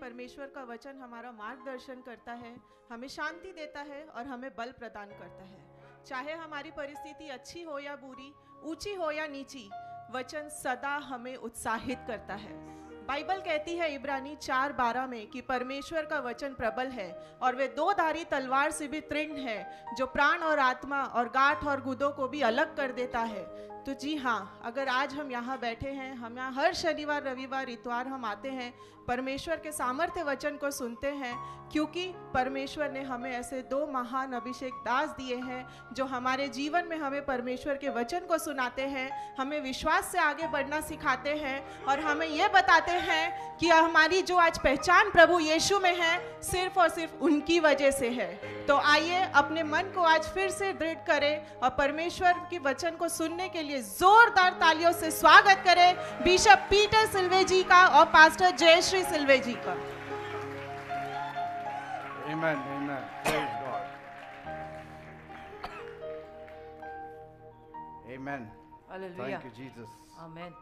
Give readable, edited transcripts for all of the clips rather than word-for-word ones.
परमेश्वर का वचन हमारा मार्गदर्शन करता है, हमें शांति देता है और हमें बल प्रदान करता है। चाहे हमारी परिस्थिति अच्छी हो या बुरी, ऊंची हो या नीची, वचन सदा हमें उत्साहित करता है। बाइबल कहती है इब्रानी 4:12 में कि परमेश्वर का वचन प्रबल है और वे दो धारी तलवार से भी तीक्ष्ण है, जो प्राण और आत्मा और गांठ और गुदों को भी अलग कर देता है। तो जी हाँ, अगर आज हम यहाँ बैठे हैं, हम यहाँ हर शनिवार रविवार इतवार हम आते हैं, परमेश्वर के सामर्थ्य वचन को सुनते हैं, क्योंकि परमेश्वर ने हमें ऐसे दो महान अभिषेक दास दिए हैं जो हमारे जीवन में हमें परमेश्वर के वचन को सुनाते हैं, हमें विश्वास से आगे बढ़ना सिखाते हैं और हमें ये बताते हैं कि हमारी जो आज पहचान प्रभु यीशु में है सिर्फ और सिर्फ उनकी वजह से है। तो आइए अपने मन को आज फिर से दृढ़ करें और परमेश्वर के वचन को सुनने के लिए जोरदार तालियों से स्वागत करें बिशप पीटर सिल्वे जी का और पास्टर जयश्री सिल्वे जी का। Amen, amen. Praise God. Amen. Hallelujah. Thank you, Jesus. Amen.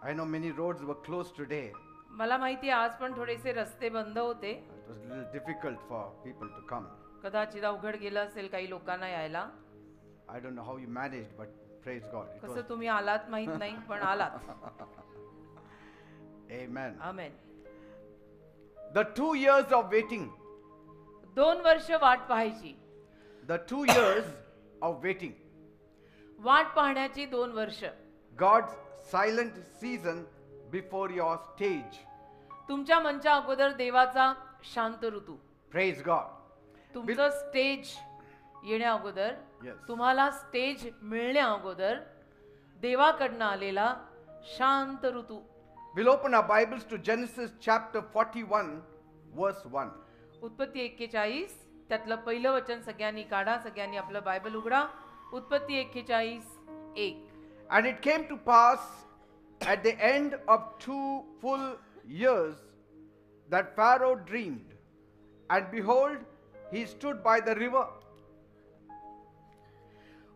I know many roads were closed today. मला माहिती आहे आज पण थोडेसे रस्ते बंद होते. It was a little difficult for people to come. कदाचित अवघड गेलं असेल काही लोकांना यायला. I don't know how you managed, but praise God. It कसं was... तुम्ही आलात माहित नाही पण आलात. Amen. Amen. The 2 years of waiting. 2 वर्ष वाट पाहायची. The 2 years of waiting. वाट पाहण्याची 2 वर्ष. God's silent season before your stage. तुमच्या मंचा अगोदर देवाचा शांत ऋतू. Praise God. तुमचं स्टेज येण्या अगोदर, Yes. तुम्हाला स्टेज मिळण्या अगोदर देवाकडनं आलेला शांत ऋतू. We'll open our Bibles to Genesis chapter 41 verse 1. उत्पत्ती 41 त्यातलं पहिलं वचन सगळ्यांनी काढा, सगळ्यांनी आपलं बायबल उघडा. उत्पत्ती 41:1. And it came to pass at the end of 2 full years that Pharaoh dreamed, and behold, he stood by the river.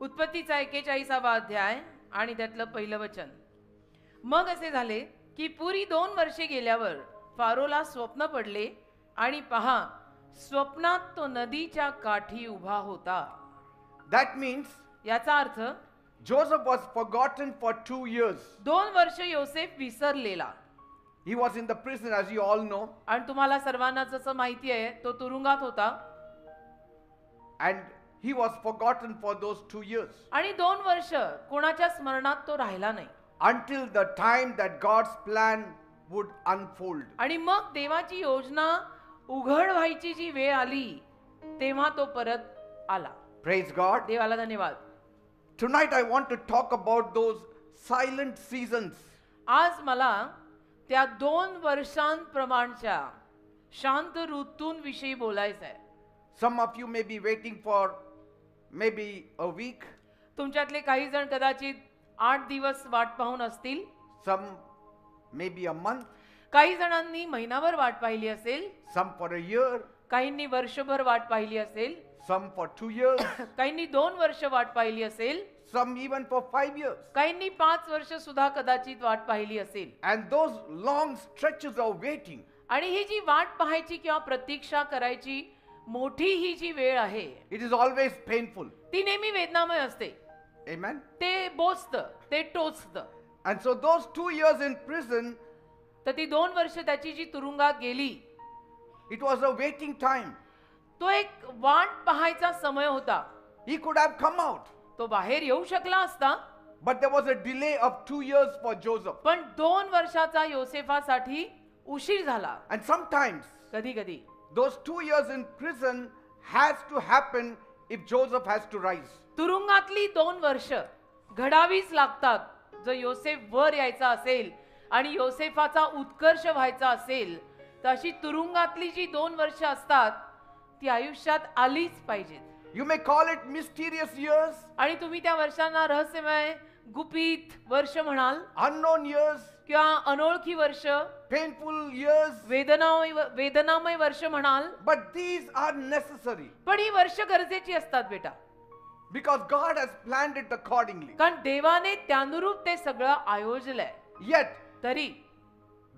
उत्पत्तीचा 41वा अध्याय आणि त्यातलं पहिलं वचन. मग असे झाले की पुरी 2 वर्षे गेल्यावर फारोला स्वप्न पडले आणि पहा, स्वप्नात तो नदीच्या काठी उभा होता. That means याचा अर्थ Joseph was forgotten for 2 years. 2 वर्ष योसेफ विसरलेला. He was in the prison, as you all know, आणि तुम्हाला सर्वांना जसं माहिती आहे तो तुरुंगात होता and he was forgotten for those 2 years आणि 2 वर्ष कोणाच्या स्मरणात तो राहिला नाही. until the time that God's plan would unfold. आणि मग देवाची योजना उघड व्हायची जी वेळ आली तेव्हा तो परत आला. Praise God. देवाला धन्यवाद. Tonight I want to talk about those silent seasons. आज मला त्या 2 वर्षांप्रमाणच्या शांत ऋतूंविषयी बोलायचं आहे. Some of you may be waiting for maybe a week, तुमच्यातले काही जण कदाचित 8 दिवस वाट पाहून असतील. some maybe a month, काही जणांनी महिनाभर वाट पाहिली असेल, some for a year, काहींनी वर्षभर वाट पाहिली असेल, some for 2 years, काहींनी 2 वर्ष वाट पाहिली असेल, some even for 5 years. काहींनी 5 वर्ष सुद्धा कदाचित वाट पाहिली असेल. And those long stretches of waiting, आणि ही जी वाट पाहायची किंवा प्रतीक्षा करायची मोठी ही जी वेळ आहे it is always painful. ती नेहमी वेदनामय असते. Amen. ते बोचतं, ते टोचतं. And so those 2 years in prison, तर ती 2 वर्ष त्याची जी तुरुंगात गेली, it was a waiting time. तो एक वाट पाहायचा समय होता. He could have come out, तो बाहेर येऊ शकला असता, but there was a delay of 2 years for Joseph. पण 2 वर्षाचा योसेफासाठी उशीर झाला. And sometimes कधी कधी those 2 years in prison has to happen if Joseph has to rise. तुरुंगातली 2 वर्ष घडावीच लागतात. जर योसेफ वर यायचा असेल आणि योसेफाचा उत्कर्ष व्हायचा असेल तर अशी तुरुंगातली जी 2 वर्ष असतात ती आयुष्यात आलीच पाहिजेत. You may call it mysterious years, आणि तुम्ही त्या वर्षांना रहस्यमय गुपित वर्ष म्हणाल unknown years, किंवा अनोळखी वर्ष, painful years, वेदनामय वर्ष म्हणाल. but these are necessary पण ही वर्ष गरजेची असतात बेटा, because God has planned it accordingly. कारण देवाने त्यानुरूप ते सगळं आयोजलंय. Yet, तरी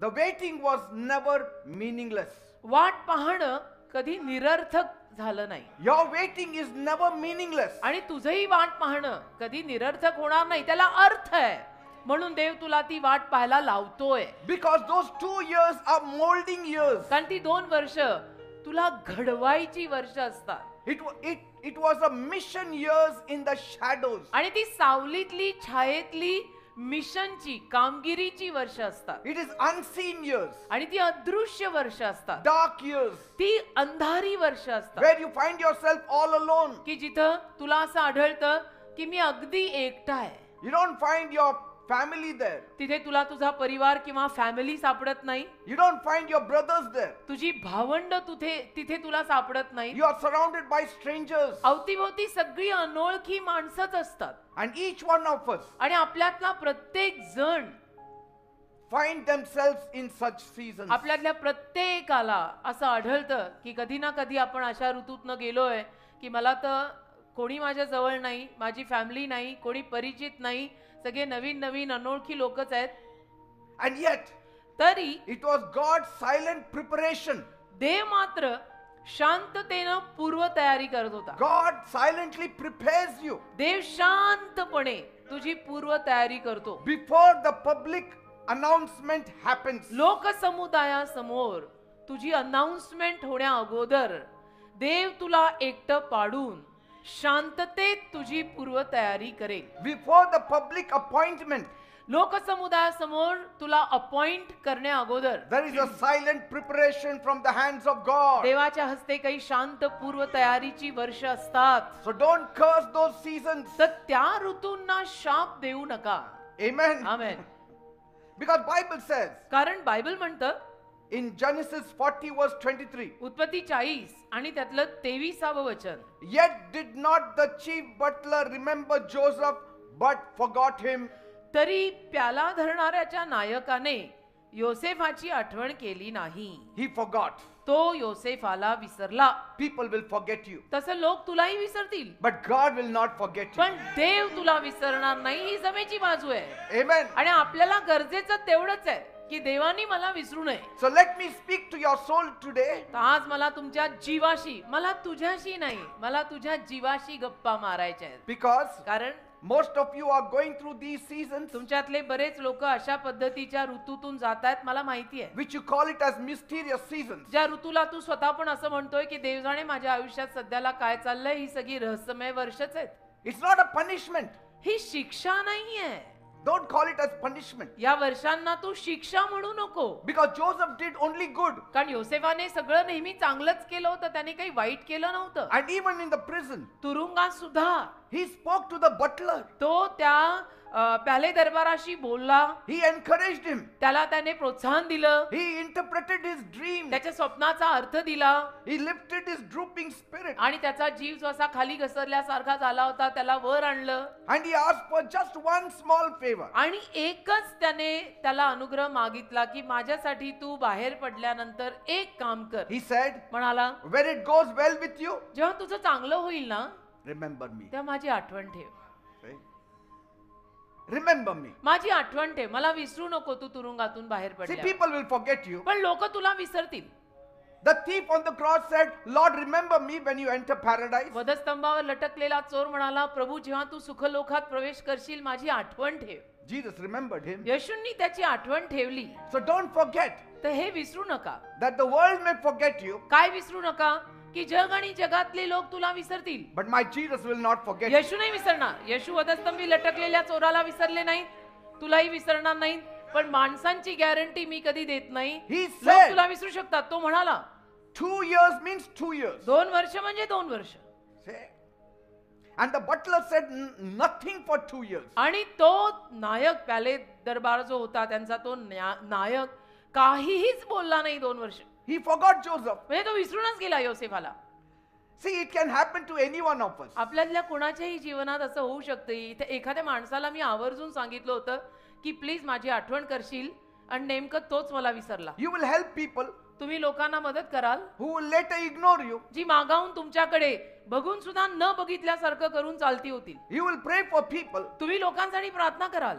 The waiting was never meaningless. वाट पाहणं कधी निरर्थक झालं नाही. Your waiting is never meaningless. आणि तुझंही वाट पाहणं कधी निरर्थक होणार नाही, त्याला अर्थ आहे. म्हणून देव तुला ती वाट पाहायला लावतोय. Because those 2 years are molding years. कारण ती 2 वर्ष तुला घडवायची वर्ष असतात. It was a mission years in the shadows. आणि ती सावलीतली छायेतली मिशनची कामगिरीची वर्ष असतात. It is unseen years. आणि ती अदृश्य वर्ष असतात. Dark years. ती अंधारी वर्ष असतात. Where you find yourself all alone. की जिथं तुला असं आढळतं की मी अगदी एकटा आहे. You don't find your family there. तिथे तुला तुझा परिवार किंवा फॅमिली सापडत नाही. You don't find your brothers there. तुझी भावंड तिथे तुला सापडत नाही. You are surrounded by strangers. अवतीभोवती सगळी अनोळखी माणसंच असतात. And each one of us आणि आपल्यातला प्रत्येक जण find themselves in such seasons. आपल्यातल्या प्रत्येकाला असं आढळतं की कधी ना कधी आपण अशा ऋतूतनं गेलोय की मला तर कोणी माझ्या जवळ नाही, माझी फॅमिली नाही, कोणी परिचित नाही, सगळे नवीन नवीन अनोळखी लोकच आहेत. And yet, तरी it was God's silent preparation. देव मात्र शांततेनं पूर्व तयारी करत होता. God silently prepares you देव शांतपणे तुझी पूर्व तयारी करतो. before the public announcement happens. लोकसमुदायासमोर तुझी अनाउन्समेंट होण्या अगोदर देव तुला एकटं पाडून शांततेत तुझी पूर्व तयारी करेल. Before the public appointment, लोकसमुदायासमोर तुला अपॉइंट करण्या अगोदर there is a silent preparation from the hands of God. देवाच्या हस्ते काही शांत पूर्व तयारीची वर्ष असतात. So don't curse those seasons. तर त्या ऋतूंना शाप देऊ नका. Amen. Amen. Because Bible says कारण बायबल म्हणतं in Genesis 40 verse 23, उत्पत्ती 40 आणि त्यातलं 23वे वचन, yet did not the chief butler remember Joseph but forgot him. तरी प्याला धरणाऱ्याच्या नायकाने योसेफाची आठवण केली नाही. He forgot. तो योसेफाला विसरला. People will forget you, तसं लोक तुलाही विसरतील, but God will not forget you. पण देव तुला विसरणार नाही. ही जमेची बाजू आहे. Amen. आणि आपल्याला गरजेचं तेवढंच आहे की देवानी मला विसरू नये. So let me speak to your soul today. तर आज मला तुमच्या जीवाशी, मला तुझ्याशी नाही, मला तुझ्या जीवाशी गप्पा मारायच्या आहेत. Because कारण most of you are going through these seasons तुमच्यातले बरेच लोक अशा पद्धतीच्या ऋतूतून जात आहेत. मला माहिती आहे. which you call it as mysterious seasons. ज्या ऋतूला तू स्वतः पण असं म्हणतोय की देव जाणे माझ्या आयुष्यात सध्याला काय चाललंय, ही सगळी रहस्यमय वर्षच आहेत. It's not a punishment. ही शिक्षा नाहीये. Don't call it as punishment. या वर्षांना तू शिक्षा म्हणू नको. Because Joseph did only good. कारण योसेफाने सगळं नेहमी चांगलंच केलं होतं. त्याने काही वाईट केलं नव्हतं. And even in the prison, तुरुंगात सुद्धा he spoke to the butler. तो त्या प्याले दरबाराशी बोलला. He encouraged him. त्याला त्याने प्रोत्साहन दिलं. He interpreted his dream. त्याच्या स्वप्नाचा अर्थ दिला. He lifted his drooping spirit. आणि त्याचा जीव जो असा खाली घसरल्यासारखा झाला होता त्याला वर आणलं. And he asked for just one small favor. आणि एकच त्याला अनुग्रह मागितला की माझ्यासाठी तू बाहेर पडल्यानंतर एक काम कर. He said, म्हणाला when it goes well with you, जेव्हा तुझं चांगलं होईल ना remember me. तेव्हा माझी आठवण ठेव. Right? Remember me. माझी आठवण ठेव. मला विसरू नको तू तुरुंगातून बाहेर See, पडल्या. people will forget you. पण लोक तुला विसरतील. The thief on the cross said, Lord, remember me when you enter paradise. वधस्तंभावर लटकलेला चोर म्हणाला, प्रभू जेव्हा तू सुखलोकात प्रवेश करशील माझी आठवण ठेव. Jesus remembered him. येशूंनी त्याची आठवण ठेवली. So don't forget तर हे विसरू नका. that the world may forget you, काय विसरू नका की जग आणि जगातले लोक तुला विसरतील. but my Jesus will not forget you. येशू नाही विसरणार. येशू वधस्तंभी लटकलेल्या चोराला विसरले नाहीत, तुलाही विसरणार नाहीत. पण माणसांची गॅरंटी मी कधी देत नाही. He लोक said, तुला विसरू शकतात. तो म्हणाला 2 years means 2 years. 2 वर्ष म्हणजे 2 वर्ष. See? And the butler said nothing for 2 years. आणि तो नायक प्याले दरबार जो होता त्यांचा तो नायक काहीच बोलला नाही 2 वर्ष. He forgot Joseph. म्हणजे तो विसरूनच गेला योसेफाला. See, it can happen to any one of us. आपल्यातल्या कोणाच्याही जीवनात असं होऊ शकतं. इथे एखाद्या माणसाला मी आवर्जून सांगितलं होतं की प्लीज माझी आठवण करशील, आणि नेमकं तोच मला विसरला. You will help people तुम्ही लोकांना मदत कराल who will later ignore you. जी मागाहून तुमच्याकडे बघून सुद्धा न बघितल्यासारखं करून चालती होतील. You will pray for people तुम्ही लोकांसाठी प्रार्थना कराल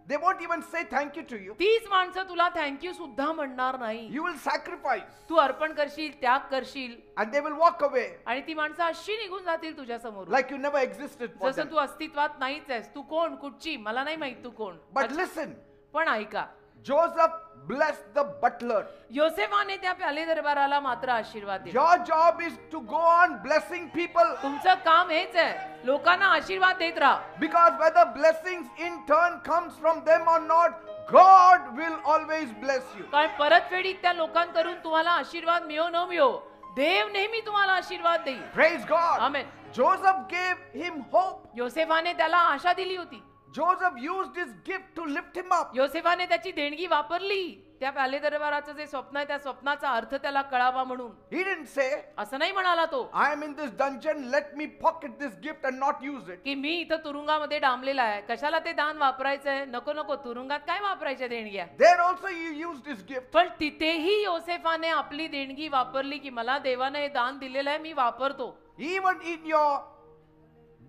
They won't even say thank you to you. तीच माणसं तुला थँक्यू सुद्धा म्हणणार नाही. You will sacrifice तू अर्पण करशील, त्याग करशील and they will walk away आणि ती माणसं अशी निघून जातील तुझ्या समोर, like you never existed for जसं them. तू अस्तित्वात नाहीच आहेस. तू कोण, कुठची, मला नाही माहित तू कोण. But listen, पण ऐका, Joseph blessed the butler. योसेफाने त्या प्याले दरबाराला मात्र आशीर्वाद दिला. Your job is to go on blessing people, तुमचं काम हेच आहे, लोकांना आशीर्वाद देत राहा. because whether blessings in turn comes from them or not, God will always bless you. कारण परतफेडीत त्या लोकांकडून तुम्हाला आशीर्वाद मिळो न मिळो, देव नेहमी तुम्हाला आशीर्वाद देईल. Praise God. आमेन. Joseph gave him hope. योसेफाने त्याला आशा दिली होती. Joseph used his gift to lift him up. योसेफाने त्याची देणगी वापरली, त्या प्याले दरबाराचं जे स्वप्न आहे त्या स्वप्नाचा अर्थ त्याला कळावा म्हणून. He didn't say, असं नाही म्हणाला तो I am in this dungeon, let me pocket this gift and not use it. की मी इथं तुरुंगामध्ये डांबलेला आहे, कशाला ते दान वापरायचंय, नको नको, तुरुंगात काय वापरायच्या देणग्या. There also he used his gift. पण तिथेही योसेफाने आपली देणगी वापरली की मला देवाने हे दान दिलेलं आहे, मी वापरतो. Even in your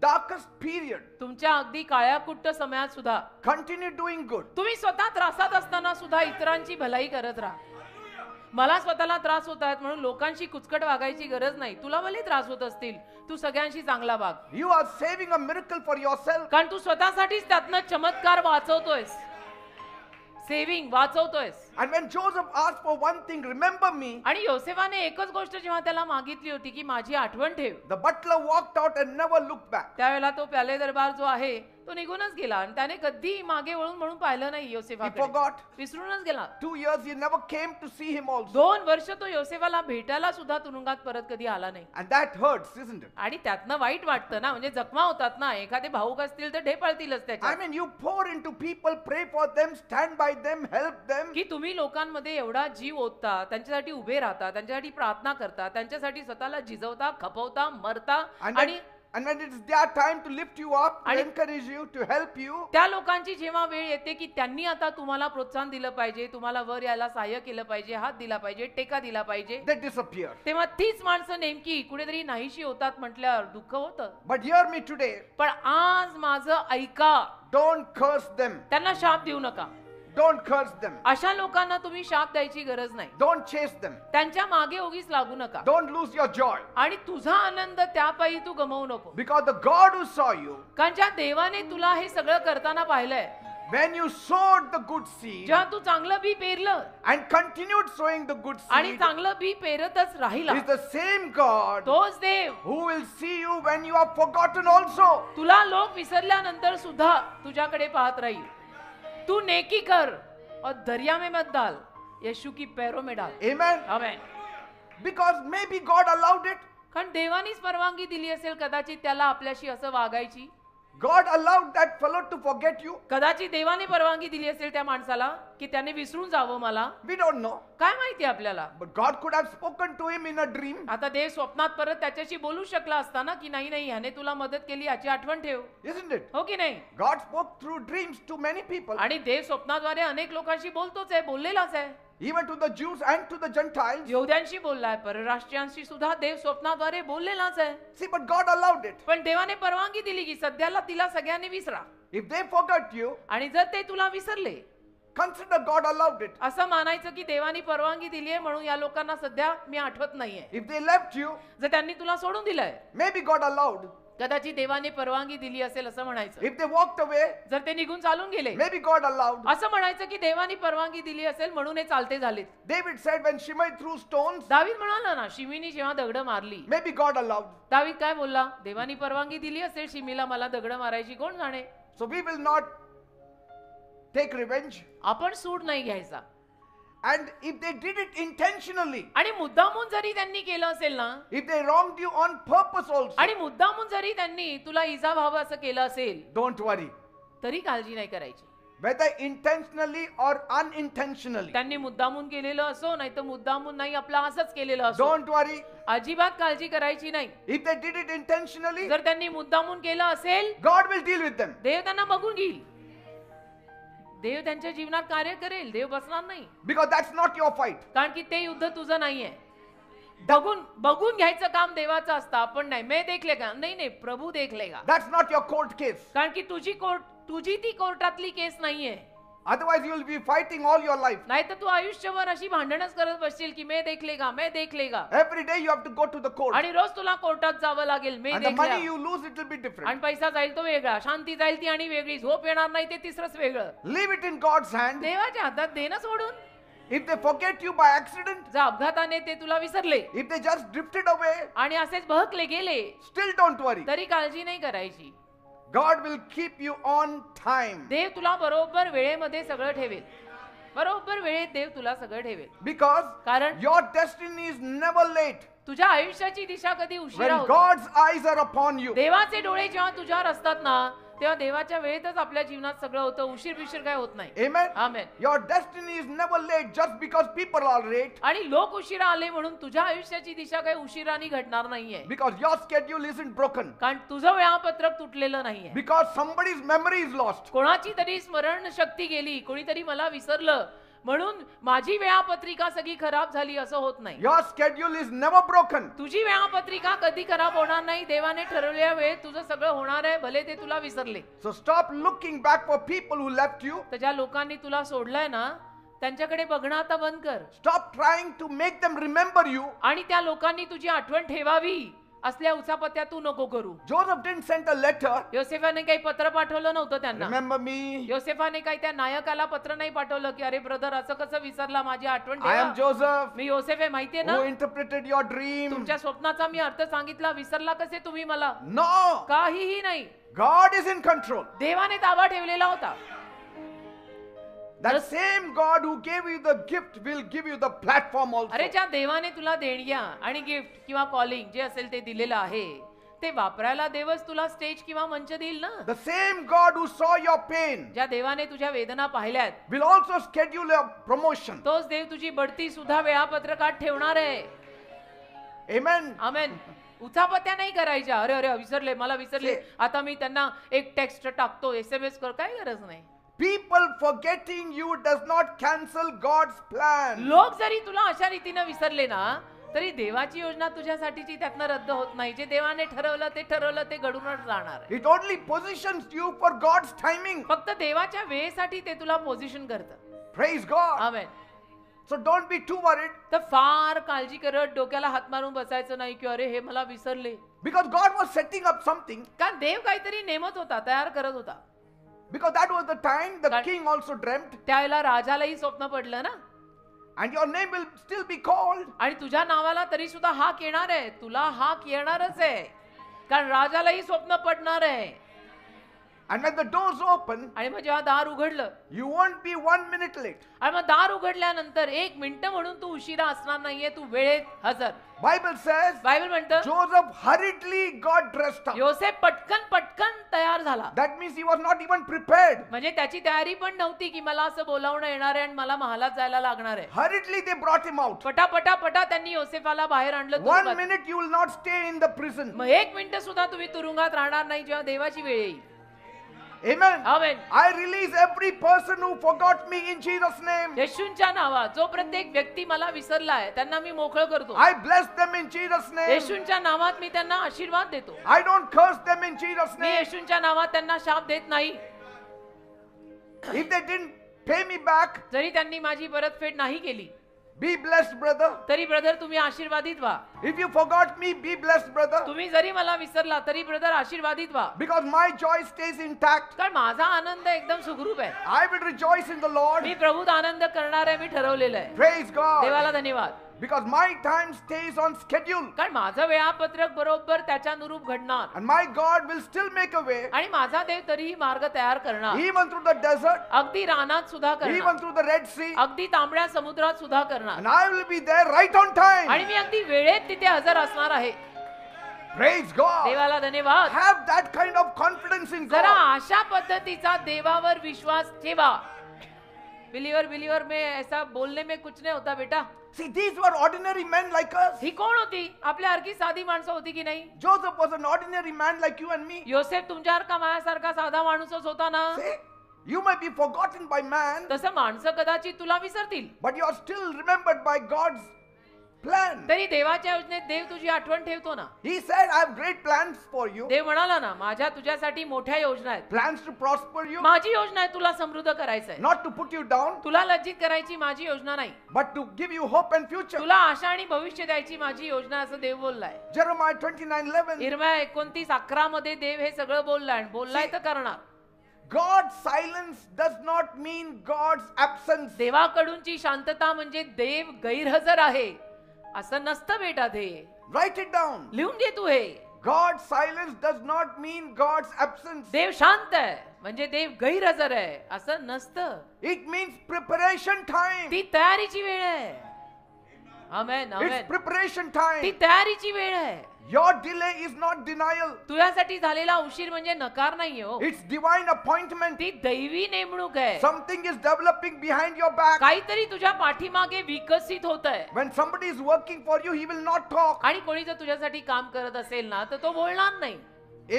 darkest period, तुमच्या अगदी काळ्या कुट्ट समयात सुद्धा continue doing good. तुम्ही स्वतः त्रासात असताना सुद्धा इतरांची भलाई करत राहा. मला स्वतःला त्रास होत आहेत म्हणून लोकांशी कुचकट वागायची गरज नाही. तुला भले त्रास होत असतील, तू सगळ्यांशी चांगला वाग, You are saving a miracle for yourself. कारण तू स्वतःसाठीच त्यातनं चमत्कार वाचवतोयस, saving वाचवतोयस. And when Joseph asked for one thing, remember me, आणि योसेफाने एकच गोष्ट जेव्हा त्याला मागितली होती की माझी आठवण ठेव, the butler walked out and never looked back. त्यावेळेला तो प्याले दरबार जो आहे तो निघूनच गेला आणि त्याने कधी मागे वळून म्हणून पाहिलं नाही He योसेफाकडे, forgot. विसरूनच गेला. 2 years he never came to see him also. 2 वर्ष तो योसेफाला भेटायला सुद्धा तुरुंगात परत कधी आला नाही. And that hurts, isn't it? आणि त्यातनं वाईट वाटतं ना, म्हणजे जखमा होतात ना. एखादे भाऊक असतील तर ढेपाळतीलच त्याच्या. I mean, you pour into people, pray for them, stand by them, help them. की तुम्ही लोकांमध्ये एवढा जीव ओतता, त्यांच्यासाठी उभे राहता, त्यांच्यासाठी प्रार्थना करता, त्यांच्यासाठी स्वतःला झिजवता, खपवता, मरता, आणि And when it's their time to lift you up, to आणि encourage you, to help you, त्या लोकांची जेव्हा वेळ येते की त्यांनी आता तुम्हाला प्रोत्साहन दिलं पाहिजे, तुम्हाला वर यायला सहाय्य केलं पाहिजे, हात दिला पाहिजे, टेका दिला पाहिजे, they disappear. तेव्हा तीच माणसं नेमकी कुठेतरी नाहीशी होतात म्हटल्यावर दुःख होतं. But hear me today, पण आज माझं ऐका, don't curse them. त्यांना शाप देऊ नका. Don't curse them. अशा लोकांना तुम्ही शाप द्यायची गरज नाही. Don't chase them. त्यांच्या मागे उगीच लागू नका. Don't lose your joy. आणि तुझा आनंद त्यापायी तू गमावू नको. Because the God who saw you, कारण ज्या देवाने तुला हे सगळं करताना पाहिलंय, when you sowed the good seed जेव्हा तू चांगलं बी पेरलं and continued sowing the good आणि seed, चांगलं बी पेरतच राहिला, is the same God तोच देव who will see you when you are forgotten also. तुला लोक विसरल्यानंतर सुद्धा तुझ्याकडे पाहत राहील. तू नेकी कर और दरिया में मत डाल, यीशु की पैरों में डाल. Amen. Amen. Because maybe God allowed it. कारण देवानीच परवानगी दिली असेल कदाचित त्याला आपल्याशी असं वागायची. God allowed that fellow to forget you. कदाचित देवाने परवानगी दिली असेल त्या माणसाला की त्याने विसरून जावं मला. We don't know. काय माहिती आपल्याला. But God could have spoken to him in a dream. आता देव स्वप्नात परत त्याच्याशी बोलू शकला असता ना की नाही नाही ह्याने तुला मदत केली याची आठवण ठेव. Isn't it? हो की नाही. God spoke through dreams to many people. आणि देव स्वप्नाद्वारे अनेक लोकांशी बोलतोच आहे, बोललेलाच आहे. Even to the Jews and to the Gentiles. यहूद्यांशी बोललाय, परराष्ट्रीयांशी सुद्धा देव स्वप्नाद्वारे बोललेलाच आहे. See, but God allowed it. पण देवाने परवानगी दिली की सध्याला तिला सगळ्यांनी विसरा. If they forgot you, आणि जर ते तुला विसरले, consider God allowed it. असं मानायचं की देवानी परवानगी दिली आहे म्हणून या लोकांना सध्या मी आठवत नाहीये. If they left you, जर त्यांनी तुला सोडून दिलंय, maybe God allowed. कदाचित देवाने परवानगी दिली असेल असं म्हणायचं. If they walked away, जर ते निघून चालून गेले, maybe God allowed. असं म्हणायचं की देवानी परवानगी दिली असेल म्हणून हे चालते झालेत. David said when Shimei threw stones, दावीद म्हणाला ना, शिमीनी जेव्हा दगड मारली, maybe God allowed. दावीद काय बोलला, देवानी परवानगी दिली असेल शिमीला मला दगड मारायची, कोण जाणे. So we will not take revenge. आपण सूड नाही घ्यायचा. And if they did it intentionally, आणि मुद्दामून जरी त्यांनी केलं असेल ना, if they wronged you on purpose also, आणि मुद्दामून जरी त्यांनी तुला इजा व्हावं असं केलं असेल, don't worry. तरी काळजी नाही करायची. Whether intentionally or unintentionally, त्यांनी मुद्दामून केलेलं असो नाही तर मुद्दामून नाही आपलं असंच केलेलं असो, don't worry. अजिबात काळजी करायची नाही. If they did it intentionally, जर त्यांनी मुद्दामून केलं असेल, God will deal with them. देव त्यांना बघून घेईल. देव त्यांच्या जीवनात कार्य करेल, देव बसणार नाही. Because that's not your fight. कारण की ते युद्ध तुझं नाहीये. बघून घ्यायचं काम देवाचं असतं, आपण नाही. मैं देख लेगा, नाही नाही, प्रभू देख लेगा. That's not your court case. कारण की तुझी कोर्ट तुझी ती कोर्टातली केस नाहीये. Otherwise, you will be fighting all your life. नाही तर तू आयुष्यभर अशी भांडणच करत बसशील की मैं देख लेगा, मैं देख लेगा. Every day you have to go to the court. आणि रोज तुला कोर्टात जावं लागेल. मैं And the देख money लेगा. you lose, it will be different. आणि पैसा जाईल तो वेगळा, शांती जाईल ती आणि वेगळी, झोप येणार नाही ते तिसरंच वेगळं. Leave it in God's hand. देवाच्या हातात देणं सोडून If they forget you by accident, जर अपघाताने ते तुला विसरले if they just drifted away, आणि असेच बहकले गेले still don't worry. तरी काळजी नाही करायची. God will keep you on time. देव तुला बरोबर वेळेमध्ये सगळं ठेवेल. बरोबर वेळेत देव तुला सगळं ठेवेल. Because कारण your destiny is never late. तुझ्या आयुष्याची दिशा कधी उशिरा When होत God's eyes are upon you, देवाचे डोळे जेव्हा तुझ्यावर असतात ना तेव्हा देवाच्या वेळेतच आपल्या जीवनात सगळं होतं. उशीर बिशीर काय होत नाही. amen. Amen. Your destiny is never late just because people are late. आणि लोक उशिरा आले म्हणून तुझ्या आयुष्याची दिशा काही उशिराने घडणार नाहीये. Because your schedule isn't broken. कारण तुझं वेळापत्रक तुटलेलं नाहीये. Because somebody's memory is lost. कोणाची तरी स्मरण शक्ती गेली, कोणीतरी मला विसरलं म्हणून माझी वेळापत्रिका सगळी खराब झाली असं होत नाही. Your schedule is never broken. तुझी वेळापत्रिका कधी खराब होणार नाही. देवाने ठरवलेल्या वेळेत तुझं सगळं होणार आहे, भले ते तुला विसरले. So stop looking back for people who left you. तर ज्या लोकांनी तुला सोडलंय ना त्यांच्याकडे बघणं आता बंद कर. Stop trying to make them remember you. आणि त्या लोकांनी तुझी आठवण ठेवावी असल्या उचापत्या तू नको करू. Joseph didn't send a letter. योसेफाने काही पत्र पाठवलं नव्हतं त्यांना. Remember me. योसेफाने काही त्या नायकाला पत्र नाही पाठवलं की अरे ब्रदर असं कसं विसरला, माझी आठवण I am ठेवा. Joseph मी योसेफ आहे माहितीये ना, who interpreted your dream. तुमच्या स्वप्नाचा मी अर्थ सांगितला, विसरला कसे तुम्ही मला. No. काहीही नाही. God is in control. देवाने ताबा ठेवलेला होता. That same God who gave you the gift will give you the platform also. अरे ज्या देवाने तुला देणग्या आणि गिफ्ट किंवा कॉलिंग जे असेल ते दिलेलं आहे ते वापरायला देवच तुला स्टेज किंवा मंच देईल ना. The same God who saw your pain ज्या देवाने तुझ्या वेदना पाहिल्यात will also schedule a promotion. तोच देव तुझी बढती सुद्धा वेळापत्रकात ठेवणार आहे. Amen. आमेन. उचापत्या नाही करायच्या. अरे अरे विसरले, मला विसरले, आता मी त्यांना एक टेक्स्ट टाकतो, SMS कर, काय गरज नाही. People forgetting you does not cancel God's plan. लोक जरी तुला अशा रीतीने विसरले ना तरी देवाची योजना तुझ्यासाठीची त्यातनं रद्द होत नाही. जे देवाने ठरवलं ते घडूनच जाणार आहे. It only positions you for God's timing. फक्त देवाच्या वेळेसाठी ते तुला पोझिशन करतं. Praise God. Amen. So don't be too worried. तर फार काळजी करत डोक्याला हात मारून बसायचं नाही की अरे हे मला विसरले. Because God was setting up something. कारण देव काहीतरी नेमत होता, तयार करत होता. Because that was the time the God- king also dreamt. त्यावेळेला राजालाही स्वप्न पडलं ना. And your name will still be called. आणि तुझ्या नावाला तरी सुद्धा हाक येणार आहे. तुला हाक येणारच आहे. कारण राजालाही स्वप्न पडणार आहे. And when the doors open, आणि मग जेव्हा दार उघडलं you won't be 1 minute late. आणि मग दार उघडल्यानंतर 1 मिनिट म्हणून तू उशिरा असणार नाहीये. तू वेळेत हजर. Bible says बायबल म्हणतं Joseph hurriedly got dressed up. योसेफ पटकन तयार झाला. That means he was not even prepared. म्हणजे त्याची तयारी पण नव्हती की मला असं बोलावणं येणार आहे आणि मला महालात जायला लागणार आहे. Hurriedly they brought him out. पटा त्यांनी योसेफाला बाहेर आणलं 1 तुरुंगात. minute you will not stay in the prison. मग 1 मिनिट सुद्धा तुम्ही तुरुंगात राहणार नाही जेव्हा देवाची वेळ येईल. Amen. Amen. I release every person who forgot me in Jesus' name. येशूंच्या नावात जो प्रत्येक व्यक्ती मला विसरलाय त्यांना मी मोकळं करतो. I bless them in Jesus' name. येशूंच्या नावात मी त्यांना आशीर्वाद देतो. I don't curse them in Jesus' me name. येशूंच्या नावात त्यांना शाप देत नाही. If they didn't pay me back, जरी त्यांनी माझी परतफेड नाही केली be blessed, brother. तरी ब्रदर तुम्ही आशीर्वादित व्हा. If you forgot me, be blessed, brother. तुम्ही जरी मला विसरला तरी ब्रदर आशीर्वादित व्हा. Because my joy stays intact. कारण माझा आनंद एकदम सुखरूप आहे. I will rejoice in the Lord. मी प्रभूत आनंद करणार आहे. मी ठरवलेलं आहे. Praise God. देवाला धन्यवाद. Because my time stays on schedule. कारण माझं वेळापत्रक बरोबर त्याच्यानुरूप घडणार And my God will still make a way. आणि माझा देव तरीही मार्ग तयार करणार. Even through the desert. अगदी रानात सुद्धा करणार. Even through the Red Sea. अगदी तांबड्या समुद्रात सुद्धा करणार. And I will be there right on time. आणि मी अगदी वेळेत तिथे हजर असणार आहे. Praise God. देवाला धन्यवाद. Have that kind of confidence in जरा God. अशा पद्धतीचा देवावर विश्वास ठेवा. बिलीवर में ऐसा बोलने में कुछ नहीं होता बेटा. See, these were ordinary men like us. ही कोण होती? आपल्यासारखी साधी माणसं होती की नाही? Joseph was an ordinary man like you and me. योसेफ तुमच्यासारखा माझ्यासारखा साधा माणूसच होता ना. See, you may be forgotten by man, तसं माणसं कदाचित तुला विसरतील but you are still remembered by God's plan. तरी देवाच्या योजनेत देव तुझी आठवण ठेवतो ना. He said, I have great plans for you. देव म्हणाला ना, माझ्या तुझ्यासाठी मोठ्या योजना आहेत. Plans to prosper you, माझी योजना आहे तुला समृद्ध करायचंय, not to put you down, तुला लज्जित करायची माझी योजना नाही, but to give you hope and future. तुला आशा आणि भविष्य द्यायची माझी योजना, असं देव बोललाय. Jeremiah 29:11. इर्म्या 29:11 मध्ये देव हे सगळं बोललाय आणि बोललाय तर करणार. God's silence does not mean God's absence. देवाकडूनची शांतता म्हणजे देव गैरहजर आहे असं नसतं बेटा. ते Write it down. लिहून घे तू हे. God's silence does not mean God's absence. देव शांत आहे म्हणजे देव गैरहजर आहे असं नसतं. It means preparation time. ती तयारीची वेळ आहे. आमेन, It's आमेन. preparation ती time. तयारीची वेळ आहे. Your delay is not denial. तुझ्यासाठी झालेला उशीर म्हणजे नकार नाही हो. It's divine appointment. ती दैवी नेमणूक आहे. Something is developing behind your back. काहीतरी तुझ्या पाठीमागे विकसित होत आहे. When somebody is working for you, he will not talk. आणि कोणी जर तुझ्यासाठी काम करत असेल ना तर तो बोलणार नाही.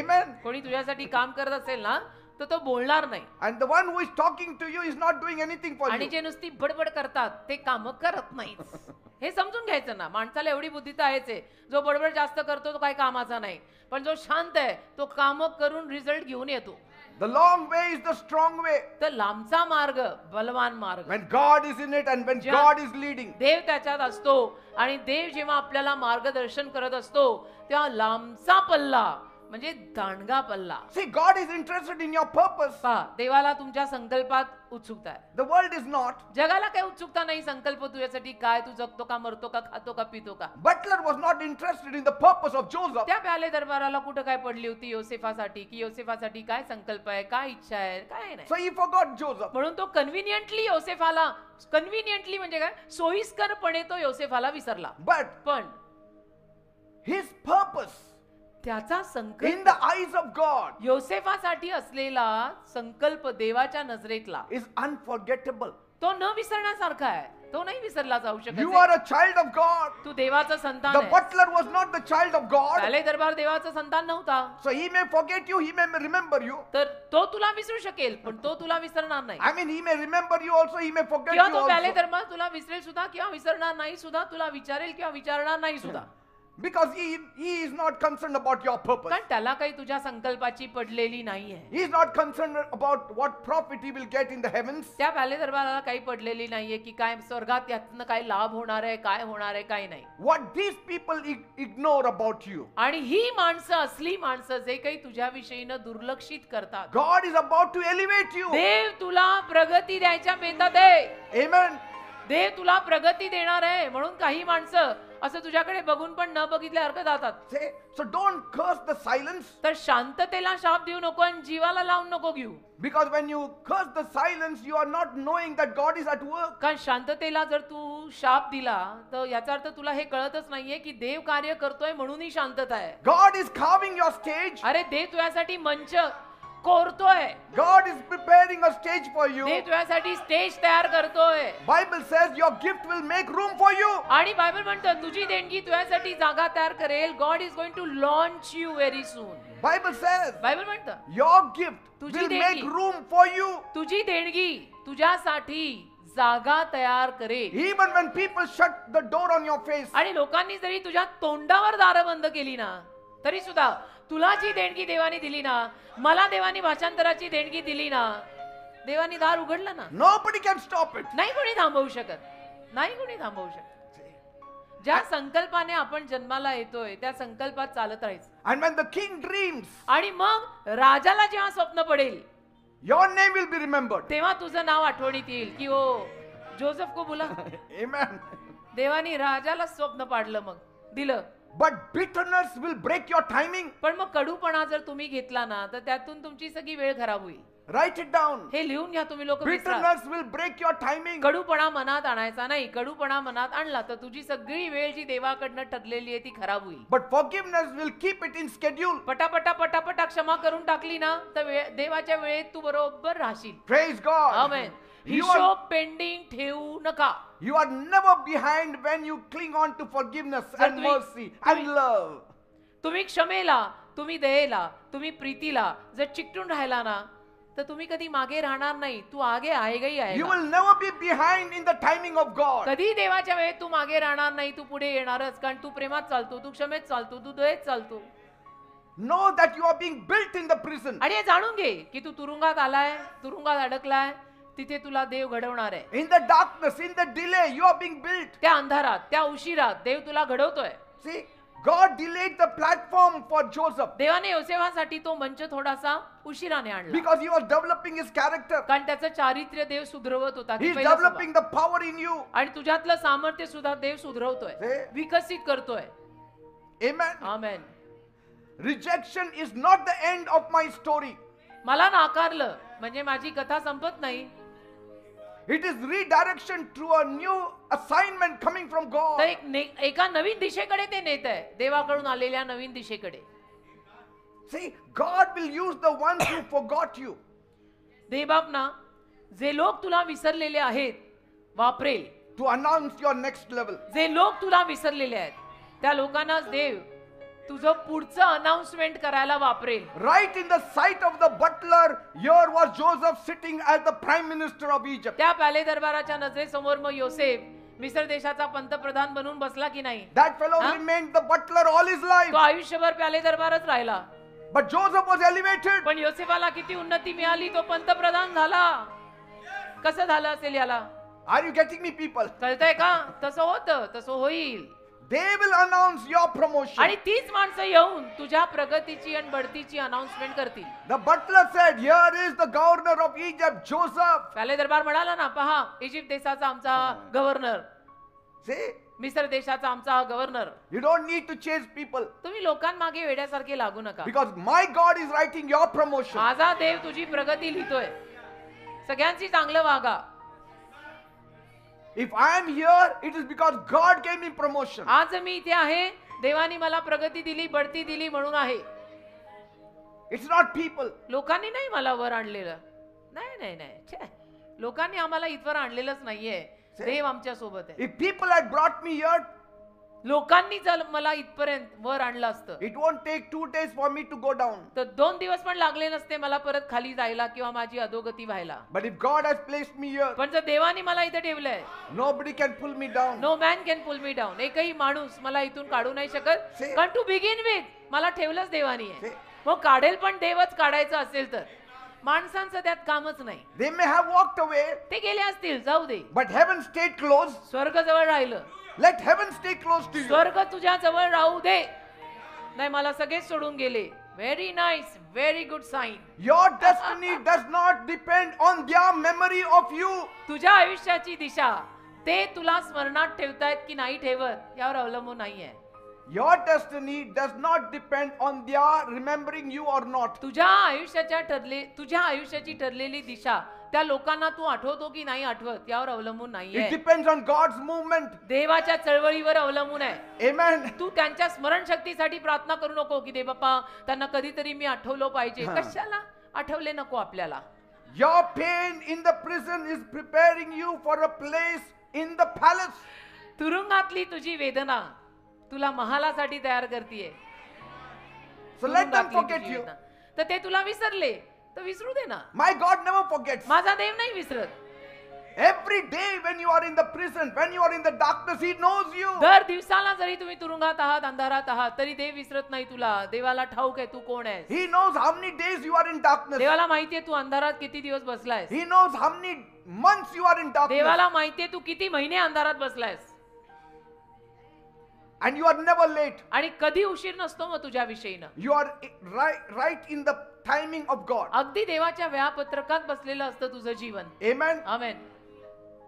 Amen. कोणी तुझ्यासाठी काम करत असेल ना तर तो बोलणार नाही. And the one who is talking to you is not doing anything for आणि you. जे नुसती बडबड करतात ते काम करत नाहीत. हे समजून घ्यायचं ना. माणसाला एवढी बुद्धी तर आहेच आहे. जो बडबड जास्त करतो तो काही कामाचा नाही, पण जो शांत आहे तो काम करून रिझल्ट घेऊन येतो. The long way is the strong way. तर लांबचा मार्ग बलवान मार्ग. When God is in it and when जेव्हा God is leading. देव त्याच्यात असतो आणि देव जेव्हा आपल्याला मार्गदर्शन करत असतो तेव्हा लांबचा पल्ला म्हणजे दांडगा पल्ला. See, God is interested in your purpose. पहा, देवाला तुमच्या संकल्पात उत्सुकता आहे. The world is not. जगाला काही उत्सुकता नाही. संकल्प तुझ्यासाठी काय, तू जगतो का, मरतो का, खातो का, पितो का. Butler was not interested in the purpose of Joseph. त्या प्याले दरबाराला कुठं काय पडली होती योसेफासाठी, की योसेफासाठी काय संकल्प आहे, काय इच्छा आहे, काय नाही. So he forgot Joseph. म्हणून तो कन्व्हिनियंटली योसेफाला, कन्व्हिनियंटली म्हणजे काय, सोयीस्करपणे तो योसेफाला विसरला. But पण his purpose त्याचा in संकल्प the eyes of God योसेफासाठी असलेला संकल्प देवाच्या नजरेतला is unforgettable. तो न विसरण्यासारखा आहे. तो नाही विसरला जाऊ शकत. You are a child of God. तू देवाचं संतान The आहे. butler was not the child of God. प्याले दरबार देवाचं संतान नव्हता. So he may forget you, he may remember you. तर तो तुला विसरू शकेल पण तो तुला विसरणार नाही. I mean, he may remember you also, he may forget किंवा you तो प्याले also. दरबार तुला विसरेल सुद्धा किंवा विसरणार नाही सुद्धा, तुला विचारेल किंवा विचारणार नाही सुद्धा. Because he is not concerned about your purpose. कारण त्याला काही तुझ्या संकल्पाची पडलेली नाहीये. He is not concerned about what profit he will get in the heavens. त्या प्याले दरबाराला काही पडलेली नाहीये की काय स्वर्गात यातनं काय लाभ होणार आहे, काय होणार आहे, काय नाही. What these people ignore about you. आणि ही माणसं, असली माणसं जे काही तुझ्या विषयीनं दुर्लक्षित करतात. God is about to elevate you. देव तुला प्रगती द्यायच्या बेतात आहे. Amen. देव तुला प्रगती देणार आहे. म्हणून काही माणसं असं तुझ्याकडे बघून पण न बघितल्यासारखं जातात. Say, so don't curse the silence. तर शांततेला शाप देऊ नको आणि जीवाला लावून नको घेऊ. Because when you curse the silence, you are not knowing that God is at work. कारण शांततेला जर तू शाप दिला तर याचा अर्थ तुला हे कळतच नाहीये की देव कार्य करतोय म्हणून ही शांतता आहे. God is carving your stage. अरे देव तुझ्यासाठी मंच कोरतोय. God is preparing a stage for you. देव तुझ्यासाठी स्टेज तयार करतोय. Bible says your gift will make room for you. आणि बायबल म्हणतं तुझी देणगी तुझ्यासाठी जागा तयार करेल. God is going to launch you very soon. Bible says Bible म्हणतं your gift तुझी will देणगी. make room for you. तुझी देणगी तुझ्यासाठी जागा तयार करेल. Even when people shut the door on your face. आणि लोकांनी जरी तुझ्या तोंडावर दारं बंद केली ना तरी सुद्धा तुला जी देणगी देवानी दिली ना, मला देवानी भाषांतराची देणगी दिली ना, देवानी दार उघडलं ना. Nobody can stop it. नाही कोणी थांबवू शकत. नाही कोणी थांबवू शकत. ज्या संकल्पाने आपण जन्माला येतोय त्या संकल्पात चालत राहायचं. And when the king dreams, आणि मग राजाला जेव्हा स्वप्न पडेल your name will be remembered. तेव्हा तुझं नाव आठवणीत येईल की ओ जोसेफ को बोला. Amen. देवानी राजाला स्वप्न पाडलं, मग दिलं. But bitterness will break your timing. पण मग कडूपणा जर तुम्ही घेतला ना तर त्यातून तुमची सगळी वेळ खराब होईल. Write it down. हे लिहून घ्या तुम्ही लोक. Bitterness will break your timing. कडूपणा मनात आणायचा नाही. कडूपणा मनात आणला तर तुझी सगळी वेळ जी देवाकडनं ठरलेली आहे ती खराब होईल. But forgiveness will keep it in schedule. पटापटा पटापटा क्षमा करून टाकली ना तर देवाच्या वेळेत तू बरोबर राहशील. Praise God. Amen. You are, हिशोब पेंडिंग ठेवू नका. you are never behind when you cling on to forgiveness जर and mercy and love. तुम्ही क्षमेला, तुम्ही दयेला, तुम्ही प्रीतीला जर चिकटून राहिला ना तर तुम्ही कधी मागे राहणार नाही. तू आगे आएगा ही You आएगा. will never be behind in the timing of God. कधी देवाच्या वेळेत तू मागे राहणार नाही. तू पुढे येणारच, कारण तू प्रेमात चालतो, तू क्षमेत चालतो, तू दयेत चालतो. Know that you are being built in the prison. आणि हे जाणून घे की तू तुरुंगात आलाय, तुरुंगात अडकलाय, तिथे तुला देव घडवणार आहे. In the darkness, in the delay, you are being built. त्या अंधारात, त्या उशिरात देव तुला घडवतोय. See, God delayed the platform for Joseph देवाने योसेफासाठी तो मंच थोडासा उशिराने आणला, because he was developing his character. कारण त्याचं चारित्र्य देव सुधरवत होता. He ते is पहिलं developing स्वभाव. the power in you. आणि तुझ्यातलं सामर्थ्य सुद्धा देव सुधरवतोय, See? विकसित करतोय. Amen. Amen. Rejection is not the end of my story. मला नाकारलं म्हणजे माझी कथा संपत नाही. It is redirection through a new assignment coming from God. तर एका नवीन दिशेकडे ते नेत आहे, देवाकडून आलेल्या नवीन दिशेकडे. See, God will use the ones who forgot you. देवबाप ना जे लोक तुला विसरलेले आहेत वापरेल. To announce your next level. जे लोक तुला विसरलेले आहेत त्या लोकांना देव तुझं पुढचं अनाउन्समेंट करायला वापरेल. Right in the sight of the butler, here was Joseph sitting as the prime minister of Egypt. त्या पॅले दरबाराच्या नजरेसमोर मग योसेफ मिस्र देशाचा पंतप्रधान बनून बसला की नाही? That fellow Huh? remained the butler all his life. तो आयुष्यभर प्याले दरबारच राहिला. But Joseph was elevated. पण योसेफाला किती उन्नती मिळाली, तो पंतप्रधान झाला. कसं झालं असेल याला? Are you getting me, people? कळतंय का? तसं होतं, तसं होईल. They will announce your promotion. आणि तीच माणसं येऊन तुझ्या प्रगतीची आणि बढतीची अनाउन्समेंट करतील. The butler said, here is the governor of Egypt, Joseph. पॅले दरबार म्हणाला ना, पहा इजिप्त देशाचा आमचा गव्हर्नर, See, मिस्र देशाचा आमचा governor. you don't need to chase people तुम्ही लोकांमागे वेड्यासारखे लागू नका. because my God is writing your promotion. माझा देव तुझी प्रगती लिहितोय. सगळ्यांची चांगलं वागा. If I am here, it is because God gave me promotion. आज मी इथे आहे, देवानी मला प्रगती दिली, बढती दिली म्हणून आहे. It's not people. लोकांनी नाही मला वर आणलेलं. नाही नाही नाही, छे. लोकांनी आम्हाला इथवर आणलेलंच नाहीये. देव आमच्या सोबत आहे. If people had brought me here, लोकांनी जर मला इथपर्यंत वर आणलं असतं it won't take 2 days for me to go down. तर 2 दिवस पण लागले नसते मला परत खाली जायला किंवा माझी अधोगती व्हायला. But if God has placed me here, पण जर देवाने मला इथे ठेवलंय, nobody can pull me down. No man can pull me down. एकही माणूस मला इथून काढू नाही शकत. See? कारण टू बिगिन विथ मला ठेवलंच देवानी आहे. See? मग काढेल पण देवच काढायचं असेल तर. माणसांचं त्यात कामच नाही. They may have walked away, ते गेले असतील, जाऊ दे. but heaven stayed close. स्वर्ग जवळ राहिलं. Let heaven stay close to you. स्वर्ग तुझ्या जवळ राहू दे. नाही मला सगळेच सोडून गेले. Very nice, very good sign. Your destiny does not depend on their memory of you. तुझ्या आयुष्याची दिशा ते तुला स्मरणात ठेवतायत की नाही ठेवत यावर अवलंबून नाहीये. Your destiny does not depend on their remembering you or not. तुझ्या आयुष्याची ठरलेली दिशा त्या लोकांना तू आठवतो की नाही आठवत यावर अवलंबून It नाहीये. depends on God's movement. देवाच्या चळवळीवर अवलंबून आहे. Amen. तू त्यांच्या स्मरणशक्तीसाठी प्रार्थना करू नको की देव बाप्पा त्यांना कधीतरी मी आठवलं पाहिजे. कशाला आठवले नको आपल्याला. Your pain in the prison is preparing you for a place in the palace. तुरुंगातली तुझी वेदना तुला महालासाठी तयार करतीये. So let them तुरुंगातली forget तुझी you. वेदना. तर ते तुला विसरले तर विसरू दे ना. My God never forgets. माझा देव नाही विसरत. Every day when you are in the prison, when you are in the darkness, He knows you. दर दिवसाला जरी तुम्ही तुरुंगात आहात, अंधारात आहात, तरी देव विसरत नाही तुला. देवाला ठाऊक आहे तू कोण आहेस. He knows how many days you are in darkness. देवाला माहितीये तू अंधारात किती दिवस बसलायस. He knows how many months you are in darkness. देवाला माहितीये तू किती महिने अंधारात बसलायस. And you are never late. आणि कधी उशीर नसतो मग तुझ्या विषयीनं. You are right in the timing of God. अगदी देवाच्या वेळापत्रकात बसलेलं असतं तुझं जीवन. Amen. Amen.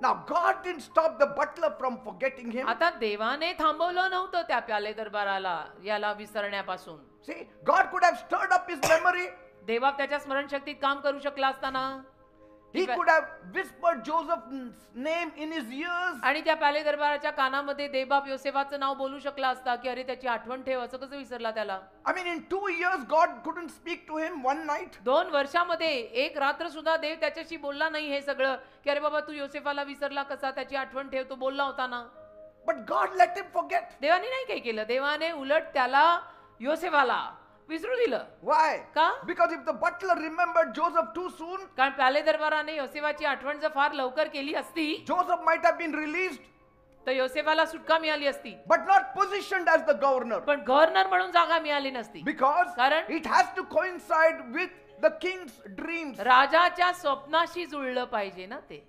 Now God didn't stop the butler from forgetting him. आता देवाने थांबवलं नव्हतं त्या प्याले दरबाराला याला विसरण्यापासून. See, God could have stirred up his memory. देवा त्याच्या स्मरणशक्तीत काम करू शकला असताना. He could have whispered Joseph's name in his ears. आणि त्या प्याले दरबाराच्या कानामध्ये देवबाप योसेफाचं नाव बोलू शकला असता की अरे त्याची आठवण ठेव. असं कसं विसरला त्याला. I mean, in 2 years, God couldn't speak to him one night. 2 वर्षामध्ये एक रात्र सुद्धा देव त्याच्याशी बोलला नाही. हे सगळं की अरे बाबा तू योसेफाला विसरला कसा, त्याची आठवण ठेव. तो बोलला होता ना. But God let him forget. देवाने नाही काही केलं. देवाने उलट त्याला योसेफाला विसरू दिलं. Why? का? Because if the butler remembered Joseph too soon, कारण प्याले दरबाराने योसेफाची आठवण जर फार लवकर केली असती Joseph might have been released, तर योसेफाला सुटका मिळाली असती, but not positioned as the governor. पण गव्हर्नर म्हणून जागा मिळाली नसती. Because कारण? it has to coincide with the king's dreams. राजाच्या स्वप्नाशी जुळलं पाहिजे ना ते.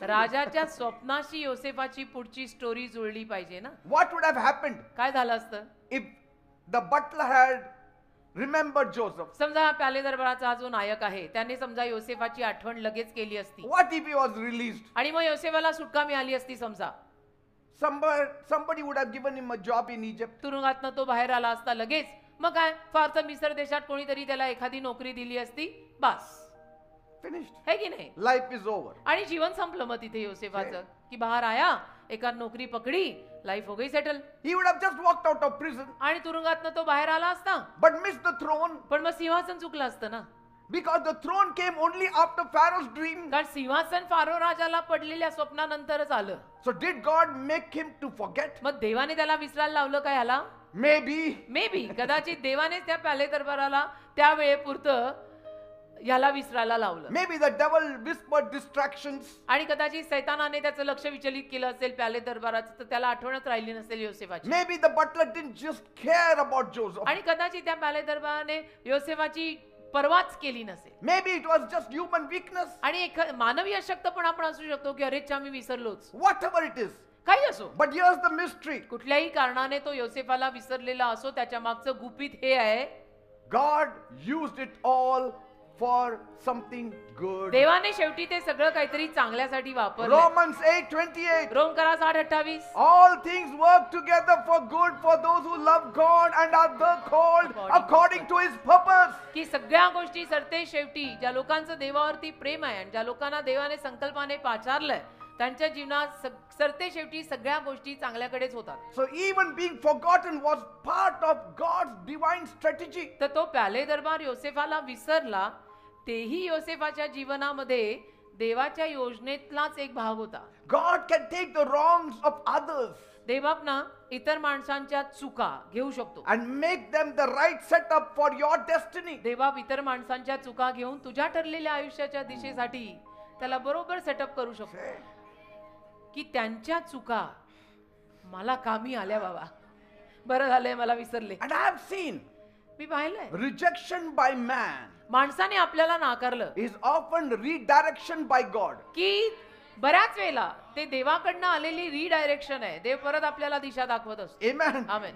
राजाच्या स्वप्नाशी योसेफाची पुढची स्टोरी जुळली पाहिजे ना. What would have happened काय झालं असतं if the butler had remembered Joseph? समजा हा प्याले दरबाराचा हा जो नायक आहे त्याने समजा योसेफाची आठवण लगेच केली असती What if he was released? आणि मग योसेफाला सुटका मिळाली असती. समजा Somebody would have given him a job in Egypt. तुरुंगातनं तो बाहेर आला असता लगेच, मग काय फार तर मिसर देशात कोणीतरी त्याला एखादी नोकरी दिली असती, बस. Finished. है की नाही. Life is over. आणि जीवन संपलं मग तिथे योसेफाचं की बाहेर आया, एका नोकरी पकडी, लाईफ हो गई settle. He would have just walked out of prison, आणि तुरुंगातनं तो बाहेर आला असता, but missed the throne, पण मग सिंहासन चुकलं असतं ना. because the throne came only after Pharaoh's dream. कारण सिंहासन फारो राजाला पडलेल्या स्वप्नानंतरच आलं. So did God make him to forget? मग देवाने त्याला विसरायला लावलं का ह्याला? Maybe. मे बी कदाचित देवानेच त्या प्याले दरबाराला त्या वेळेपुरतं ह्याला विसरायला लावलं. Maybe the devil whispered distractions. आणि कदाचित सैतानाने त्याचं लक्ष विचलित केलं असेल प्याले दरबाराचं, तर त्याला आठवणच राहिली नसेल योसेफाची. Maybe the butler didn't just care about Joseph. आणि कदाचित त्या प्याले दरबाराने योसेफाची परवाच केली नसेल. Maybe it was just human weakness. आणि एक मानवी अशक्तपणा पण असू शकतो की अरे मी विसरलोच. Whatever it is. काही असो, But here's the mystery. कुठल्याही कारणाने तो योसेफाला विसरलेला असो, त्याच्या मागचं गुपित हे आहे, God used it all for something good. देवाने शेवटी ते सगळं काहीतरी चांगल्यासाठी वापरलं. Romans 8:28. रोम करा 8:28. All things work together for good for those who love God and are the called according to his purpose. की सगळ्या गोष्टी सरते शेवटी ज्या लोकांचं देवावरती प्रेम आहे आणि ज्या लोकांना देवाने संकल्पाने पाचारलंय त्यांच्या जीवनात सरते शेवटी सगळ्या गोष्टी चांगल्याकडेच होतात. So even being forgotten was part of God's divine strategy. तर तो प्याले दरबार योसेफाला विसरला, तेही योसेफाच्या जीवनामध्ये देवाच्या योजनेतलाच एक भाग होता. God can take the wrongs of others देवाप ना इतर माणसांच्या चुका घेऊ शकतो and make them the right setup for your destiny. देवाप इतर माणसांच्या चुका घेऊन तुझ्या ठरलेल्या आयुष्याच्या दिशेसाठी त्याला बरोबर सेटअप करू शकतो की त्यांच्या चुका मला कामी आल्या बाबा, बरं झालंय मला विसरले. And I have seen मी पाहिलंय rejection by man माणसाने आपल्याला नाकारलं is often redirection by God. की बऱ्याच वेळेला ते देवाकडनं आलेली रिडायरेक्शन आहे. देव परत आपल्याला दिशा दाखवत असतो. Amen. Amen.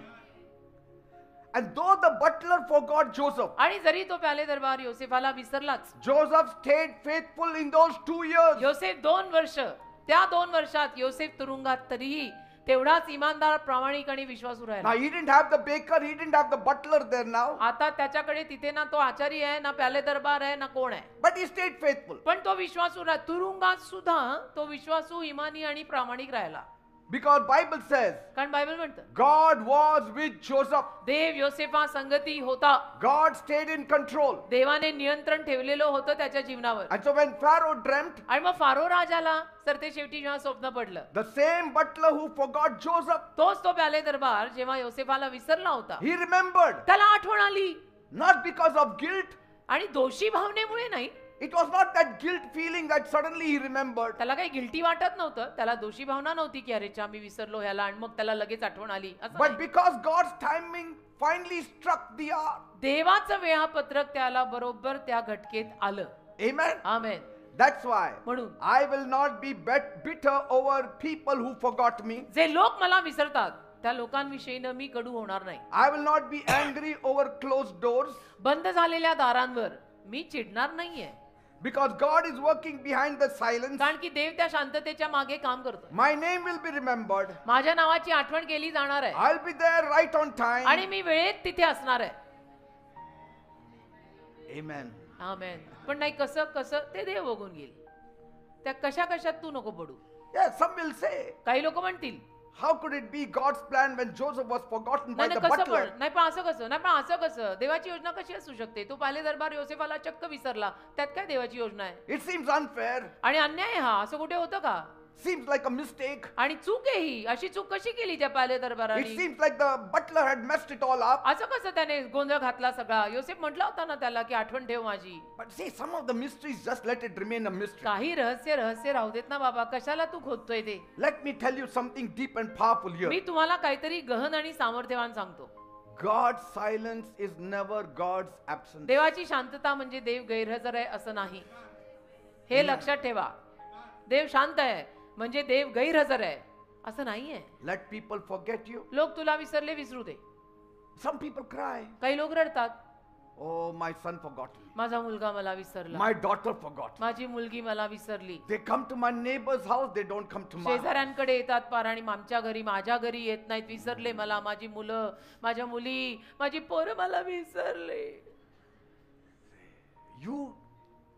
And though the butler forgot Joseph, आणि जरी तो प्याले दरबार योसेफाला विसरलाच, Joseph stayed faithful in those 2 years. योसेफ 2 वर्ष, त्या 2 वर्षात योसेफ तुरुंगात तरीही तेवढाच इमानदार, प्रामाणिक आणि विश्वासू Now राहिला. he didn't have the baker, he didn't have the butler there now, आता त्याच्याकडे तिथे ना तो आचारी आहे, ना प्याले दरबार आहे, ना कोण आहे, but he stayed faithful पण तो विश्वासू राहिला. तुरुंगात सुद्धा तो विश्वासू, इमानी आणि प्रामाणिक राहिला. because Bible says कारण बायबल म्हणतं God was with Joseph. देव योसेफा संगती होता. God stayed in control. देवाने नियंत्रण ठेवलेलं होतं त्याच्या जीवनावर. And so when Pharaoh dreamt, आणि मग फारो राजाला सरते शेवटी जेव्हा स्वप्न पडलं, the same butler who forgot Joseph, तोच तो प्याले दरबार जेव्हा योसेफाला विसरला होता, he remembered, त्याला आठवण आली. not because of guilt. आणि दोषी भावनेमुळे नाही, It was not that guilt feeling that suddenly he remembered. त्याला काही गिल्टी वाटत नव्हतं, त्याला दोषी भावना नव्हती की अरे मी विसरलो ह्याला आणि मग त्याला लगेच आठवण आली असं But नाही. because God's timing finally struck the hour. देवाचं वेळापत्रक त्याला बरोबर त्या घटकेत आलं. Amen. आमेन. That's why म्हणून I will not be bitter over people who forgot me. जे लोक मला विसरतात त्या लोकांविषयी मी कडू होणार नाही. I will not be angry over closed doors. बंद झालेल्या दारांवर मी चिडणार नाहीये, Because God is working behind the silence. कारण की देव त्या शांततेच्या मागे काम करतो. My name will be remembered. माझ्या नावाची आठवण केली जाणार आहे I'll be there right on time. आणि मी वेळेत तिथे असणार आहे. Amen. आमेन. पण नाही कसं कसं ते देव बघून घेईल. त्या कशा कशात तू नको पडू. Yes, some will say, काही लोक म्हणतील how could it be God's plan when Joseph was forgotten by नाही the कसं butler? पण नाही, पण असं कसं नाही, पण असं कसं देवाची योजना कशी असू शकते. तो पाले दरबार योसेफाला चक्क विसरला, त्यात काय देवाची योजना आहे. It seems unfair. आणि अन्याय हा, असं कुठे होतं का. Seems like a mistake. आणि चूक आहे ही. अशी चूक कशी केली त्या पाले It दरबाराने? seems like the butler had messed it all up. असं कसं त्याने गोंधळ घातला सगळा? योसेफ म्हटला होता ना त्याला की आठवण ठेव माझी. But see, some of the mysteries, just let it remain a mystery. काही रहस्य राहू देत ना बाबा, कशाला तू खोदतोय ते? Let me tell you something deep and powerful here. मी तुम्हाला काहीतरी गहन आणि सामर्थ्यवान सांगतो. God's silence is never God's absence. देवाची शांतता म्हणजे देव गैरहजर आहे असं नाही. हे लक्षात ठेवा. देव शांत आहे म्हणजे देव गैरहजर आहे असं नाहीये. Let people forget you. लोक तुला विसरू दे. Some people cry. काही लोक रडतात. Oh, my son forgot me. माझा मुलगा मला विसरला. My daughter forgot me. माझी मुलगी मला विसरली. They come to my neighbor's house, they don't come to my house. शेजाऱ्यांकडे येतात पार आणि आमच्या घरी माझ्या घरी येत नाहीत. विसरले मला, माझी मुलं, माझ्या मुली, माझी पोरं मला विसरले. You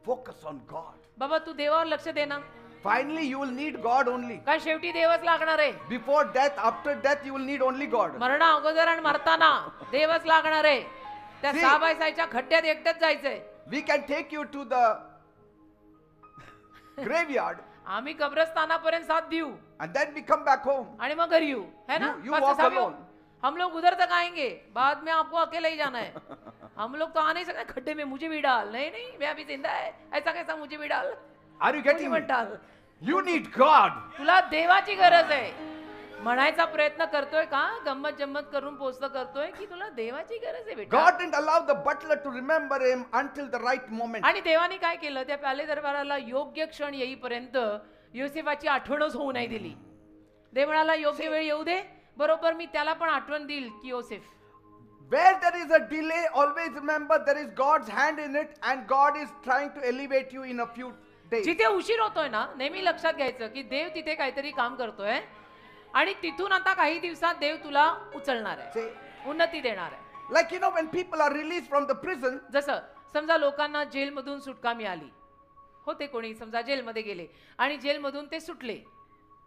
focus on God. बाबा तू देवावर लक्ष दे ना. Finally, you will need God only. काय शेवटी देवच लागणार आहे. Before death, after death, you will need only God. मरणा अगोदर आणि मरताना देवच लागणार आहे. त्या See, 6 बाय 6च्या खड्ड्यात एकटंच जायचंय. We can take you to the graveyard आम्ही कब्रस्तानापर्यंत साथ देऊ and then we come back home. आणि मग घरी येऊ है ना. You बस walk ऐसा भी हो. alone. हम लोग उधर तक आएंगे, बाद में आपको अकेले ही जाना है. हम लोग तो आ नहीं सकते खड्डे में, मुझे भी डाल. नहीं नहीं मैं अभी जिंदा है, ऐसा कैसा मुझे भी डाल. Are you मुझे getting मत me? डाल. You need God. तुला देवाची गरज आहे. म्हणायचा प्रयत्न करतोय का गंमत जम्मत करून पोचत करतोय की तुला देवाची गरज आहे बेटा. God didn't allow the butler to remember him until the right moment. आणि देवाने काय केलं, त्या प्याले दरबाराला योग्य क्षण येईपर्यंत योसेफाची आठवणच होऊ नाही दिली. देव म्हणाला योग्य वेळ येऊ दे, बरोबर मी त्याला पण आठवण देईल की योसेफ. Where there is a delay, always remember there is God's hand in it and God is trying to elevate you in a few days. जिथे उशीर होतोय ना, नेहमी लक्षात घ्यायचं की देव तिथे काहीतरी काम करतोय आणि तिथून आता काही दिवसात देव तुला उचलणार आहे, Say, उन्नती देणार आहे. like you know, when people are released from the prison, जसं समजा लोकांना जेलमधून सुटका मिळाली, होते कोणी समजा जेलमध्ये गेले आणि जेलमधून ते सुटले,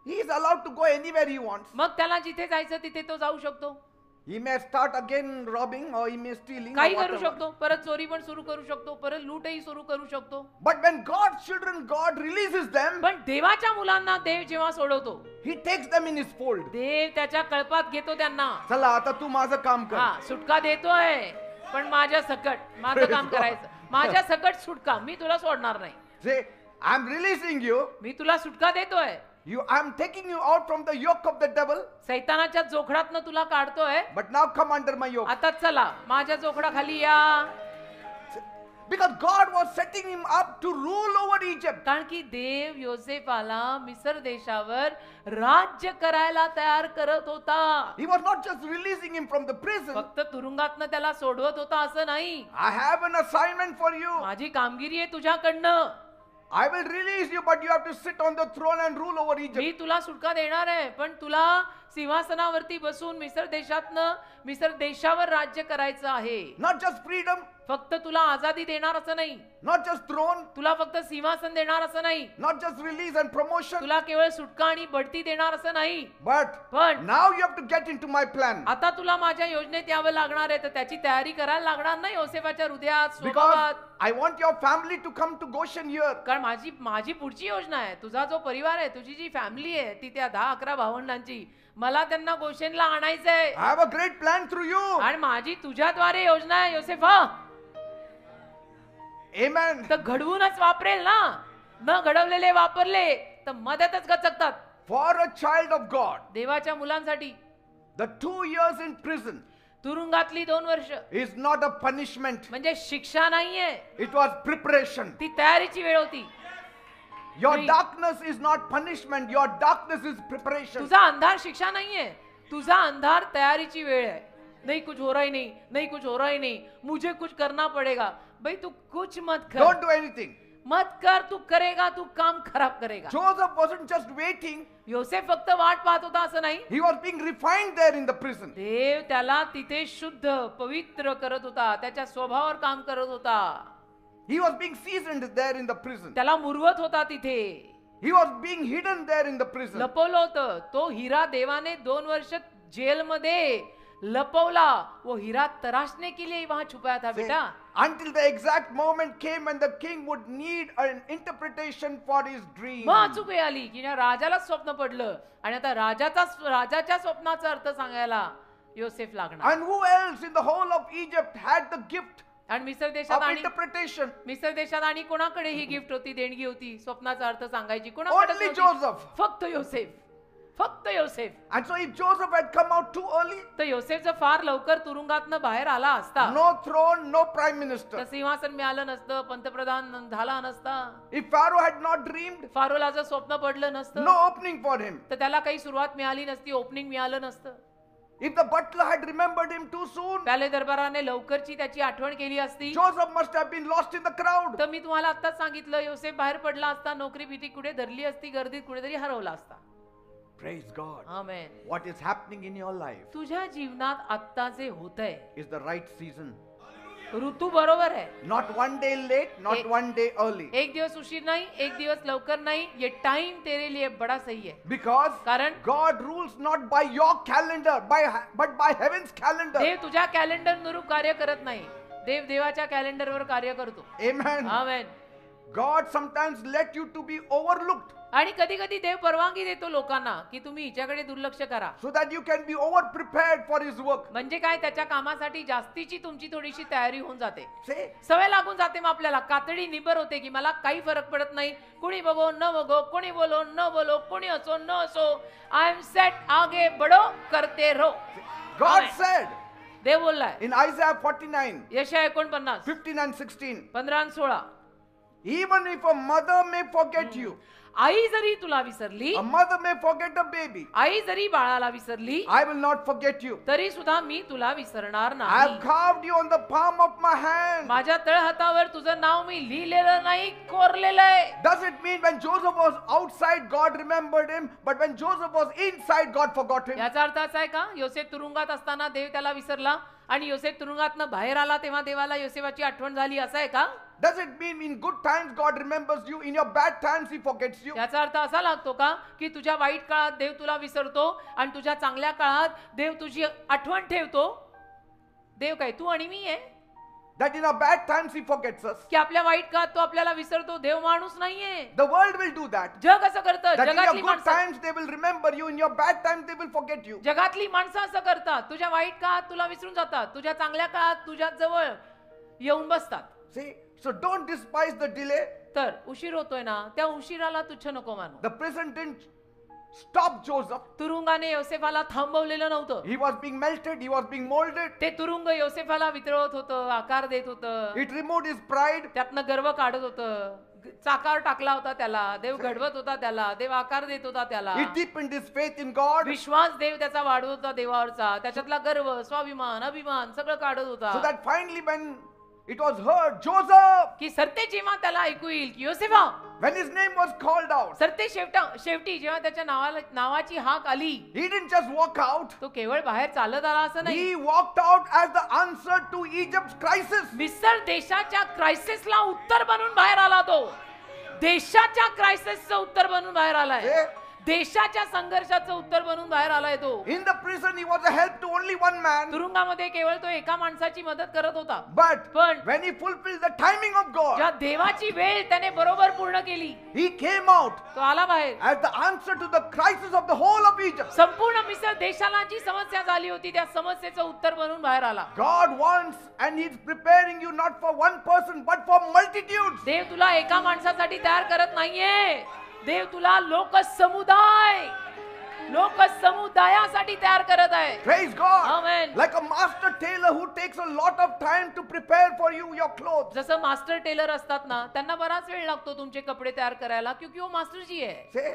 he is allowed to go anywhere he wants. मग त्याला जिथे जायचं तिथे तो जाऊ शकतो. He may start again robbing or he may stealing or काही करू whatever. शकतो, परत चोरी पण सुरू करू शकतो, परत लूटही सुरू करू शकतो. But when God's children, God releases them, पण देवाच्या मुलांना देव जेव्हा सोडवतो, he takes them in his fold. देव त्याच्या कळपात घेतो त्यांना. चला आता तू माझं काम कर. हा, सुटका देतोय पण माझ्या सकट माझं काम करायचं. माझ्या सकट सुटका, मी तुला सोडणार नाही. Say, I'm releasing you. मी तुला सुटका देतोय. I'm taking you out from the yoke of the devil. सैतानाच्या जोखडातनं तुला काढतोय. But now come under my yoke. आता चला माझ्या जोखडाखाली या. Because God was setting him up to rule over Egypt. कारण की देव योसेफाला मिस्र देशावर राज्य करायला तयार करत होता. He was not just releasing him from the prison. फक्त तुरुंगातनं त्याला सोडवत होता असं नाही. I have an assignment for you. माझी कामगिरी आहे तुझ्याकडनं. I will release you, but you have to sit on the throne and rule over Egypt. मी तुला सुटका देणार आहे, पण तुला सिंहासनावरती बसून मिस्र देशावर राज्य करायचं आहे. Not just freedom, फक्त तुला आजादी देणार असं नाही, not just throne, तुला फक्त सिंहासन देणार असं नाही, not just release and promotion, तुला केवळ सुटका आणि बढती देणार असं नाही. but पण now you have to get into my plan. आता तुला माझ्या योजनेत यावं लागणार आहे, तर त्याची तयारी करायला लागणार नाही योसेफाच्या हृदयात, Because स्वभावात. I want your family to come to Goshen here. कारण माझी पुढची योजना आहे, तुझा जो परिवार आहे, तुझी जी फॅमिली आहे, ती त्या 10-11 भावंडांची, मला त्यांना गोशेनला आणायचंय. I have a great plan through you. आणि माझी तुझ्याद्वारे योजना आहे योसेफा. Amen. तर घडवूनच वापरेल ना, न घडवलेले वापरले तर मदतच गचकतात. For a child of God, देवाच्या मुलांसाठी the 2 years in prison तुरुंगातली 2 वर्ष is not a punishment. म्हणजे शिक्षा नाहीये, It was preparation. ती तयारीची वेळ होती. Your नहीं. darkness is not punishment. Your darkness is preparation. तुझा अंधार शिक्षा नाहीये, तुझा अंधार तयारीची वेळ आहे. नहीं कुछ हो रहा ही नहीं, नहीं कुछ हो रहा ही नहीं, मुझे कुछ करना पड़ेगा. भाई तू कुछ मत कर, Don't do anything. मत कर. तू करेगा, तू काम खराब करेगा. Joseph wasn't just waiting. योसेफ फक्त वाट पाहत होता असं नाही, He was being refined there in the prison. देव त्याला तिथे शुद्ध पवित्र करत होता, त्याच्या स्वभावावर काम करत होता. He was being seasoned there in the prison. त्याला मुरवत होता तिथे, He was being hidden there in the prison. लपवलं होतं. तो हिरा देवाने 2 वर्ष जेलमध्ये लपवला, वो हीरा तराशने के लिए वहां छुपाया था See, बेटा. until the exact moment came when the king would need an interpretation for his dream. मग अचूक वेळ आली की या राजाला स्वप्न पडलं आणि आता राजाच्या स्वप्नाचा अर्थ सांगायला योसेफ लागणार. And who else in the whole of Egypt had the gift आणि मिस्र देशात of interpretation? मिस्र देशात आणि कोणाकडे ही गिफ्ट होती, देणगी होती स्वप्नाचा अर्थ सांगायची? कोणाकडे Only नव्हती? Joseph. फक्त योसेफ. And so if Joseph had come out too early, तर योसेफ जर फार लवकर तुरुंगातनं बाहेर आला असता, no throne, no prime minister. तर सिंहासन मिळालं नसतं, पंतप्रधान झाला नसता. If Pharaoh had not dreamed, फारोला जर स्वप्न पडलं नसतं, no opening for him. तर त्याला काही सुरुवात मिळाली नसती, ओपनिंग मिळालं नसतं. If the butler had remembered him too soon, पहिले दरबाराने लवकरची त्याची आठवण केली असती, Joseph must have been lost in the crowd. तर मी तुम्हाला आत्ताच सांगितलं, योसेफ बाहेर पडला असता, नोकरी भीती कुठे धरली असती, गर्दीत कुठेतरी हरवला असता. Praise God. Amen. What is happening in your life तुझ्या जीवनात आत्ता जे होतंय is the right season. ऋतू बरोबर आहे. Not one day late, not एक- one day early. एक दिवस उशीर नहीं, एक दिवस लवकर नहीं, ये टाइम तेरे लिए बड़ा सही है. Because कारण God rules not by your calendar, but by heaven's calendar. देव तुझ्या कॅलेंडर नुरूप कार्य करत नाही, देव देवाच्या कॅलेंडरवर कार्य करतो. Amen. Amen. God sometimes let you to be overlooked आणि कधी कधी देव परवानगी देतो लोकांना की तुम्ही हिच्याकडे दुर्लक्ष करा, so that you can be over prepared for his work. म्हणजे काय, त्याच्या कामासाठी जास्तीची तुमची थोडीशी तयारी होऊन जाते, Say, सवय लागून जाते. मग आपल्याला कातडी निबर होते की मला काही फरक पडत नाही, कोणी बघो न बघो, कोणी बोलो न बोलो, कोणी असो न असो, आय एम सेट, आगे बढो, करते रहो. God Amen. said Dev बोललाय in Isaiah 49, यशाया 49, 15 and 16, 15 आणि 16, even if a mother may forget you, आई जरी तुला विसरली, a mother may forget a baby, आई जरी बाळाला विसरली, I will not forget you. तरी सुद्धा मी तुला विसरणार I नाही. have carved you on the palm of my hand. माझ्या तळहातावर तुझं नाव मी लिहिलेलं नाही, कोरलेलं आहे. Does it mean when Joseph was outside, God remembered him, but when Joseph was inside, God forgot him? याचा अर्थ असा आहे का योसेफ तुरुंगात असताना देव त्याला विसरला आणि योसेफ तुरुंगातनं बाहेर आला तेव्हा देवाला योसेफाची आठवण झाली, असं आहे का? Does it mean in good times God remembers you, in your bad times He forgets you? याचा अर्थ असा लागतो का की तुझ्या वाईट काळात देव तुला विसरतो आणि तुझ्या चांगल्या काळात देव तुझी आठवण ठेवतो? देव काय तू आणि मी आहे That in our bad times He forgets us. की आपल्या वाईट काळात तो आपल्याला विसरतो? देव माणूस नाहीये. The world will do that. जग असं करतं, That in your जगातली good माणसं times they will remember you, in your bad times they will forget you. जगातली माणसं असं करतात, तुझ्या वाईट काळात तुला विसरून जातात, तुझ्या चांगल्या काळात तुझ्या जवळ येऊन बसतात. See, so don't despise the delay. तर उशीर होतोय ना, त्या उशिराला तुच्छ नको मानू. The prison didn't stop Joseph. तुरुंगाने योसेफाला थांबवलेलं नव्हतं. He was being melted, he was being molded. ते तुरुंग योसेफाला वितळवत होतं, आकार देत होतं, It removed his pride. त्यातनं गर्व काढत होतं, चाकार टाकला होता त्याला, देव घडवत होता त्याला, देव आकार देत होता त्याला, It deepened his faith in God. विश्वास देव त्याचा वाढवत होता देवावरचा, त्याच्यातला गर्व, स्वाभिमान, अभिमान सगळं काढत So होता. that finally when it was heard, Joseph, की सरते जेव्हा त्याला ऐकू येईल की योसेफा, when his name was called out, सरते शेवटी जेव्हा त्याच्या नावाची हाक आली, he didn't just walk out. तो केवळ बाहेर चालत आला असं नाही, He walked out as the answer to Egypt's crisis. मिस्र देशाच्या क्रायसिसला उत्तर बनून बाहेर आला. तो देशाच्या क्रायसिसचं उत्तर बनून बाहेर आलाय, Eh? देशाच्या संघर्षाचं उत्तर बनून बाहेर आलाय. तो In the prison, he was a help to only one man. तुरुंगामध्ये केवळ तो एका माणसाची मदत करत होता, But पण when he fulfilled the timing of ज्या God, देवाची वेळ त्याने बरोबर पूर्ण केली, he came out तो आला बाहेर. as the answer to the crisis of the whole of Egypt. संपूर्ण मिस्र देशाला जी समस्या झाली होती त्या समस्येचं उत्तर बनून बाहेर आला. God wants, and He's preparing you not for one person, but for multitudes. देव तुला एका माणसासाठी तयार करत नाहीये, देव तुला लोकसमुदायासाठी तयार करत आहे. Praise God. Amen. Like a master tailor who takes a lot of time to prepare for you your clothes. जसं मास्टर टेलर असतात ना, त्यांना बराच वेळ लागतो तुमचे कपडे तयार करायला, क्योंकि वो मास्टर जी है. Say,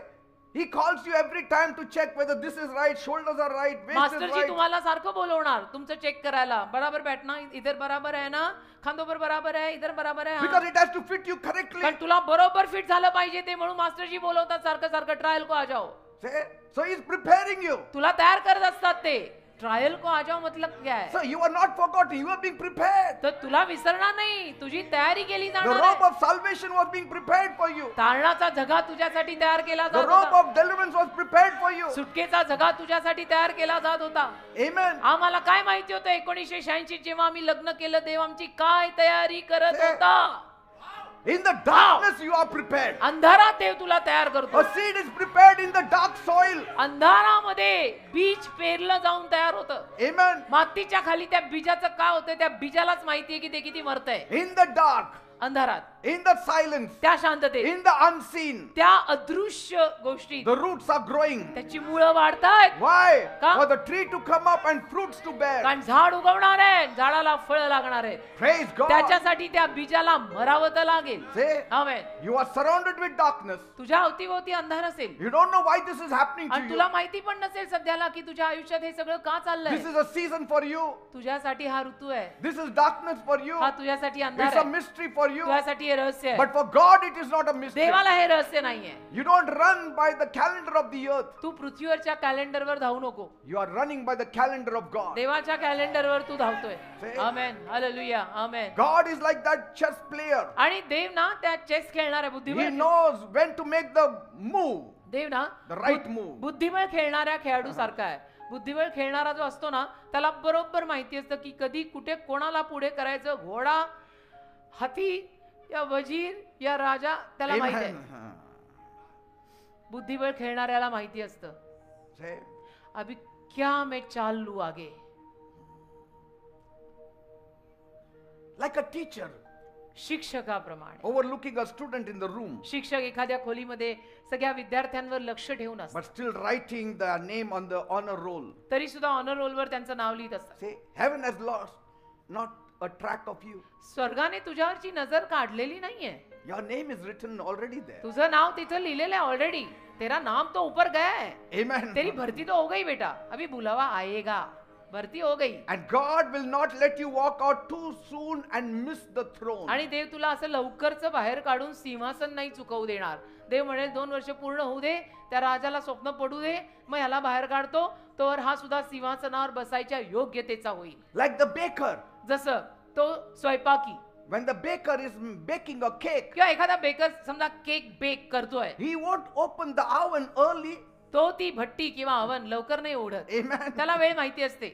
he calls you every time to check whether this is right, shoulders are right, waist is master ji right. तुम्हाला सारखं बोलवणार तुमचं चेक करायला, बराबर बैठना, इधर बराबर आहे ना, खांदों पर बराबर आहे, इधर बराबर आहे. Because it has to fit you correctly. कारण तुला बरोबर फिट झालं पाहिजे ते म्हणून मास्टर जी बोलवतात सारखं सारखं, ट्रायल को आ जाओ. Say, so He's preparing you. तुला तयार करत असतात ते. ट्रायल को आ जाओ मतलब क्या है? So you are not forgotten. You are being prepared. तर तुला विसरणार नाही, तुझी तयारी केली The जाणार rope आहे. of salvation was being prepared for you. तारणाचा झगा तुझ्यासाठी तयार केला The जात rope होता. of deliverance was prepared for you. सुटकेचा झगा तुझ्यासाठी तयार केला जात होता. Amen. आम्हाला काय माहिती होतं 1986 जेव्हा आम्ही लग्न केलं देव आमची काय तयारी करत से- होता. In the darkness you are prepared. अंधारात देव तुला तयार करतो. A seed is prepared in the dark soil. अंधारामध्ये बीज पेरलं जाऊन तयार होतं. Amen. मातीच्या खाली त्या बीजाचं काय होतं त्या बीजालाच माहितीये की ते किती मरतंय. In the dark, अंधारात, in the silence, त्या शांततेत, in the unseen, त्या अदृश्य गोष्टीत the roots are growing. त्याची मुळं वाढतायत. Why? का? For the tree to come up and fruits to bear. कारण झाड उगवणार आहे, झाडाला फळ लागणार आहे. Praise God. त्याच्यासाठी त्या बीजाला मरावं तर लागेल. Say, amen. you are surrounded with darkness. तुझ्या अवतीभोवती अंधार असेल You don't know why this is happening to आणि you. तुला माहिती पण नसेल सध्याला की तुझ्या आयुष्यात हे सगळं का चाललंय. This is a season for you. तुझ्यासाठी हा ऋतू आहे, This is darkness for you. हा तुझ्यासाठी अंधार It's a आहे, mystery for you. तुझ्यासाठी हे रहस्य आहे. But for God it is not a mystery. देवाला हे रहस्य नाहीये. You don't run by the calendar of the earth. तू पृथ्वीवरच्या कॅलेंडरवर धावू नको, You are running by the calendar of God. देवाच्या कॅलेंडरवर तू धावतोय. Say- amen, hallelujah, amen. God is like that chess player. आणि देव ना त्या चेस खेळणाऱ्या He बुद्धिबळ knows when to make the move. देव ना The right move. बुद्धिबळ खेळणाऱ्या खेळाडू सारखा आहे. बुद्धिबळ खेळणारा जो असतो ना त्याला बरोबर माहिती असतं की कधी कुठे कोणाला पुढे करायचं. घोडा, हाती या वजीर या राजा त्याला माहिती आहे. Amen. बुद्धिबळ खेळणाऱ्याला माहिती असतं Say, अभी क्या मैं चाल लू आगे. like a teacher शिक्षकाप्रमाणे overlooking a student in the room, शिक्षक एखाद्या खोलीमध्ये सगळ्या विद्यार्थ्यांवर लक्ष ठेवून असतात, but still writing the name on the honor roll. तरी सुद्धा ऑनर रोलवर त्यांचं नाव लिहित असतात. Say, heaven has lost not a track of you. स्वर्गाने तुझ्यावरची नजर काढलेली नाहीये. Your name is written already there. तुझं नाव तिथं लिहिलेलं आहे ऑलरेडी. तेरा नाम तो ऊपर गया है. Amen. तेरी भर्ती तो हो गई बेटा, अभी बुलावा आएगा. भरती हो गई. And God will not let you walk out too soon and miss the throne. आणि देव तुला असं लवकरच बाहेर काढून सिंहासन नाही चुकवू देणार. देव म्हणेल 2 वर्ष पूर्ण होऊ दे, त्या राजाला स्वप्न पडू दे, मग ह्याला बाहेर काढतो, तोवर हा सुद्धा सिंहासनावर बसायच्या योग्यतेचा होईल. Like the baker, जसं तो स्वयंपाकी when the baker is baking a cake, किंवा एखादा बेकर समजा केक बेक करतोय, he won't open the oven early. तो ती भट्टी किंवा अवन लवकर नाही उघडत. Amen. त्याला वेळ माहिती असते,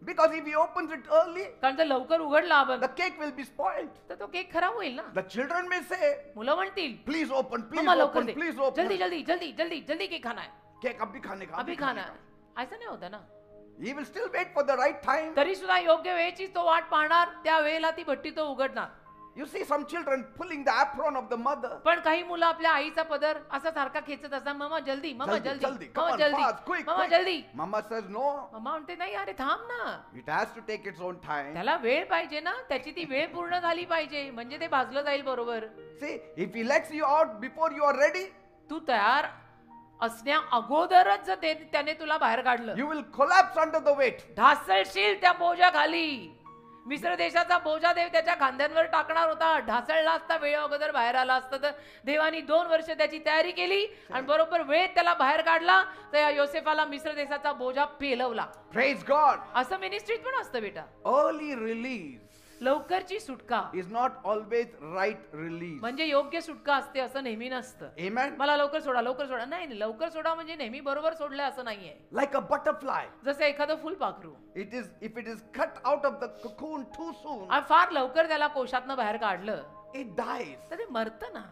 Because if he opens it early, कारण जर लवकर उघडला oven the cake will be spoiled. तर तो केक खराब होईल ना. The children may say, मुलं म्हणतील please open, please मम्मा लवकर open, दे, please open. जल्दी जल्दी जल्दी जल्दी जल्दी केक खाना है, Cake abhi khane ka, अभी abhi खाना khane है. ka. असं नाही होतं ना. He will still wait for the right time. तरी सुद्धा योग्य वेळेची तो वाट पाहणार, त्या वेळेला ती भट्टी तो उघडणार. You see some children pulling the apron of the mother. पण काही मुलं आपल्या आईचा पदर असा सारखा खेचत असतात, मम्मा जल्दी, मम्मा Jaldi, जल्दी, jaldi, come मम्मा on, जल्दी, fast, quick, मम्मा quick. जल्दी. Mama says no. मम्मा म्हणते नाही अरे थांब ना, It has to take its own time. त्याला वेळ पाहिजे ना, त्याची ती वेळ पूर्ण झाली पाहिजे म्हणजे ते भाजलं जाईल बरोबर. See, if he lets you out before you are ready, तू तयार असण्या अगोदरच जर त्याने तुला बाहेर काढलं, you will collapse under the weight. ढासळशील त्या बोजाखाली. मिस्र देशाचा बोजा देव त्याच्या खांद्यांवर टाकणार होता. ढासळला असता, वेळ अगोदर बाहेर आला असता तर देवानी 2 वर्ष त्याची तयारी केली आणि बरोबर वेळेत त्याला बाहेर काढला तर या योसेफाला मिस्र देशाचा बोजा पेलवला. Praise God. असं मिनिस्ट्रीत पण असतं बेटा. Early release लवकरची सुटका is not always right release. म्हणजे योग्य सुटका असते असं नेहमी नसतं. Amen. मला लवकर सोडा, लवकर सोडा. नाही, लवकर सोडा म्हणजे नेहमी बरोबर सोडलंय असं नाहीये. Like a butterfly. जसं एखादं फुलपाखरू It is, if it is cut out of the cocoon too soon, आणि फार लवकर त्याला कोशातनं बाहेर काढलं it dies. तर ते मरतं ना.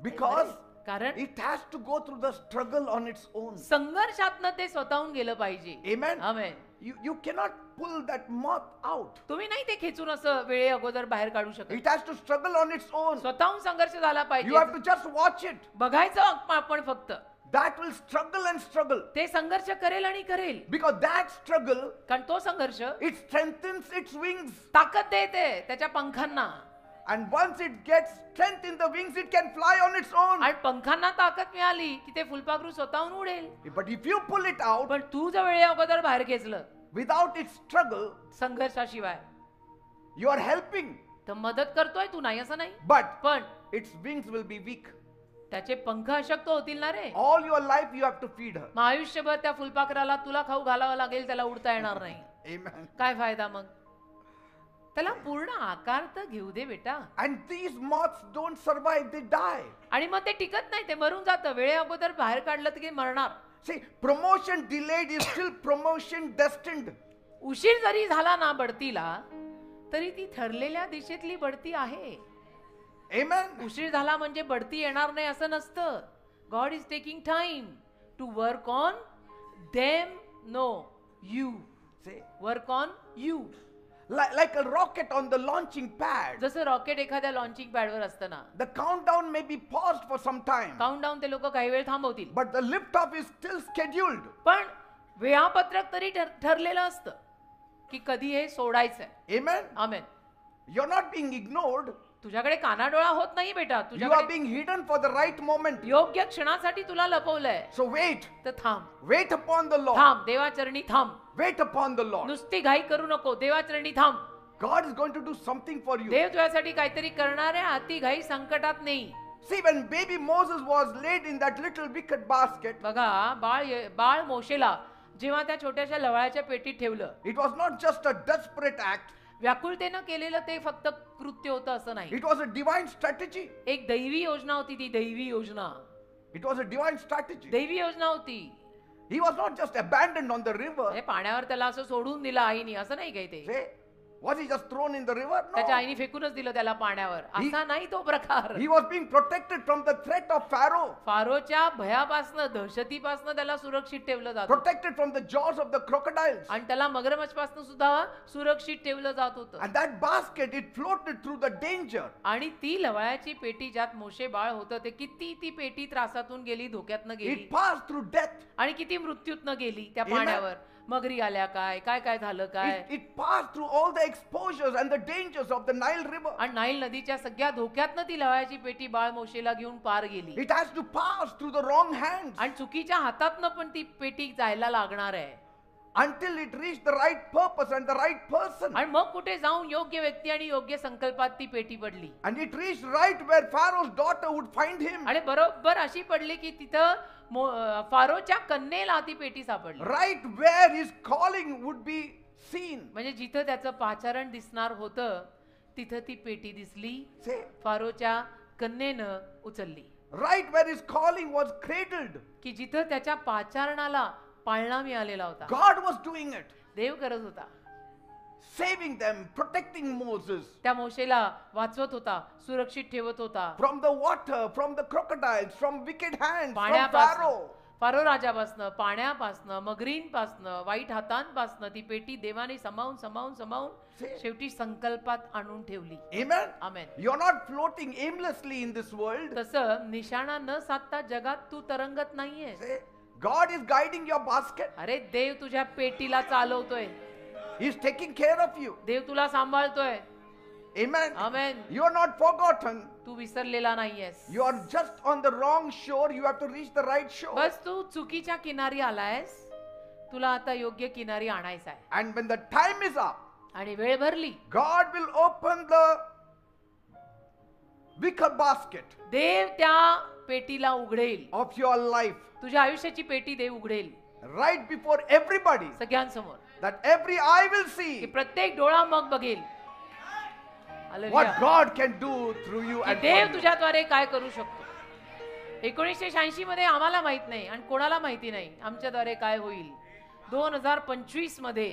Because कारण it has to go through the struggle on its own. संघर्षातनं ते स्वतःहून गेलं पाहिजे. Amen. Amen. You cannot pull that moth out. तुम्ही नाही ते खेचून असं वेळे अगोदर बाहेर काढू शकत. It has to struggle on its own. स्वतःहून संघर्ष झाला You पाहिजे. have to just watch it. बघायचं आपण फक्त. That will struggle and struggle. ते संघर्ष करेल आणि करेल. Because that struggle, कारण तो संघर्ष it strengthens its wings. ताकद देते त्याच्या पंखांना. And once it gets strength in the wings, it can fly on its own. आणि पंखांना ताकद मिळाली की ते फुलपाखरू स्वतःहून उडेल. But if you pull it out पण तू जर वेळे अगोदर बाहेर खेचलं without its struggle, संघर्षाशिवाय you are helping. तर मदत करतोय तू, नाही असं नाही. But पण its wings will be weak. त्याचे पंख अशक्त होतील ना रे. All your life you have to feed her. मग आयुष्यभर त्या फुलपाखराला तुला खाऊ घालावं लागेल, त्याला उडता येणार नाही. Amen. काय फायदा मग? त्याला पूर्ण आकार तर घेऊ दे बेटा. And these moths don't survive, they die. आणि मग ते टिकत नाही, ते मरून जातं. वेळे अगोदर बाहेर काढलं की मरणार. See, promotion delayed is still promotion destined. उशीर जरी झाला ना बढतीला, तरी ती ठरलेल्या दिशेतली बढती आहे. Amen. उशीर झाला म्हणजे बढती येणार नाही असं नसतं. God is taking time to work on them. No, you See, work on you. like a rocket on the launching pad. जसं रॉकेट एखाद्या लॉन्चिंग पॅडवर असतं ना, The countdown may be paused for some time, countdown ते लोक काही वेळ थांबवतील, but the liftoff is still scheduled. पण वेळापत्रक तरी ठरलेलं असतं की कधी हे सोडायचंय. Amen. Amen. You're not being ignored. तुझ्याकडे कानाडोळा होत नाही बेटा, You are तुझ्याकडे being hidden for the right moment. योग्य क्षणासाठी तुला लपवलंय. So wait. तर थांब, Wait upon the Lord. थांब, देवाचरणी थांब. Wait upon the Lord. नुसती घाई करू नको, देवाचरणी थांब. God is going to do something for you. देव तुझ्यासाठी काहीतरी करणार आहे. अति घाई संकटात नाही. See, when baby Moses was laid in that little wicker basket, बघा, बाळ मोशेला जेव्हा त्या छोट्याशा लवाळ्याच्या पेटीत ठेवलं, it was not just a desperate act. व्याकुळतेनं केलेलं ते फक्त कृत्य होतं असं नाही. It was a divine strategy. एक दैवी योजना होती. ती दैवी योजना, It was a divine strategy. दैवी योजना होती. He was not just abandoned on the river. हे पाण्यावर त्याला असं सोडून दिलं आईनी, असं नाही काही ते. Say, was he just thrown in the river? त्याच्या No. आईने फेकूनच दिलं त्याला पाण्यावर, असा नाही तो प्रकार. He was being protected from the threat of Pharaoh, फारोच्या भयापासनं, दहशतीपासनं त्याला सुरक्षित ठेवलं जात होतं. protected from the jaws of the crocodiles. आणि त्याला मगरमच्छपासून सुद्धा सुरक्षित ठेवलं जात होतं. And that basket, it floated through the danger. आणि ती लवाळ्याची पेटी ज्यात मोशे बाळ होतं, ते किती ती पेटी त्रासातून गेली, धोक्यातनं It गेली, passed through death. आणि किती मृत्यूतनं गेली त्या Amen. पाण्यावर. मगरी आल्या, काय काय काय झालं काय. It passed through all the exposures and the dangers of the Nile River. आणि नाईल नदीच्या सगळ्या धोक्यातनं ती लवाळ्याची पेटी बाळ मोशेला घेऊन पार गेली. It has to pass through the wrong hands आणि चुकीच्या हातातनं पण ती पेटी जायला लागणार आहे. until it reached the right purpose and the right person. आणि मग कुठे जाऊन योग्य व्यक्ती आणि योग्य संकल्पात ती पेटी पडली. And it reached right where Pharaoh's daughter would find him. आणि बरोबर अशी पडली की तिथं फारोच्या कन्येला ती पेटी सापडली. Right where his calling would be seen. म्हणजे जिथं त्याचं पाचारण दिसणार होतं, तिथं ती पेटी दिसली. Say, फारोच्या कन्येनं उचलली. right where his calling was cradled. की जिथं त्याच्या पाचारणाला पाळणा मिळालेला होता. God was doing it. देव करत होता. Saving them, protecting Moses त्या मोशेला वाचवत होता, सुरक्षित ठेवत होता. from the water, from the crocodiles, from wicked hands, from पाण्यापासनं, Pharaoh. Pharaoh राजापासनं, पाण्यापासनं, मगरींपासनं, वाईट हातांपासनं ती पेटी देवाने समावून शेवटी संकल्पात आणून ठेवली. Amen. Amen. You're not floating aimlessly in this world. तसं निशाणा न साधता जगात तू तरंगत नाहीये. Say, God is guiding your basket. अरे देव तुझ्या पेटीला चालवतोय. He's taking care of you. देव तुला सांभाळतोय. Amen. Amen. You are not forgotten. तू विसरलेला नाहीयेस. You are just on the wrong shore. You have to reach the right shore. बस तू चुकीच्या किनारी आलायस. तुला आता योग्य किनारी आणायचा आहे. And when the time is up, आणि वेळ भरली, God will open the wicker basket देव त्या पेटीला उघडेल. of your life तुझ्या आयुष्याची पेटी देव उघडेल right before everybody, सगळ्यांसमोर, that every eye will की see प्रत्येक डोळा मग बघेल what hallelujah, God can do through you की and देव for you. तुझ्याद्वारे काय करू शकतो. 1986 मध्ये आम्हाला माहित नाही आणि कोणाला माहिती नाही आमच्याद्वारे काय होईल. 2025 मध्ये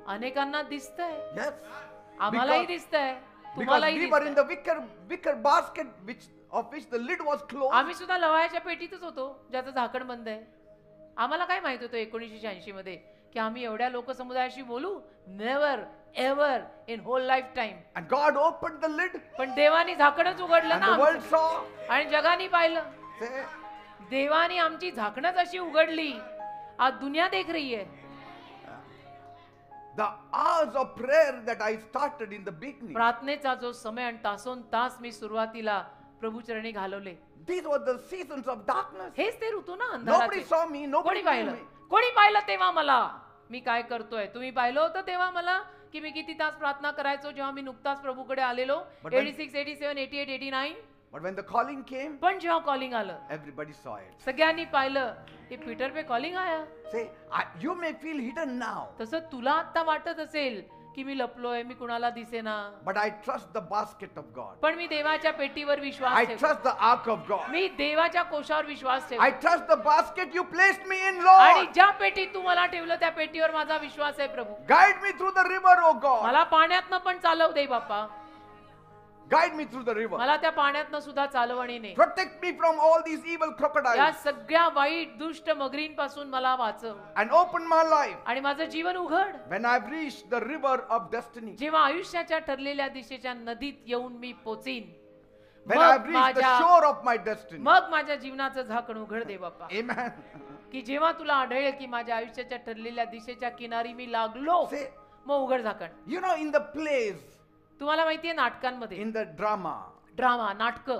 अनेकांना दिसतंय, Yes. आम्हालाही Because, दिसतंय, because तुम्हालाही we were in दिसतंय. the wicker basket of which the lid was closed. आम्ही सुद्धा लवाळ्याच्या पेटीतच होतो ज्याचं झाकण बंद आहे. आम्हाला काय माहित होतं 1986 मध्ये की आम्ही एवढ्या लोकसमुदायाशी बोलू. Never ever in whole life time. And God opened the lid पण देवानी झाकणच उघडलं and ना the world आमचं. saw. आणि जगाने पाहिलं. Say, देवानी आमची झाकणच अशी उघडली, आज दुनिया देख रही है. the hours of prayer that I started in the beginning, प्रार्थनेचा जो समय आणि तासोन तास मी सुरुवातीला प्रभुचरणी घालवले, these were the seasons of darkness. हेच ते ऋतू ना Nobody अंधाराचे. saw me, nobody कोणी knew पाहिलं, me. कोणी पाहिलं तेव्हा मला मी काय करतोय. तुम्ही पाहिलं होतं तेव्हा मला की मी किती तास प्रार्थना करायचो जेव्हा मी नुकताच प्रभूकडे आलेलो. But when- 86, 87, 88, 89. But when the calling came, पण जेव्हा कॉलिंग आलं, everybody saw it. सगळ्यांनी पाहिलं की पीटर पे कॉलिंग आया. Say, you may feel hidden now, तसं तुला आता वाटत असेल की मी लपलोय, मी कुणाला दिसेना, but I trust the basket of God. पण मी देवाच्या पेटीवर I विश्वास ठेवतो. trust the ark of God. मी देवाच्या कोशावर विश्वास I ठेवतो. trust the basket you placed me in, आणि Lord. ज्या पेटीत तू मला ठेवलं त्या पेटीवर माझा विश्वास आहे प्रभू. Guide me through the river, oh God. मला पाण्यातनं पण चालव दे बाप्पा. Guide me through the river. मला त्या पाण्यातनं सुद्धा चालवणीने Protect me from all these evil या crocodiles सगळ्या वाईट दुष्ट मगरींपासून मला वाचव and open my life आणि माझं जीवन उघड. when I've reached the river of destiny. जेव्हा आयुष्याच्या ठरलेल्या दिशेच्या नदीत येऊन मी पोचीन, When मग I've reached the माझ्या shore of my destiny. मग माझ्या जीवनाचं झाकण उघड दे बाप्पा. Amen. की जेव्हा तुला आढळेल की माझ्या आयुष्याच्या ठरलेल्या दिशेच्या किनारी मी लागलो, Say, मग उघड झाकण. you know, in the plays, तुम्हाला माहितीये नाटकांमध्ये, in the drama, ड्रामा, नाटक,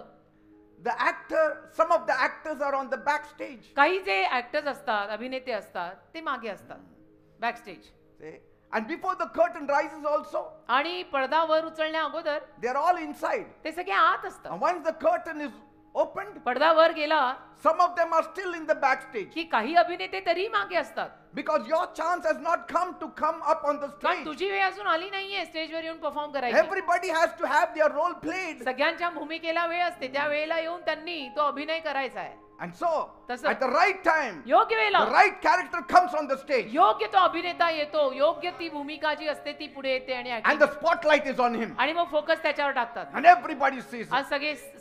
some of the actors are on the backstage. काही जे ऍक्टर्स असतात, अभिनेते असतात, ते मागे असतात backstage. See? And before the curtain rises also, आणि पडदा वर उचलण्या अगोदर they are all inside. ते सगळे आत असतात. And once the curtain is opened, पडदा वर गेला some of them are still in the backstage. की काही अभिनेते तरी मागे असतात, Because your chance has not come up on the कारण stage. तुझी वेळ अजून आली नाहीये स्टेजवर येऊन परफॉर्म करायची. Everybody has to have their role played. सगळ्यांच्या भूमिकेला वेळ असते, त्या वेळेला येऊन त्यांनी तो अभिनय करायचा आहे. And so, तसं. at the right time, योग्य वेळेला the right character comes on the stage. योग्य तो अभिनेता येतो, योग्य ती भूमिका जी असते ती पुढे येते आणि And acting the spotlight is on him. आणि मग फोकस त्याच्यावर टाकतात. And everybody sees it. आज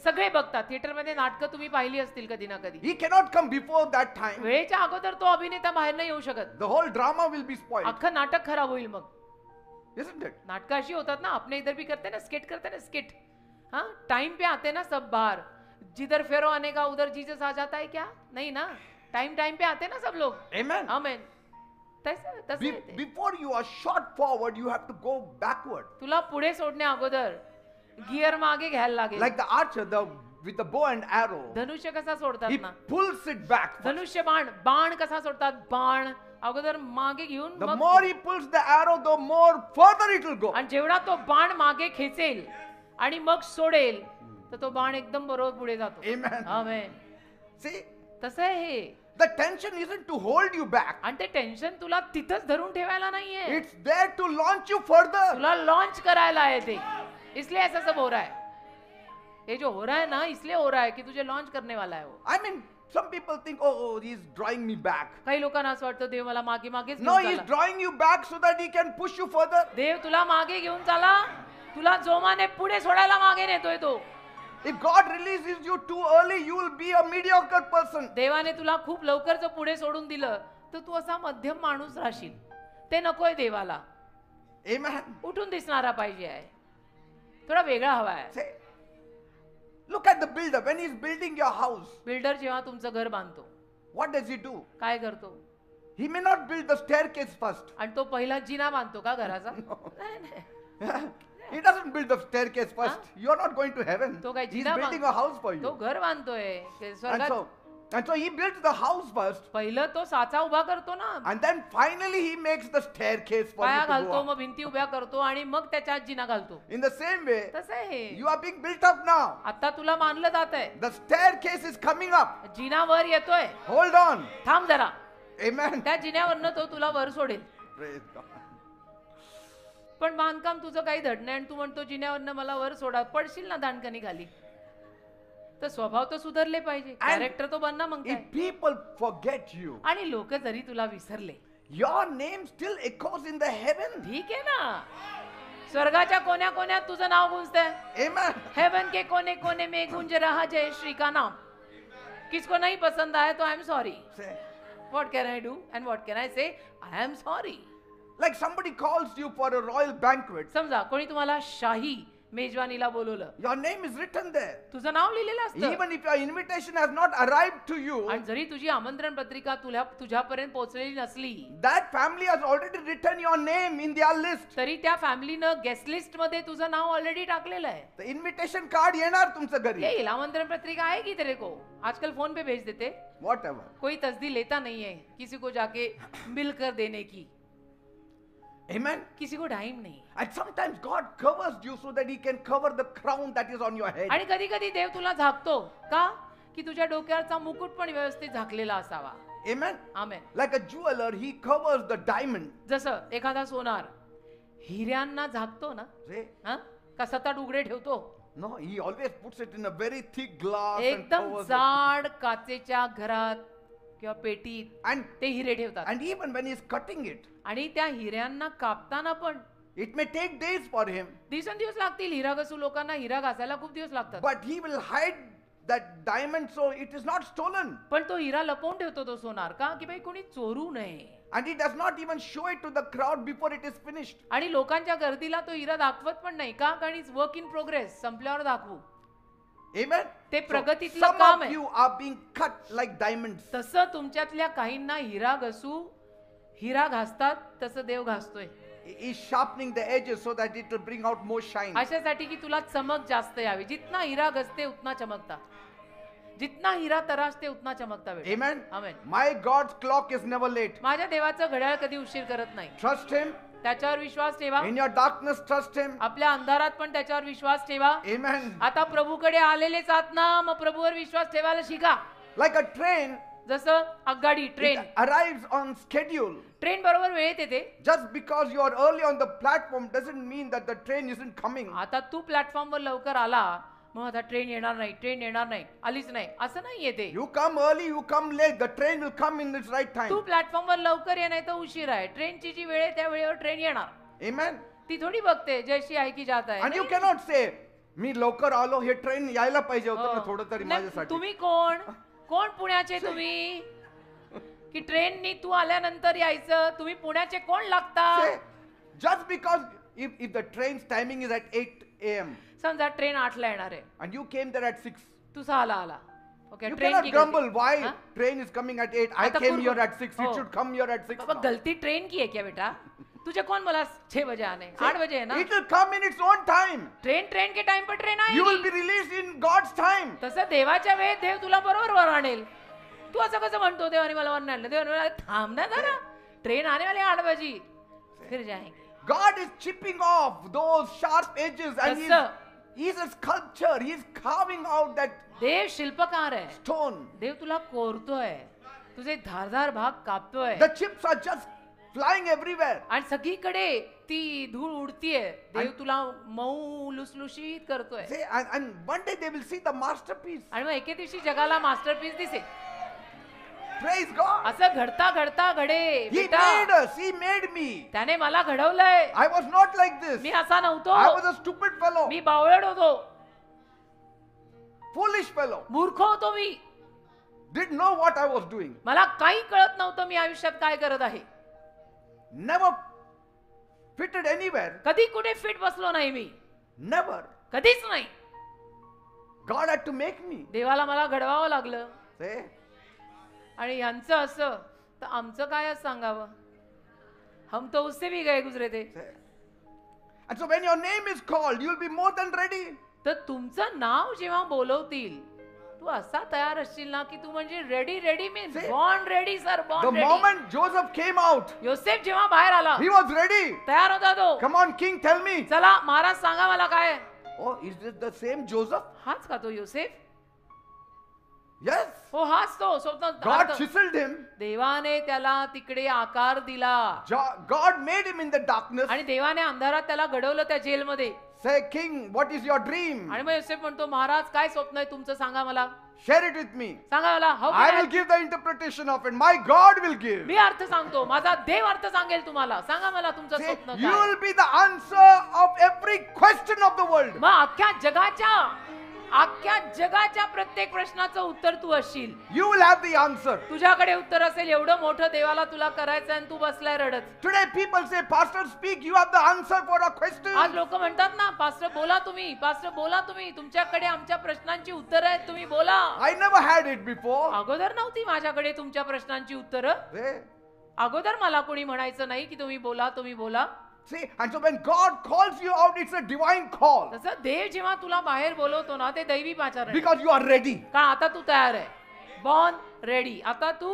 सगळे बघतात. थिएटरमध्ये नाटकं तुम्ही पाहिली असतील कधी ना कधी. He cannot come before that time. वेळेच्या अगोदर तो अभिनेता बाहेर नाही येऊ शकत. The whole drama will be spoiled. अख्खं नाटक खराब होईल. मग Isn't it? नाटक अशी होतात ना, अपने इधर भी करते ना, स्किट करते ना, स्किट. हाँ, टाइम पे आते ना सब बाहर. जिधर फेरो आने का उधर जीसस आ जाता है क्या? नहीं ना, टाइम पे आते ना सब लोग. Amen. आमेन. तसं येते. Before you are shot forward, you have to go backward. तुला पुढे सोडण्या अगोदर गिअर मागे घ्यायला लागेल. Like the archer, with the bow and arrow, धनुष्य कसा सोडतात he ना, pulls it back. धनुष्य बाण कसा सोडतात, बाण अगोदर मागे घेऊन The मग more he pulls the arrow, the more further it will go. आणि जेवढा तो बाण मागे खेचेल आणि मग सोडेल तर तो बाण एकदम बरोबर पुढे जातो. Amen. आमेन. See, तसं आहे हे. the tension isn't to hold you back. आणि ते टेन्शन तुला तिथंच धरून ठेवायला नाहीये, It's there to launch you further. तुला लॉन्च करायला आहे ते. इसलिए ऐसा सब हो रहा है. ये जो हो रहा है ना, इसलिए हो रहा है कि तुझे लॉन्च करने वाला है वो. I mean, some people think, oh, he's drawing me back. काही लोकांना असं वाटतं देव मला मागेच No, घेऊन he's चालला. drawing you back so that he can push you further. देव तुला मागे घेऊन चाला, तुला जोमाने पुढे सोडायला मागे नेतोय तो. If God releases you too early, you will be a mediocre person. देवाने तुला खूप लवकर जर पुढे सोडून दिलं तर तू असा मध्यम माणूस राहशील. ते नकोय देवाला. Amen. उठून दिसणारा पाहिजे आहे, थोडा वेगळा हवा आहे. Say, look at the builder. When he's building your house, builder जेव्हा तुमचं घर बांधतो what does he do? काय करतो? He may not build the staircase first. आणि तो पहिला जिना बांधतो का घराचा? नाही, नाही. He doesn't build the staircase first. You're not going to heaven. तो काय He's Jinnah building a house for तो you. घर बांधतोय ते And स्वर्गात. so he builds the house first. पहिलं तो साचा उभा करतो ना, And then finally he makes the staircase for पाया you to go घालतो, up. मग भिंती उभ्या करतो आणि मग त्याच्यात जिना घालतो. In the same way, तसं आहे. you are being built up now. आता तुला मानलं जात आहे, The staircase is coming up. जिना वर येतोय. Hold on. थांब जरा, Amen. त्या जिन्यावरनं तो तुला वर सोडेल. Praise God. पण बांधकाम तुझं काही धड नाही आणि तू म्हणतो जिन्यावरनं मला वर सोडा, पडशील ना दांडकनी खाली. तर स्वभाव तर सुधारले पाहिजे, कॅरेक्टर तो बनना मग काय. If people forget you, आणि लोक जरी तुला विसरले, your name still echoes in the heaven. ठीक आहे ना, स्वर्गाच्या कोण्या कोण्यात तुझं नाव गुंजतंय. Amen. हेवन के कोने कोने में गूंज रहा जय श्री का नाम. किसको नहीं पसंद आया तो I am sorry. Say, what can I do end what can I say, I am sorry. like somebody calls you for a royal banquet. समजा कोणी तुम्हाला शाही मेजवानीला बोलवलं, Your name is written there. तुझं नाव लिहिलेलं असतं. Even if your invitation has not arrived to you, आणि जरी तुझी आमंत्रण पत्रिका तुझ्यापर्यंत पोहोचलेली नसली that family has already written your name in their list. तरी त्या फॅमिलीनं गेस्ट लिस्ट मध्ये तुझं नाव ऑलरेडी टाकलेलं आहे. The invitation card येणार तुमच्या घरी. येईल, आमंत्रण पत्रिका आएगी तेरे को. आजकल फोन पे भेज देते. Whatever. कोई तस्दी लेता नहीं है किसी को जाके मिलकर देने की. Amen. किसी को टाइम नहीं. And sometimes God covers you so that He can cover the crown that is on your head. आणि कधी कधी देव तुला झाकतो का की तुझ्या डोक्यावरचा मुकुट पण व्यवस्थित झाकलेला असावा. Amen. Amen. Like a jeweler, he covers the diamond. जसं एखादा सोनार हिऱ्यांना झाकतो ना, See? हा? का 7-8 उघडे ठेवतो. No, he always puts it in a very thick glass and एकदम covers it. जाड काचेच्या घरात किंवा पेटीत And ते हिरे ठेवतात. and even when he's cutting it, आणि त्या हिऱ्यांना कापताना पण it may take days for him, दिवसेंदिवस लागतील. हिरा घसू लोकांना हिरा घासायला खूप दिवस लागतात. but he will hide that diamond so it is not stolen. पण तो हिरा लपवून ठेवतो तो सोनार का की बाई कोणी चोरू नये. And he does not even show it to the crowd before it is finished. आणि लोकांच्या गर्दीला तो हिरा दाखवत पण नाही का कारण इट्स वर्क इन प्रोग्रेस. संपल्यावर दाखवू. Amen. ते So, प्रगतीतलं some काम of आहे. you are being cut like diamonds. तसं तुमच्यातल्या काहींना हिरा घसू हिरा घासतात तसं देव घासतोय. He is sharpening the edges so that it will bring out more shine. अशासाठी की तुला चमक जास्त यावी. जितना हिरा घसते उतना चमकता. जितना हिरा तरासते उतना चमकता बेटा. Amen. Amen. My God's clock is never late. माझ्या देवाचं घड्याळ कधी उशीर करत नाही. Trust Him. त्याच्यावर विश्वास ठेवा. In your darkness, trust Him. आपल्या अंधारात पण त्याच्यावर विश्वास ठेवा. Amen. आता प्रभूकडे आलेलेच आहात ना, मग प्रभूवर विश्वास ठेवायला शिका. Like a train, जसं आगगाडी train it arrives on schedule. Train बरोबर वेळेत येते. Just because you are early on the platform doesn't mean that the train isn't coming. आता तू प्लॅटफॉर्मवर लवकर आला मग आता ट्रेन येणार नाही, ट्रेन येणार नाही, आलीच नाही असं नाही येते. You come early, you come late, the train will come in its right time. तू प्लॅटफॉर्मवर लवकर ये नाही तर उशीर आहे. ट्रेनची जी वेळ आहे त्या वेळेवर ट्रेन येणार. Amen. ती थोडी बघते जैशी आहे की जात आहे. And you cannot say, मी लवकर आलो, हे ट्रेन यायला पाहिजे होतं ना हो. थोडं तरी नाही, माझ्यासाठी. तुम्ही कोण कोण पुण्याचे तुम्ही की ट्रेननी तू आल्यानंतर यायचं. तुम्ही पुण्याचे कोण लागता. Say, just because if the train's timing is at 8 a.m. समजा ट्रेन 8ला येणार आहे. and you came there at 6. तू 6ला आला. ओके You ट्रेन cannot की grumble गलती? why हाँ? train is coming at 8. I आता came पूर्व- here at 6. It हो. should come here at 6. बाबा now. गलती ट्रेन की है क्या बेटा. तुझे कौन बोला 6 बजे आने. 8 बजे है ना. It will come in its own time. Train K time per train You will आएगी. be released in God's time. तसं देवाच्या वेळेत देव तुला बरोबर वर आणेल. तू असं कसं म्हणतो देवाने मला वर आणलं. देवाने मला थांब ना जरा. ट्रेन आने वाली 8 बजे फिर जाएंगे. God is chipping off those sharp edges and तसं. he's a sculptor. He's carving out that देव शिल्पकार आहे. stone. देव तुला कोरतोय. तुझे धारदार भाग कापतोय. The chips are just flying everywhere. आणि सगळीकडे ती धूळ उडतीये. देव तुला मऊ लुसलुशीत करतोय. Say, and one day they will see the masterpiece. आणि मग एके दिवशी जगाला मास्टरपीस दिसेल. Praise God. असं घडता घडता घडे He बेटा. made us. He made me. त्याने मला घडवलंय. I was not like this. मी असा नव्हतो. I was a stupid fellow. मी बावळट होतो. Foolish fellow. मूर्ख होतो मी. Didn't know what I was doing. मला काही कळत नव्हतं मी आयुष्यात काय करत आहे. Never fitted anywhere. कधी कुठे फिट बसलो नाही मी. Never. कधीच नाही. God had to make me. देवाला मला घडवावं लागलं. Say, आणि यांचं असं तर आमचं काय सांगावं. हम तो उससे भी गए गुजरे थे. say. And so when your name is called, you will be more than ready. तर तुमचं नाव जेव्हा बोलवतील तू असा तयार असशील ना की तू म्हणजे ready ready means See, born ready sir The born ready. moment Joseph came out, योसेफ जेव्हा बाहेर आला he was ready. तयार होता तो. Come on, king, tell me. चला महाराज सांगा मला काय. Oh, is this the same Joseph? हाच का तो योसेफ. Yes. हो हाच तो स्वप्न. God chiseled him. देवाने त्याला तिकडे आकार दिला. God made him in the darkness. आणि देवाने अंधारात त्याला घडवलं त्या जेलमध्ये. Say, king, what is your dream? आणि मग योसेफ म्हणतो महाराज काय स्वप्न आहे तुमचं सांगा मला. Share it with me. सांगा मला. How I can will give the interpretation of it. My God will give. मी अर्थ सांगतो. माझा देव अर्थ सांगेल तुम्हाला. सांगा मला तुमचं Say, स्वप्न you काय. will be the answer of every question of the world. मग अख्ख्या जगाच्या प्रत्येक प्रश्नाचं उत्तर तू असशील. You will have the answer. तुझ्याकडे उत्तर असेल. एवढं मोठं देवाला तुला करायचं आणि तू बसलाय रडत. Today people say, Pastor, speak. You have the answer for our question. आज लोक म्हणतात ना पास्टर बोला तुम्ही. पास्टर बोला तुम्ही. तुमच्याकडे आमच्या प्रश्नांची उत्तरं आहेत. तुम्ही बोला. I never had it before. अगोदर नव्हती माझ्याकडे तुमच्या प्रश्नांची उत्तरं. Say, अगोदर मला कोणी म्हणायचं नाही की तुम्ही बोला तुम्ही बोला. see, and so when God calls you out, it's a divine call. तसं देव जेव्हा तुला बाहेर बोलवतो ना ते दैवी पाचारण आहे. Because you are ready. कारण आता तू तयार आहे. Born ready. आता तू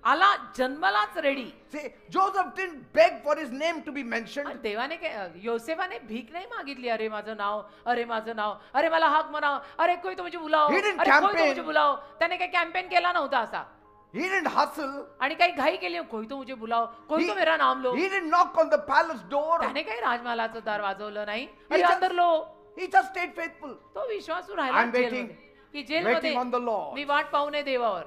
आला जन्मलाच ready. See, Joseph didn't beg for his name to be mentioned. देवाने काय, योसेफाने भीक नहीं मागितली. अरे माझं नाव, अरे माझं नाव, अरे मला हाक म्हणाव, अरे कोई तो मुझे बुलाओ, He didn't अरे कोई तो campaign. मुझे बुलाओ. त्याने काही कॅम्पेन केला नव्हता असा. He didn't hustle. आणि काही घाई केली, कोई तो मुझे बुलाओ, कोई तो मेरा नाम low. He didn't knock on the palace door. त्याने काही राजमहालाचं दार वाजवलं नाही. He अरे just- अंदर low. He just stayed faithful. तो विश्वासू राहिला I'm waiting. जेलमध्ये. की जेलमध्ये Waiting on the Lord. मी वाट पाहू नये देवावर,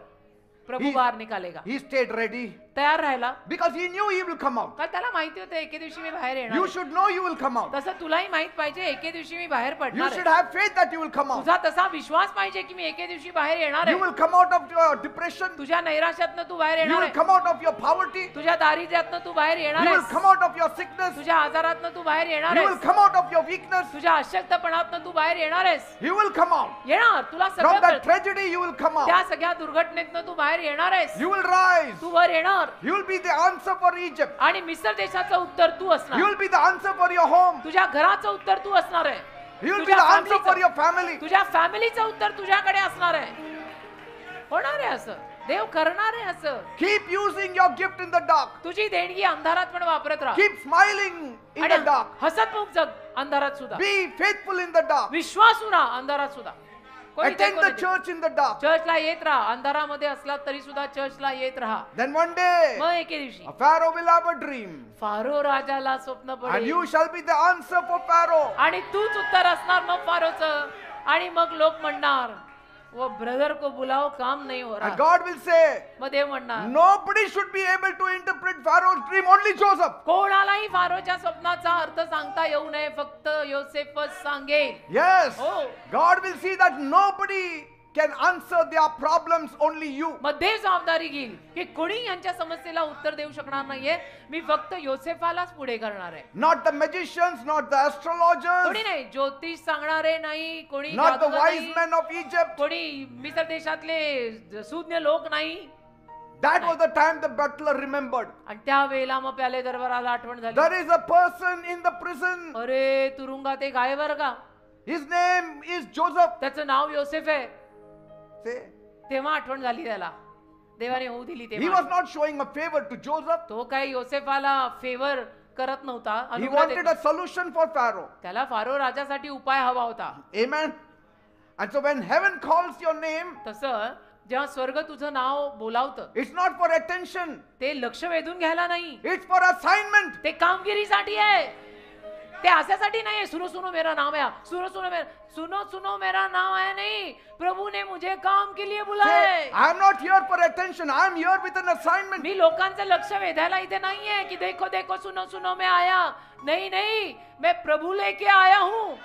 प्रभू He- बाहेर निघालेगा. He stayed ready तयार राहिला, because he knew he will come out. कारण त्याला माहिती होतं एके दिवशी मी बाहेर येणार You आहे. should know you will come out. तसं तुलाही माहित पाहिजे एके दिवशी मी बाहेर You पडणार should आहे. have faith that you will come out. तुझा तसा विश्वास पाहिजे की मी एके दिवशी बाहेर येणार You आहे. will come out of your depression. तुझ्या नैराश्यातनं तू बाहेर You येणार will आहे. come out of your poverty. तुझ्या दारिद्र्यातनं तू बाहेर येणार You will आहेस. come out of your sickness. तुझ्या आजारातनं तू बाहेर येणार You will आहेस. come out of your weakness. तुझ्या अशक्तपणातनं तू बाहेर येणार आहेस. You will come out. येणार, तुला From सगळं that कळतं. tragedy, you will come त्या out. सगळ्या दुर्घटनेतनं तू बाहेर येणार आहेस. You will rise. तू वर येणार You will be the answer for Egypt. आणि मिस्र देशाचं उत्तर तू You असणार. will be the answer for your home. तुझ्या घराचं उत्तर तू असणार आहे. You will be तुझ्या the answer फॅमिलीचं- for your family. तुझ्या फॅमिलीचं उत्तर तुझ्याकडे असणार आहे. होणार आहे असं, देव करणार आहे असं. Keep using your gift in the dark. तुझी देणगी अंधारात पण वापरत राहा. Keep smiling in the आणि dark. हसतमुख जग अंधारात सुद्धा. Be faithful in the dark. विश्वासू राहा अंधारात सुद्धा. कोणी Attend the church in the dark. चर्चला येत राहा. अंधारामध्ये असला तरी सुद्धा चर्चला येत राहा. Then one day, मग एके दिवशी a Pharaoh will have a dream. Pharaoh राजाला स्वप्न And पडेल you shall be the answer for Pharaoh. आणि तूच उत्तर असणार मग फारोचं. आणि मग लोक म्हणणार, वो ब्रदर को बुलाओ, काम नहीं हो And रहा. God will say, मग देव म्हणणार, nobody should be able to interpret Pharaoh's dream, only Joseph. कोणालाही फारोच्या स्वप्नाचा अर्थ सांगता येऊ नये, फक्त योसेफच सांगेल. Yes. Oh. God will see that nobody can answer their problems, only you. मग देव जबाबदारी घेईल की कोणी यांच्या समस्येला उत्तर देऊ शकणार नाहीये, मी फक्त योसेफालाच पुढे करणार आहे. Not the magicians, not the astrologers, कोणी नाही, ज्योतिष सांगणारे नाही, कोणी not the जादूगार wise नाही, men of Egypt. कोणी मिस्र देशातले सुज्ञ लोक नाही. That was the time the butler remembered. आणि त्या वेळेला मग प्याले दरबाराला आठवण झाली, There is a person in the prison. अरे तुरुंगात एक आहे बरं का, His name is Joseph. त्याचं नाव योसेफ आहे. Say, तेव्हा आठवण झाली त्याला, देवाने होऊ दिली he तेव्हा. was not showing a favor to Joseph. तो काही योसेफाला फेवर करत नव्हता, He अनुग्रह देत wanted a solution for Pharaoh. त्याला फारो राजासाठी उपाय हवा होता. Amen. And so when heaven calls your name, तसं जेव्हा स्वर्ग तुझं नाव बोलावतं, it's not for attention. ते लक्ष वेधून घ्यायला नाही, It's for assignment. ते कामगिरीसाठी आहे. ते अशासाठी नाही, सुनो सुनो मेरा नाम है, सुनो सुनो मेरा नाम है नहीं, प्रभु ने मुझे काम के लिए बुलाया Say, है. I am not here for attention. I am here with an assignment. मी लोकांचं लक्ष वेधायला इथे नाहीये की देखो देखो सुनो सुनो मैं आया. नहीं नहीं, मैं प्रभु लेके आया हूँ,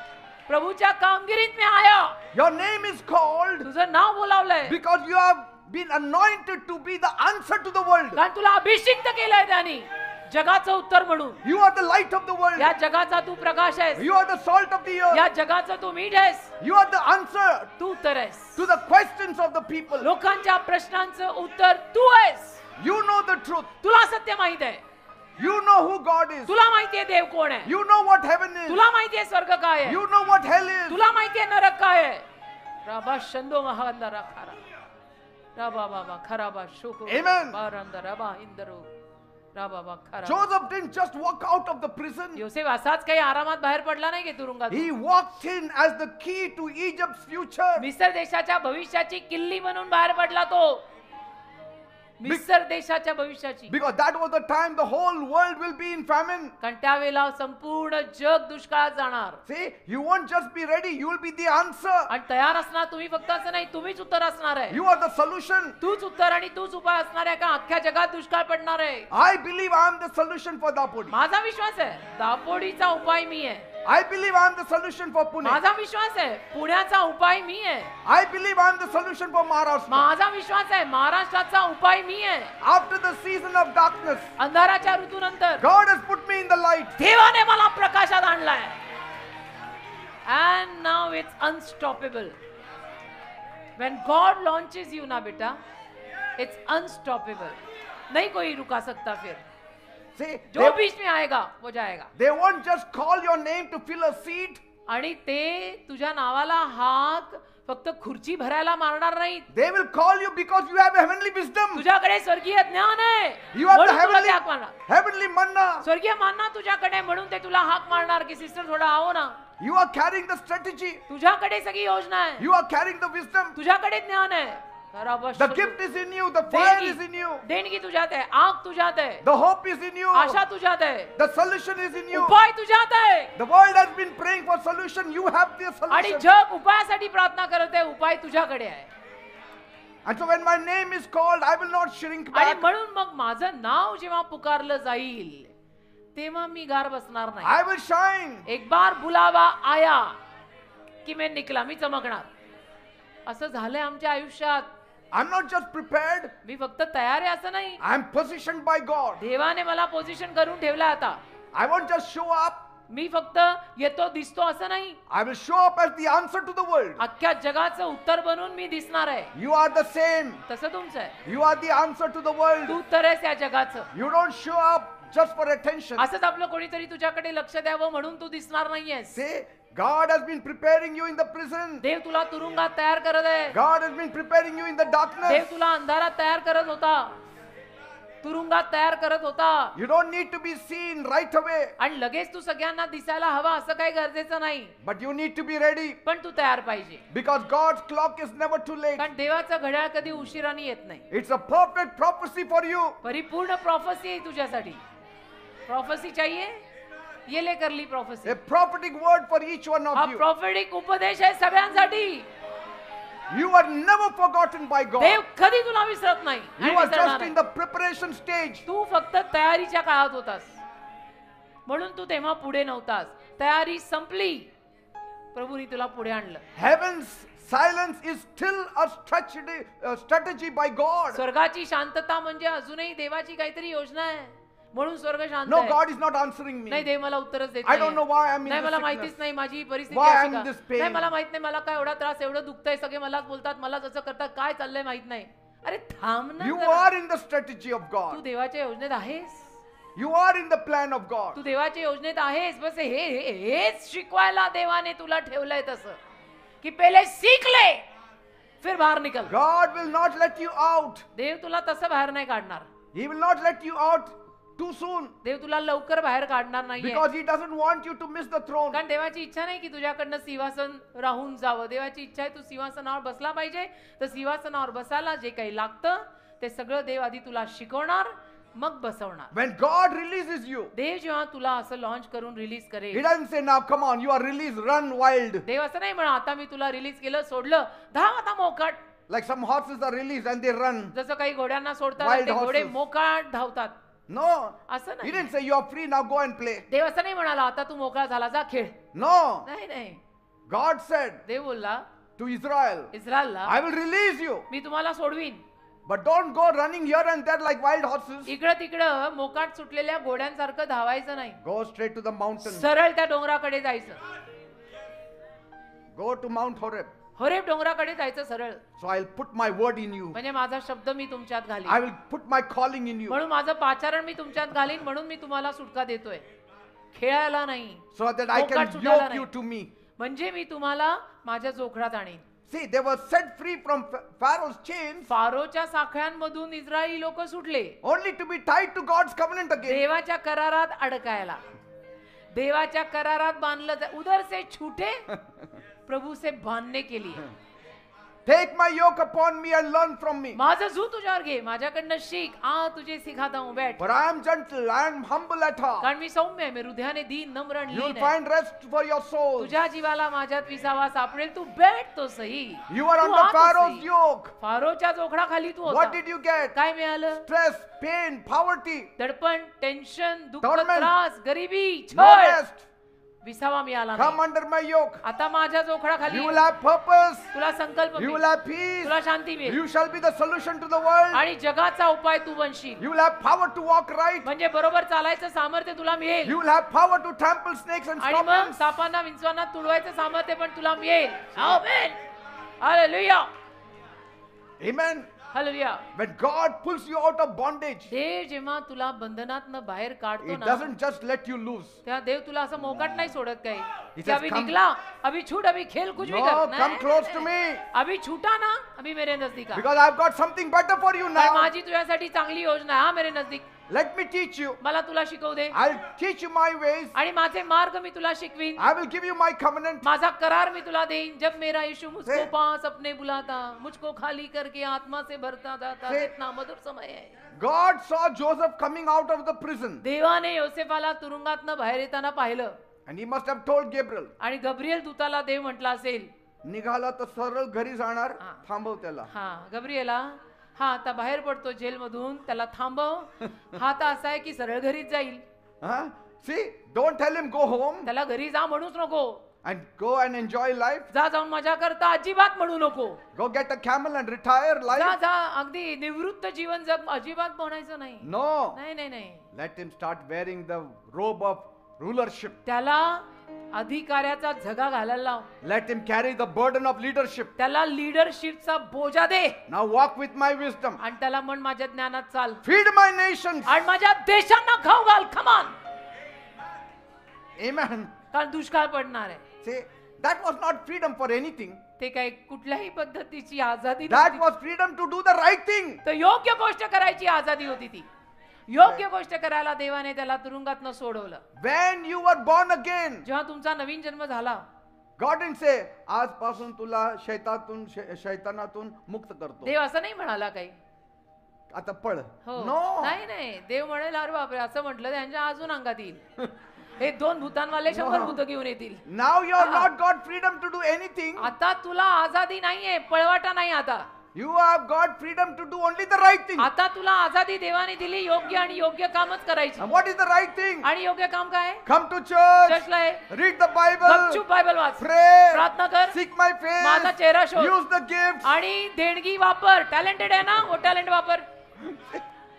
प्रभूच्या कामगिरीत मी आया. Your name is called तुझं नाव बोलावलंय because you have been anointed to be the answer to the world. कारण तुला अभिषिक्त केलंय त्यांनी जगाचं उत्तर म्हणून. You are the light of the world. या जगाचा तू प्रकाश आहेस, You are the salt of the या earth. जगाचं तू मीठ आहेस, You are the answer तू उत्तर आहेस. to the questions of the people. लोकांच्या प्रश्नांचं उत्तर तू आहेस. You know the truth. तुला सत्य माहित आहे, You know who God is. तुला माहितीये देव कोण आहे, You know what heaven is. तुला माहितीये स्वर्ग काय आहे, You know what hell is. तुला माहितीये नरक काय आहे. राबा शंदो महांदरा खारा राबा बाबा खराबा शुको Amen. बारंदर राबा इंदरो राबा बा खरा. Joseph didn't just walk out of the prison. योसेफ असाच काही आरामात बाहेर पडला नाही की तुरुंगात. He walked in as the key to Egypt's future. मिस्र देशाच्या भविष्याची किल्ली म्हणून बाहेर पडला तो. मिस्र देशाच्या भविष्याची, Because that was the time the whole world will be in famine. कारण त्यावेळेला संपूर्ण जग दुष्काळात जाणार. See, you won't just be ready, you will be the answer. आणि तयार असणार तुम्ही, फक्त असं नाही, तुम्हीच उत्तर असणार आहे. You are the solution. तूच उत्तर आणि तूच उपाय असणार आहे, का अख्ख्या जगात दुष्काळ पडणार आहे. I believe I am the solution for Dapodi. माझा विश्वास आहे दापोडीचा उपाय मी आहे. I believe I am the solution for Pune. माझा विश्वास आहे पुण्याचा उपाय मी आहे. I believe I am the solution for Maharashtra. माझा विश्वास आहे महाराष्ट्राचा उपाय मी आहे. After the season of darkness, अंधाराच्या ऋतूनंतर God has put me in the light. देवाने मला प्रकाशात आणलाय. And now it's unstoppable. When God launches you ना बेटा, it's unstoppable. नहीं कोई रुका सकता फिर. See, जो बीच में आएगा वो जाएगा. they won't just call your name to fill a seat. आणि ते तुझ्या नावाला हाक फक्त खुर्ची भरायला मारणार नाहीत. They will call you because you have heavenly wisdom. तुझ्याकडे स्वर्गीय ज्ञान आहे You have the म्हणून तुला ते हाक heavenly, मारणार. heavenly manna. स्वर्गीय मानना तुझ्याकडे म्हणून ते तुला हाक मारणार की सिस्टर थोडा आओ ना. You are carrying the strategy. तुझ्याकडे सगळी योजना आहे, You are carrying the wisdom. तुझ्याकडे ज्ञान आहे. The gift is in you. The fire is in you. देणगी तुझ्यात आहे, आग तुझ्यात आहे, The hope is in you. आशा तुझ्यात आहे, The solution is in you. उपाय तुझ्यात आहे. The world has been praying for solution. You have the आणि solution. जग उपायासाठी प्रार्थना करत आहे, उपाय तुझ्याकडे आहे. And so when my name is called, I will not shrink आणि back. म्हणून मग माझं नाव जेव्हा पुकारलं जाईल तेव्हा मी गार बसणार नाही. I will shine. एक बार बुलावा आया की मैं निकला, मी चमकणार. असं झालंय आमच्या आयुष्यात. I'm not just prepared. मी फक्त तयार आहे असं नाही, I'm positioned by God. देवाने मला पोझिशन करून ठेवलं. आता I won't just show up. मी फक्त येतो दिसतो असं नाही, I will show up as the answer to the world. अख्ख्या जगाचं उत्तर बनून मी दिसणार आहे. You are the same. तसं तुमचं आहे. You are the answer to the world. तू उत्तर आहेस या जगाचं. You don't show up just for attention. असंच आपलं कोणीतरी तुझ्याकडे लक्ष द्यावं म्हणून तू दिसणार नाहीयेस. Say, God has been preparing you in the prison. देव तुला तुरुंगात तयार करत आहे. God has been preparing you in the Dev darkness. तुला अंधारात तयार करत होता, तुरुंगात तयार करत होता. You don't need to be seen right away, आणि लगेच तू सगळ्यांना दिसायला हवा असं काही गरजेचं नाही, but you need to be ready पण तू तयार पाहिजे. because God's clock is never too late. कारण देवाचं घड्याळ कधी उशिराने येत नाही. It's a perfect prophecy for you. परिपूर्ण प्रॉफेसी आहे तुझ्यासाठी. प्रॉफेसी चाहिए, ये ले कर ली A प्रॉफेसी. prophetic word for each one हा of you. प्रॉफेटिक उपदेश आहे सगळ्यांसाठी. You are never forgotten by God. देव कधी तुला विसरत नाही आणि You are विसरणार just नाही. in the preparation stage. तू फक्त तयारीच्या काळात होतास म्हणून तू तेव्हा पुढे नव्हतास. तयारी संपली, प्रभूने तुला पुढे आणलं. Heaven's silence is still a strategy by God. स्वर्गाची शांतता म्हणजे अजूनही देवाची काहीतरी योजना आहे म्हणून स्वर्ग शांत No, आहे. God is not answering नाही, me. देव मला उत्तरच देत I don't know why I'm in नाही. this मला sickness. माहितीच नाही माझी परिस्थिती Why अशी I'm का. in this pain. नाही, मला माहित नाही मला काय एवढा त्रास, एवढं दुखतंय, सगळे मलाच बोलतात, मलाच असं करतात, काय चाललंय माहित नाही. अरे थांब ना You जरा. are in the strategy of Tu God. देवाच्या योजनेत आहेस. You are in the plan of God. तू देवाच्या योजनेत आहेस. बस हेच शिकवायला देवाने तुला ठेवलंय तसं की पहिले सीख ले फिर बाहेर निकल. God will not let you out. देव तुला तसं बाहेर नाही काढणार. He will not let you out too soon देव तुला लवकर बाहेर काढणार नाहीये. because He doesn't want you to miss the throne. कारण देवाची इच्छा नाही की तुझ्याकडनं सिंहासन राहून जावं. देवाची इच्छा आहे तू सिंहासनावर बसला पाहिजे. तर सिंहासनावर बसायला जे काही लागतं ते सगळं देव आधी तुला शिकवणार, मग बसवणार. When God releases you, देव जेव्हा तुला असं लॉन्च करून रिलीज He करेल, doesn't say, now come on, you are released, run wild. देव असं नाही म्हणा आता मी तुला रिलीज केलं, सोडलं, धाव आता मोकाट. Like some horses are released and they run. जसं काही घोड्यांना सोडतात Wild ते घोडे horses. मोकाट धावतात. No. असं He नाही. didn't say, you are free, now go and play. देव असं नाही म्हणाला आता तू मोकळा झाला जा खेळ. No. नाही नाही. God said देव बोलला to Israel, इस्रायलला I will release you. मी तुम्हाला सोडवीन. But don't go running here and there like wild horses. इकडं तिकडं मोकाट सुटलेल्या घोड्यांसारखं धावायचं नाही. Go straight to the mountain. सरळ त्या डोंगराकडे जायचं. Go to Mount Horeb. Horeb डोंगराकडे जायचं सरळ. So I'll put my word in you. म्हणजे माझा शब्द मी तुमच्यात I घालीन, will put my calling in you. म्हणून माझं पाचारण मी तुमच्यात घालीन, म्हणून मी तुम्हाला सुटका देतोय. खेळायला नाही, So that I मोकाट can सुटायला yoke you नाही. to me. म्हणजे मी तुम्हाला माझ्या जोखडात आणीन. See, they were set free from Pharaoh's chains फारोच्या साखळ्यांमधून इस्रायली लोक सुटले only to be tied to God's covenant again. देवाच्या करारात अडकायला. देवाच्या करारात बांधलं उधर से छूटे प्रभू से बांधने के लिए. Take my yoke upon me and learn from me. माझं झू तुझ्यावर घे, माझ्याकडनं शिक. तुझे सिखाता हूं बैठ. For I am gentle, I am humble at heart. कारण मी सौम्य आहे, मी हृदयाने दीन नम्र आणि You will लीन आहे. find rest for your soul. तुझ्या जीवाला माझ्यात विसावा सापडेल. तू बैठ तो सही. You are तू under आ तो Pharaoh's सही. yoke. फारोच्या जोखडाखाली तू What होता. did you get? काय मिळालं? Stress, pain, poverty, दडपण, टेन्शन, दुःख, Torment. त्रास, गरिबी, no छळ. rest. विसावा मिळाला Come नाही. under my yoke. आता माझ्या जोखडाखाली You will have purpose. तुला संकल्प You मिळेल. will have peace. तुला शांती मिळेल You shall be the solution to the world. आणि जगाचा उपाय तू बनशील. You will have power to walk right. म्हणजे बरोबर चालायचं सामर्थ्य तुला मिळेल. You will have power to trample snakes and आणि मग scorpions. सापांना विंचवांना तुडवायचं सामर्थ्य पण तुला मिळेल. Amen. Hallelujah. Amen. Hallelujah. When God pulls you out of bondage, देव जेव्हा तुला बंधनातनं बाहेर काढतो He ना, doesn't just let you loose. तेव्हा देव तुला असं मोकाट नाही सोडत काही. He कि says, अभी "Come." निकला, अभी छूट, अभी खेल कुछ भी No, कर, come नहीं, close नहीं, to नहीं. me. अभी छूटा ना, अभी मेरे नजदीक आ. Because I've got something better for you कारण now. माझी तुझ्यासाठी चांगली योजना आहे. हा मेरे नजदीक, Let me teach you. मला तुला शिकवू दे I'll teach you my ways. आणि माझे मार्ग मी तुला शिकवीन. I will give you my covenant. माझा करार मी तुला देईन. जब मेरा यीशु मुझको से- पास अपने बुलाता, मुझको खाली करके आत्मा से भरता जाता, से- कितना मधुर समय है. God saw Joseph coming out of the prison. देवाने योसेफाला तुरुंगातनं बाहेर येताना पाहिलं And he must have told Gabriel, आणि गब्रिएल दूताला देव म्हटला असेल, निघाला तर सरळ घरी जाणार, हा. थांबव त्याला. हा गब्रिएला, हा आता बाहेर पडतो जेल मधून, त्याला थांबव. हा आता असा आहे की सरळ घरीच जाईल. Huh? See, don't tell him go home त्याला घरी जा म्हणूच नको. and go and enjoy life. जा जाऊन मजा करता अजिबात म्हणू नको. Go get a camel and retire जा life. जा अगदी निवृत्त जीवन जग, अजिबात म्हणायचं नाही. No. नाही नाही नाही. Let him start wearing the robe of rulership. त्याला अधिकाऱ्याचा झगा घालायला लाव. Let him carry the burden of leadership. त्याला लिडरशिपचा बोजा दे Now walk with my wisdom. आणि त्याला म्हण माझ्या ज्ञानात चाल Feed my nations. आणि माझ्या देशांना खाऊ घाल. खमान, Amen. कारण दुष्काळ पडणार आहे. See, that was not freedom for anything. ते काही कुठल्याही पद्धतीची आझादी That नव्हती. was freedom to do the right thing. तर योग्य गोष्ट करायची आझादी होती ती. योग्य गोष्ट करायला देवाने त्याला तुरुंगातनं सोडवलं. When you were born again, जेव्हा तुमचा नवीन जन्म झाला, God didn't say, आजपासून तुला शैतानातून मुक्त करतो. देव असं नाही म्हणाला काही. आता पळ. हो No. नाही नाही, देव म्हणेल अरे बापरे असं म्हटलं त्यांच्या अजून अंगात येईल. हे 2 भूतांवाले 100 भूत घेऊन येतील. Now you have not got freedom to do anything. आता तुला आझादी नाहीये, पळवाटा नाही. आता You have got freedom to do only the right thing. आता तुला आझादी देवाने दिली योग्य आणि योग्य कामच करायची. And what is the right thing? आणि योग्य काम काय? Come to church. चर्चला ये, Read the Bible. गपचूप बायबल वाच, Pray. प्रार्थना कर, Seek my माझा face. चेहरा शोध Use the gifts. आणि देणगी वापर. टॅलेंटेड आहे ना, वो टॅलेंट वापर.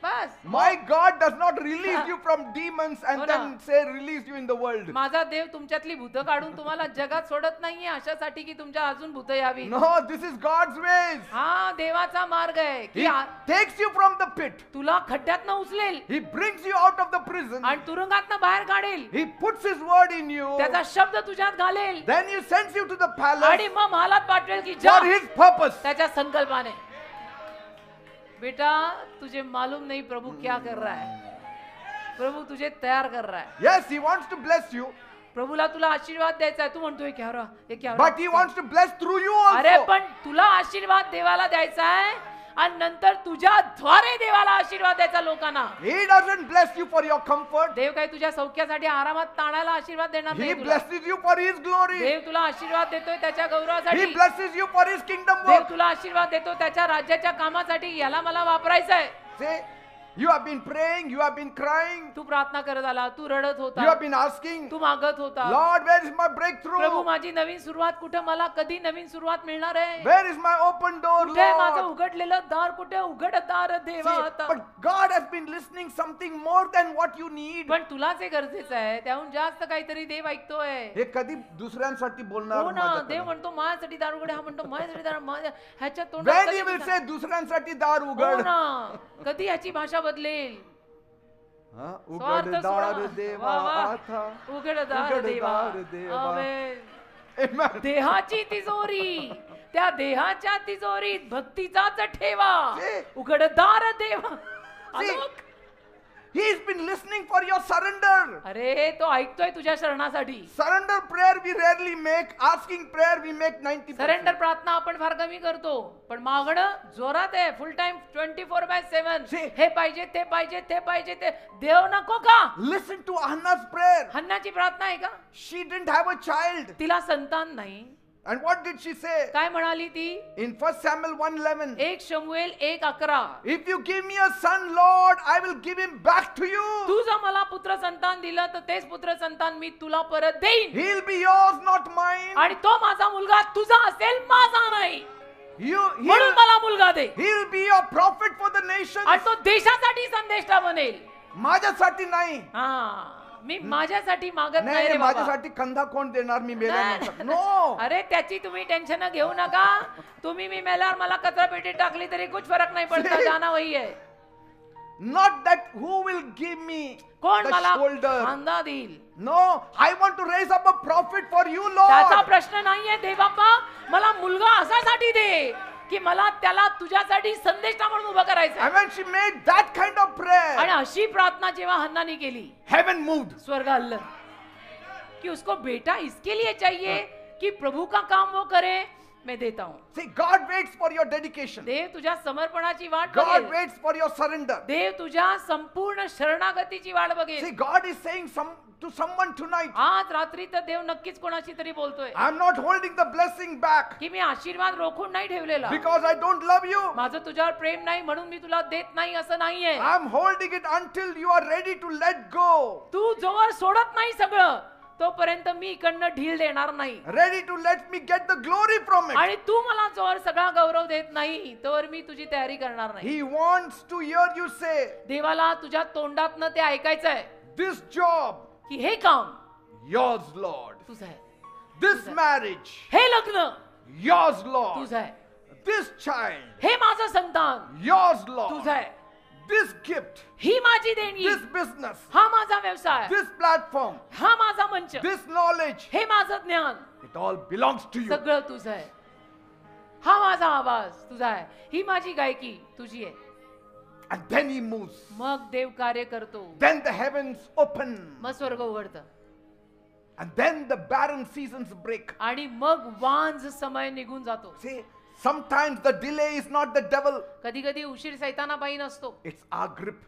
बस. My God does not release you from demons and हो ना. then say release you in the world. माझा देव तुमच्यातली भूत काढून तुम्हाला जगात सोडत नाहीये अशासाठी की तुमच्या अजून भूत यावी. No, this is God's ways. हा देवाचा मार्ग आहे की He takes you from the pit. तुला खड्ड्यातनं उचलेल He brings you out of the prison. आणि तुरुंगातनं बाहेर काढेल. He puts his word in you. त्याचा शब्द तुझ्यात घालेल Then he sends you to the आणि palace मग महालात पाठवेल की जा for his purpose. त्याच्या संकल्पाने. बेटा तुझे मालूम नहीं प्रभु क्या कर रहा है. प्रभु तुझे तयार कर रहा है. Yes, he wants to bless you, प्रभुला तुला आशीर्वाद द्यायचा आहे. तू म्हणतोय क्या हो रहा, हे क्या हो रहा? but he wants to bless through you अरे also. पण तुला आशीर्वाद देवाला द्यायचा आहे आणि नंतर तुझ्या द्वारे देवाला आशीर्वाद द्यायचा लोकांना. He doesn't bless you for your comfort. देव काही तुझ्या सौख्यासाठी आरामात ताणायला आशीर्वाद देणार He नाही तुला. blesses you for his glory. देव तुला आशीर्वाद देतोय त्याच्या He गौरवासाठी. blesses you for his kingdom Dev work. तुला आशीर्वाद देतो त्याच्या राज्याच्या कामासाठी. याला मला वापरायचं आहे. Say, you have been praying, you have been crying, तू प्रार्थना करत आला, तू रडत you होता, have been asking, तू मागत होता, Lord, where is my Prabhu breakthrough? माझी नवीन सुरुवात कुठे, मला कधी नवीन सुरुवात मिळणार आहे? Where is my open door, कुठे माझं Lord? उघडलेलं दार, कुठे उघड दार देवा See, आता. but God has been listening something more than what you need. पण तुलाच हे गरजेचं आहे, त्याहून जास्त काहीतरी देव ऐकतोय. हे कधी दुसऱ्यांसाठी बोलणार हो ना, देव माझ्याकडे. म्हणतो माझ्यासाठी दार उघड, हा म्हणतो माझ्यासाठी दार, ह्याच्या When तोंडात he कधी will तुझा- say दुसऱ्यांसाठी दार हो उघड. ना, कधी ह्याची भाषा बदलेल. हा, स्वार्थ उघड दार सोडा. देवा वा, वा. आता. उघड दार उघड देवा. दार देवा. आमेन. Amen. देहाची तिजोरी, त्या देहाच्या तिजोरीत भक्तीचाच ठेवा. See? उघडदार देवा. See? Alok. He's been listening for your surrender. अरे तो ऐकतोय तुझ्या शरणासाठी. Surrender prayer we rarely make. Asking prayer we make 90%. Surrender प्रार्थना आपण फार कमी करतो, पण मागणं जोरात आहे. फुल टाइम 24/7. See? हे पाहिजे, ते पाहिजे, ते पाहिजे, ते देव नको का? Listen to Hannah's prayer. हन्नाची प्रार्थना आहे का? She didn't have a child. तिला संतान नाही. And what did she say? काय म्हणाली ती? In 1 Samuel 1:11. 1 शमूएल 1:11. If you give me a son, Lord, I will give him back to you. तू जर मला पुत्र संतान दिलं तर तेच पुत्र संतान मी तुला परत देईन. He'll be yours, not mine. आणि तो माझा मुलगा तुझा असेल, माझा नाही. म्हणून He'll मला मुलगा दे. be your prophet for the nations. आणि तो देशासाठी संदेष्टा बनेल. माझ्यासाठी नाही. हा, मी माझ्यासाठी मागत नाही नाही, रे बाबा. माझ्यासाठी कंधा कोण देणार मी मेल्यानंतर? नो. अरे त्याची तुम्ही टेन्शन घेऊ नका. तुम्ही मी मेल्यावर मला कचरा पेटीत टाकली तरी कुछ फरक नाही पडता. जाना वही है. Not that who will give me कोण the मला shoulder. खांदा देईल. No, I want to raise up a prophet for you, त्याचा Lord. प्रश्न नाहीये देवबाप्पा, मला मुलगा असासाठी दे की मला त्याला तुझ्यासाठी संदेशा म्हणून उभं करायचं. And when she made that kind of आणि prayer, अशी प्रार्थना जेव्हा हन्नाने केली, heaven moved. स्वर्ग हल्लं कि उसको बेटा इसके लिए चाहिए कि प्रभु का काम वो करे, मैं देता हूं. See, God waits for your dedication. देव तुझ्या समर्पणाची वाट God बघेल. waits for your surrender. देव तुझ्या संपूर्ण शरणागतीची वाट See, बघेल. God is saying to someone tonight, आज रात्री तर देव नक्कीच कोणाशी तरी बोलतोय I'm not holding the blessing back की मी आशीर्वाद रोखून नाही ठेवलेला, because I don't love you. माझं तुझ्यावर प्रेम नाही म्हणून मी तुला देत नाही असं नाहीये. I'm holding it until you are ready to let go. तू जोवर सोडत नाही सगळं तोपर्यंत मी इकडनं ढील देणार नाही. Ready to let me get the glory from it. आणि तू मला जोवर सगळा गौरव देत नाही तोवर मी तुझी तयारी करणार नाही. He wants to hear you say, देवाला तुझ्या तोंडातनं ते ऐकायचंय this job, की हे काम yours, Lord. तुझं आहे, This marriage, हे लग्न yours, Lord. तुझं आहे, This child, हे माझं संतान yours, Lord. तुझं आहे, This gift, ही माझी देणगी, this business, हा माझा व्यवसाय, this platform, हा माझा मंच, this knowledge, हे माझं ज्ञान, it all belongs to you. सगळं तुझं आहे. हा माझा आवाज तुझा आहे, ही माझी गायकी तुझी आहे. And then he moves. मग देव कार्य करतो. Then the heavens open. मग स्वर्ग उघडतं And then the barren seasons break. आणि मग वांझ समय निघून जातो. See, sometimes the delay is not the devil, कधी कधी उशीर सैतानापायी नसतो. it's our grip.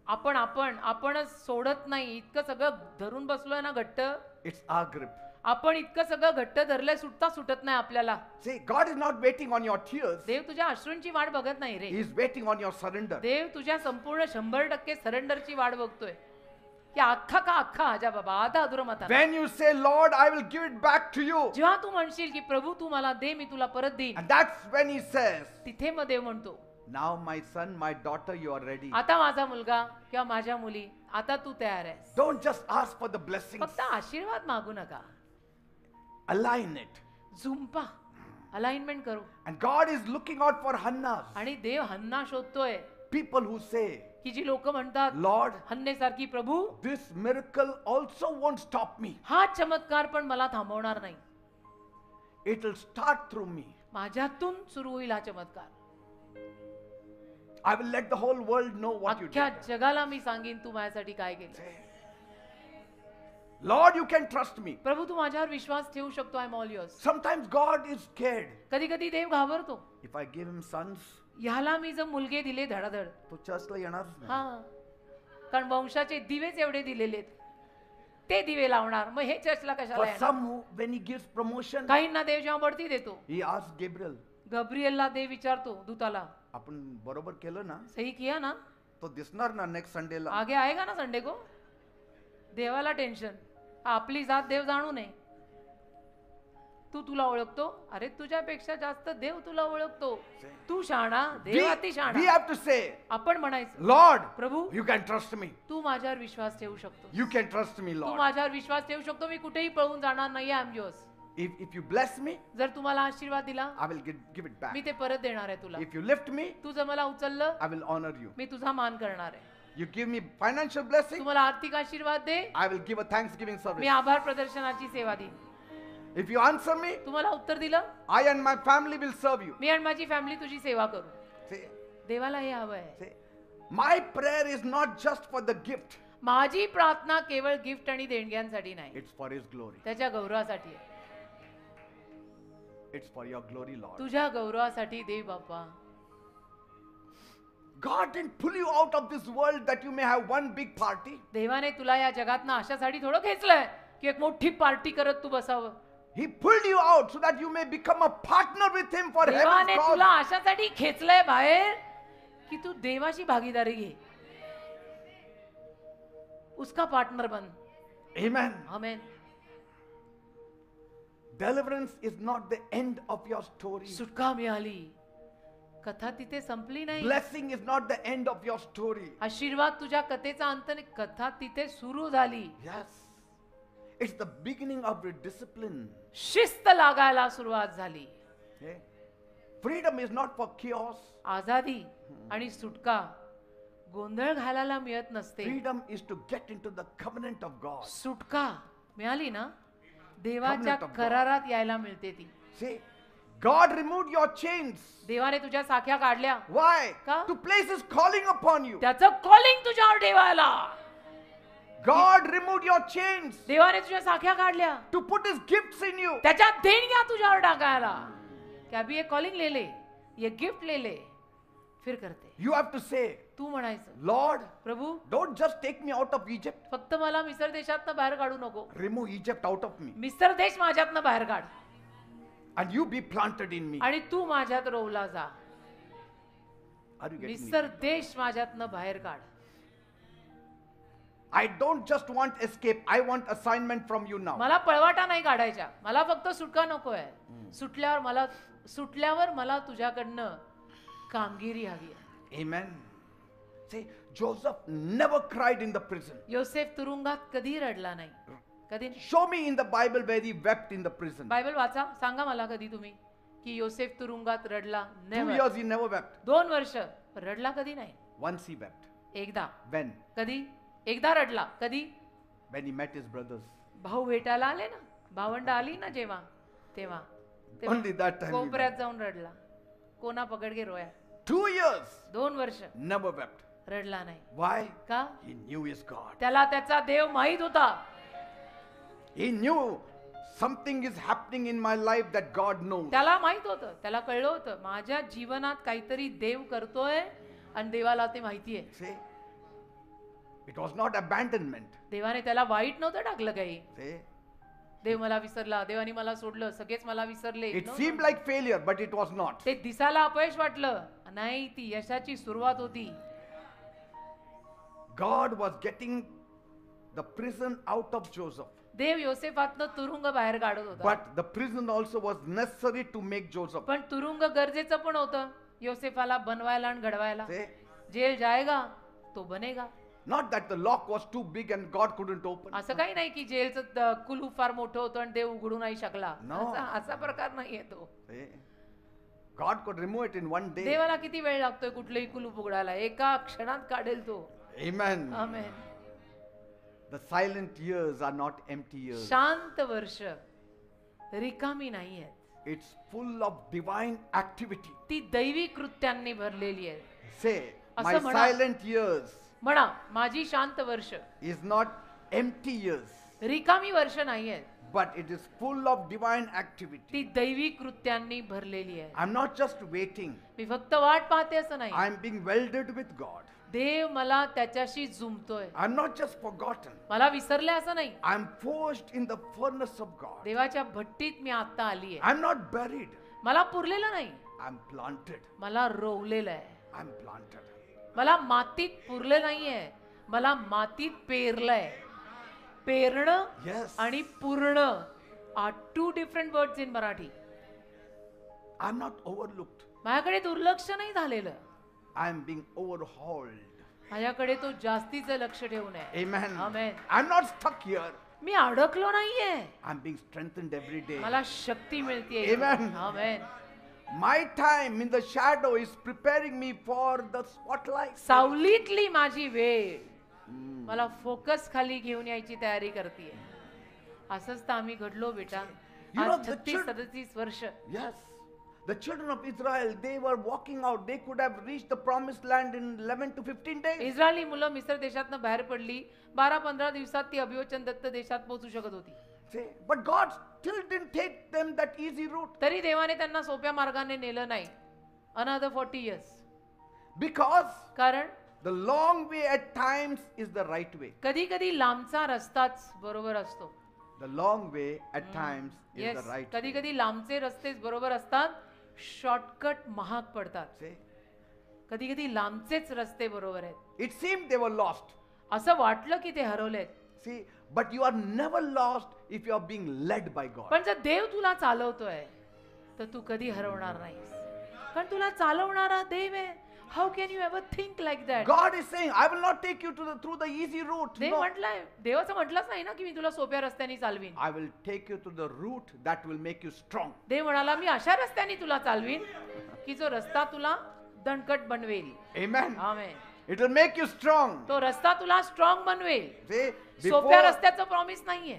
आपणच सोडत नाही. इतकं सगळं धरून बसलोय ना घट्ट, It's our grip. आपण इतकं सगळं घट्ट धरलंय, सुटत नाही आपल्याला. See, God is not waiting on your tears. देव तुझ्या अश्रूंची वाट बघत नाही रे. He is waiting on your surrender. देव तुझ्या संपूर्ण 100% सरेंडरची वाट बघतोय की अख्खा का अख्खा आजा बाबा आधा अधुरा मता. When you say, Lord, I will give it back to you. जेव्हा तू म्हणशील की प्रभू तू मला दे, मी तुला परत देईन, And that's when he says, तिथे मग देव म्हणतो, now my son, my daughter, you are ready. आता माझा मुलगा किंवा माझ्या मुली, आता तू तयार आहेस. Don't just ask for the blessings. फक्त आशीर्वाद मागू नका, Align it. झुंपा, अलाइनमेंट करू. And God is looking out for Hannahs. आणि देव हन्ना शोधतोय People who say, की जी लोक म्हणतात Lord, हन्नेसारखी, Prabhu this miracle also won't stop me. हा चमत्कार पण मला थांबवणार नाही, It will start through me. माझ्यातून सुरू होईल हा चमत्कार. I will let the whole world know what you अख्ख्या did. जगाला मी सांगेन तू माझ्यासाठी काय केलं. Lord, you can trust me. प्रभू तू माझ्यावर विश्वास ठेवू शकतो. I am all yours. Sometimes God is scared. कधी कधी देव घाबरतो. If I give him sons, ह्याला मी जर मुलगे दिले धडाधड, तो चर्चला येणारच नाही. हा, कारण वंशाचे दिवेच एवढे दिलेले, ते दिवे लावणार, मग हे चर्चला कशाला For येणार. some, when he gives promotion, काहींना देव जेव्हा बढती देतो, he asks Gabriel, गब्रिएलला देव विचारतो दूताला, आपण बरोबर केलं ना, सही किया ना, तो दिसणार ना नेक्स्ट संडेला. आगे आएगा ना संडे को. देवाला टेन्शन, आपली जात देव जाणू नये. तू तुला ओळखतो, अरे तुझ्यापेक्षा जास्त देव तुला ओळखतो. तू शहाणा, देव अति We शहाणा. have to say, आपण म्हणायचं, Lord, Prabhu you can trust me. तू माझ्यावर विश्वास ठेवू शकतो. You can trust me, Tu Lord. माझ्यावर विश्वास ठेवू शकतो. मी कुठेही पळून जाणार नाही. I am yours. If you bless me, जर तुम्हाला आशीर्वाद दिला, I will give it back. मी ते परत देणार आहे तुला. If you lift me, तू जर मला उचललं, I will honor you. मी तुझा मान करणार आहे. You give me financial blessing, तुम्हाला आर्थिक आशीर्वाद दे, I will give a Thanksgiving me service. आभार प्रदर्शनाची सेवा देईन. If you answer me, तुम्हाला उत्तर दिलं, I and my family will serve you. मी आणि माझी फॅमिली तुझी सेवा करू. Say, देवाला हे हवं आहे. say, my prayer is not just for the gift, माझी प्रार्थना केवळ गिफ्ट आणि देणग्यांसाठी नाही, it's for his glory. त्याच्या गौरवासाठी आहे. It's for your glory, Lord. तुझ्या गौरवासाठी देव बाप्पा. God didn't pull you out of this world that you may have one big party. देवाने तुला या जगातनं अशासाठी थोडं खेचलंय की एक मोठी पार्टी करत तू बसावं. He pulled you out so that you may become a partner with him for देवाने heaven's तुला cause. अशासाठी खेचलंय बाहेर की तू देवाची भागीदारी घे, उसका पार्टनर बन. Amen. Amen. Deliverance is not the end of your story. सुटका मिळाली, कथा तिथे संपली नाही. Blessing is not the end of your story. आशीर्वाद तुझ्या कथेचा अंत नाही, कथा तिथे सुरू झाली. Yes. It's the beginning of the discipline. शिस्त लागायला सुरुवात झाली. Okay? Freedom is not for chaos. आझादी आणि सुटका गोंधळ घालायला मिळत नसते. Freedom is to get into the covenant of God. सुटका मिळाली ना, देवाच्या Covenant of God. करारात यायला मिळते ती. See, God removed your chains. देवाने तुझ्या साख्या काढल्या. Why? का? To place His calling upon you. त्याचं कॉलिंग तुझ्यावर ठेवायला. God removed your chains देवाने तुझ्या साख्या काढल्या. to put His gifts in you. त्याच्या देणग्या तुझ्यावर टाकायला. कि अभी ये कॉलिंग ले ले, ये गिफ्ट ले ले, फिर करते. You have to say, तू म्हणायचं, Lord, Prabhu don't just take me out of Egypt. फक्त मला मिस्र देशातनं बाहेर काढू नको. Remove Egypt out of me. मिस्र देश माझ्यातनं बाहेर काढ And you be planted in me. आणि तू माझ्यात रोवला जा. Are you getting मिस्र me? देश माझ्यातनं बाहेर काढ. I don't just want escape. I want assignment from you now. मला पळवाटा नाही काढायच्या. मला फक्त सुटका नकोय. सुटल्यावर मला तुझ्याकडनं कामगिरी हवी आहे. Amen. See, Joseph never cried in the prison. योसेफ तुरुंगात कधी रडला नाही. कधी नाही. Show me in the Bible where he wept in the prison. Bible वाचा, सांगा मला कधी तुम्ही की योसेफ तुरुंगात रडला. 2 Never. years he never wept. 2 वर्ष रडला कधी नाही. Once he wept. एकदा. When? कधी? एकदा रडला. कधी? When he met his brothers. भाऊ भेटायला आले ना, भावंड आली ना जेव्हा, तेव्हा Only that time he कोपऱ्यात जाऊन रडला. कोणा पकड के रोया. 2 years 2 वर्ष never wept. रडला नाही. Why? का? He knew his God. त्याला त्याचा देव माहित होता. He knew something is happening in my life that God knows. त्याला माहित होतं, त्याला कळलं होतं माझ्या जीवनात काहीतरी देव करतोय आणि देवाला ते माहिती आहे. See? It was not abandonment. देवाने त्याला वाईट नव्हतं टाकलं काही. See? देव मला विसरला, देवाने मला सोडलं, सगळेच मला विसरले. It seemed like failure, but it was not. ते दिसायला अपयश वाटलं नाही, ती यशाची सुरुवात होती. God was getting the prison out of Joseph. देव योसेफातनं तुरुंग बाहेर काढत होता. But the prison also was necessary to make Joseph. पण तुरुंग गरजेचं पण होतं योसेफाला बनवायला आणि घडवायला. See? जेल जाएगा तो बनेगा. Not that the lock was too big and God couldn't open. असं काही नाही की जेलचं कुलूप फार मोठं होतं आणि देव उघडू नाही शकला. No. असा प्रकार नाहीये तो. See? God could remove it in one day. देवाला किती वेळ लागतोय कुठलंही कुलूप उघडायला? एका क्षणात काढेल तो. Amen. Amen. The silent years are not empty years. शांत वर्ष रिकामी नाहीये. It's full of divine activity. ती दैवी कृत्यांनी भरलेली आहे. Say, my असं म्हणा. silent years म्हणा माझी शांत वर्ष is not empty years, रिकामी वर्ष नाहीये, but it is full of divine activity. ती दैवी कृत्यांनी भरलेली आहे. I'm not just waiting. मी फक्त वाट पाहते असं नाही. I'm being welded with God. देव मला त्याच्याशी जुंपतोय. I'm not just forgotten. मला विसरले असं नाही. I'm forged in the furnace of God. देवाच्या भट्टीत मी आता आली आहे. I'm not buried. मला पुरलेलं नाही, I'm planted. मला रोवलेलं आहे. I'm planted. मला मातीत पुरलं नाहीये, मला मातीत पेरलंय. पेरणं Yes. आणि पूर्ण are 2 different words in Marathi. I'm not overlooked. माझ्याकडे दुर्लक्ष नाही झालेलं, I'm being overhauled. माझ्याकडे तो जास्तीचं लक्ष ठेवून आहे. Amen. Amen. I'm not stuck here. मी अडकलो नाहीये, I'm being strengthened every day. मला शक्ती मिळते. Amen. Amen. My time in the shadow is preparing me for the spotlight. सावलीतली माझी वेळ मला फोकस खाली घेऊन यायची तयारी करते. असंच तर आम्ही घडलो बेटा. You know, आज the 36-37 वर्ष. Yes. The children of Israel, they were walking out. They could have reached the promised land in 11 to 15 days. Israeli मुलं मिस्र देशातनं बाहेर पडली. 12-15 दिवसात ती अभिवचन दत्त देशात पोहोचू शकत होती. See, but God still didn't take them that easy route. तरी देवाने त्यांना सोप्या मार्गाने नेलं नाही. Another 40 years. Because कारण the long way at times is the right way. कधी कधी लांबचा रस्ताच बरोबर असतो. The long way at times is Yes. the right way. कधी कधी लांबचे रस्तेच बरोबर असतात, शॉर्टकट महाग पडतात. See, कधी कधी लांबचेच रस्ते बरोबर आहेत. it seemed they were lost. असं वाटलं की ते हरवलेत. See, but you are never lost if you are being led by God. पण जर देव तुला चालवतोय तर तू कधी हरवणार नाहीस, कारण तुला चालवणारा देव आहे. How can you ever think like that? God is saying, I will not take you through the easy route. देव No. म्हटलंय, देवाचं म्हटलंच नाही ना की मी तुला सोप्या रस्त्याने चालवीन. I will take you to the route that will make you strong. देव म्हणाला मी अशा रस्त्याने तुला चालवीन की जो रस्ता तुला दणकट बनवेल. Amen. Amen. It will make you strong. तो रस्ता तुला स्ट्रॉंग बनवेल. See, सोप्या रस्त्याचं प्रॉमिस नाहीये.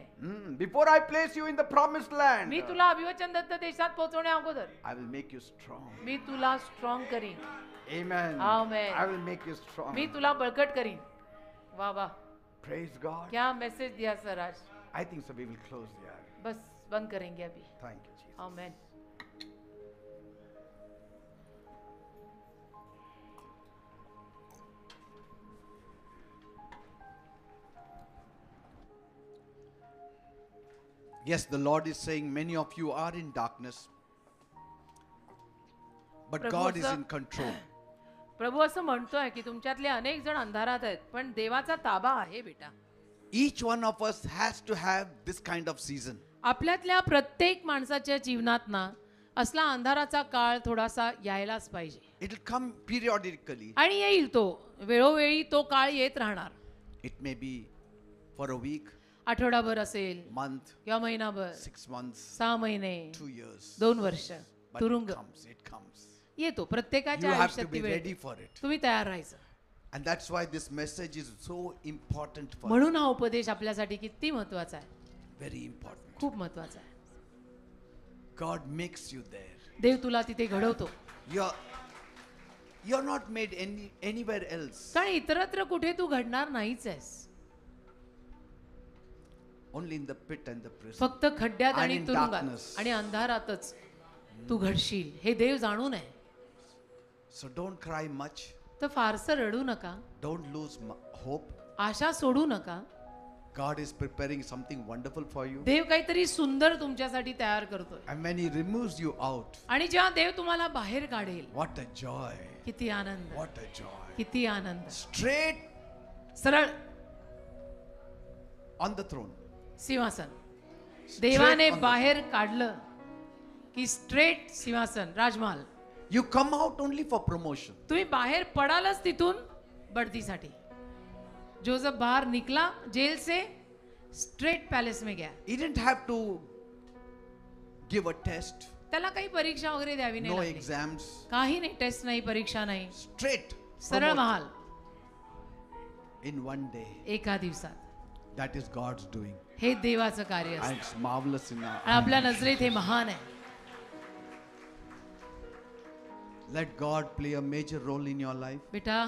before I place you in the promised land, मी तुला अभिवचन दत्त देशात पोहोचवण्या अगोदर I will make you strong. मी तुला स्ट्रॉंग करीन. Amen. Amen. I will make you strong. मी तुला बळकट करीन. वाह वाह, Praise God. क्या मैसेज दिया सर आज. I think so. We will close there. बस बंद करेंगे अभी. Thank you, Jesus. Amen. Yes, the Lord is saying many of you are in darkness, but God is in control. प्रभू असं म्हणतोय की तुमच्यातले अनेक जण अंधारात आहेत, पण देवाचा ताबा आहे बेटा. Each one of us has to have this kind of season. आपल्यातल्या प्रत्येक माणसाच्या जीवनात ना असला अंधाराचा काळ थोडासा यायलाच पाहिजे. It will come periodically. आणि येईल तो वेळोवेळी, तो काळ येत राहणार. It may be for a week, आठवडाभर असेल month, किंवा महिनाभर, 6 months, 6 महिने, 2 years. 2 वर्ष. But तुरुंग it comes, it comes. येतो You प्रत्येकाच्या have to आयुष्यात be ती वेळ ready येते. for it. तुम्ही तयार राहायचं. And that's why this message is so important for us. म्हणून हा उपदेश आपल्यासाठी किती महत्वाचा आहे. Very important. खूप महत्वाचा आहे. God makes you there. देव तुला तिथे घडवतो. You're not made anywhere else. कारण इतरत्र कुठे तू घडणार नाहीच आहेस. Only in the pit and the prison. फक्त खड्ड्यात And आणि in तुरुंगात darkness. आणि अंधारातच तू घडशील हे देव जाणून आहे. So don't cry much. तर फारसं रडू नका. Don't lose hope. आशा सोडू नका. God is preparing something wonderful for you. देव काहीतरी सुंदर तुमच्यासाठी तयार करतोय. And when He removes you out, आणि जेव्हा देव तुम्हाला बाहेर काढेल, what a joy. किती आनंद, What a joy. किती आनंद. Straight सरळ on the throne. सिंहासन देवाने on the- बाहेर काढलं की स्ट्रेट सिंहासन, Rajmahal. You come out only for promotion. तुम्ही बाहेर पडालच तिथून बढतीसाठी. जोसेफ बाहर निकला जेल से, स्ट्रेट पैलेस में गया. He didn't have to give a test. त्याला काही परीक्षा वगैरे द्यावी नाही No लागली. exams. काही नाही, टेस्ट नाही, परीक्षा नाही, Straight. सरळ promoted. Mahal In one day. एका दिवसात. That is God's doing. हे देवाचं कार्य And असतं. it's marvelous in our आणि आपल्या नजरेत हे महान आहे. Let God play a major role in your life. बेटा,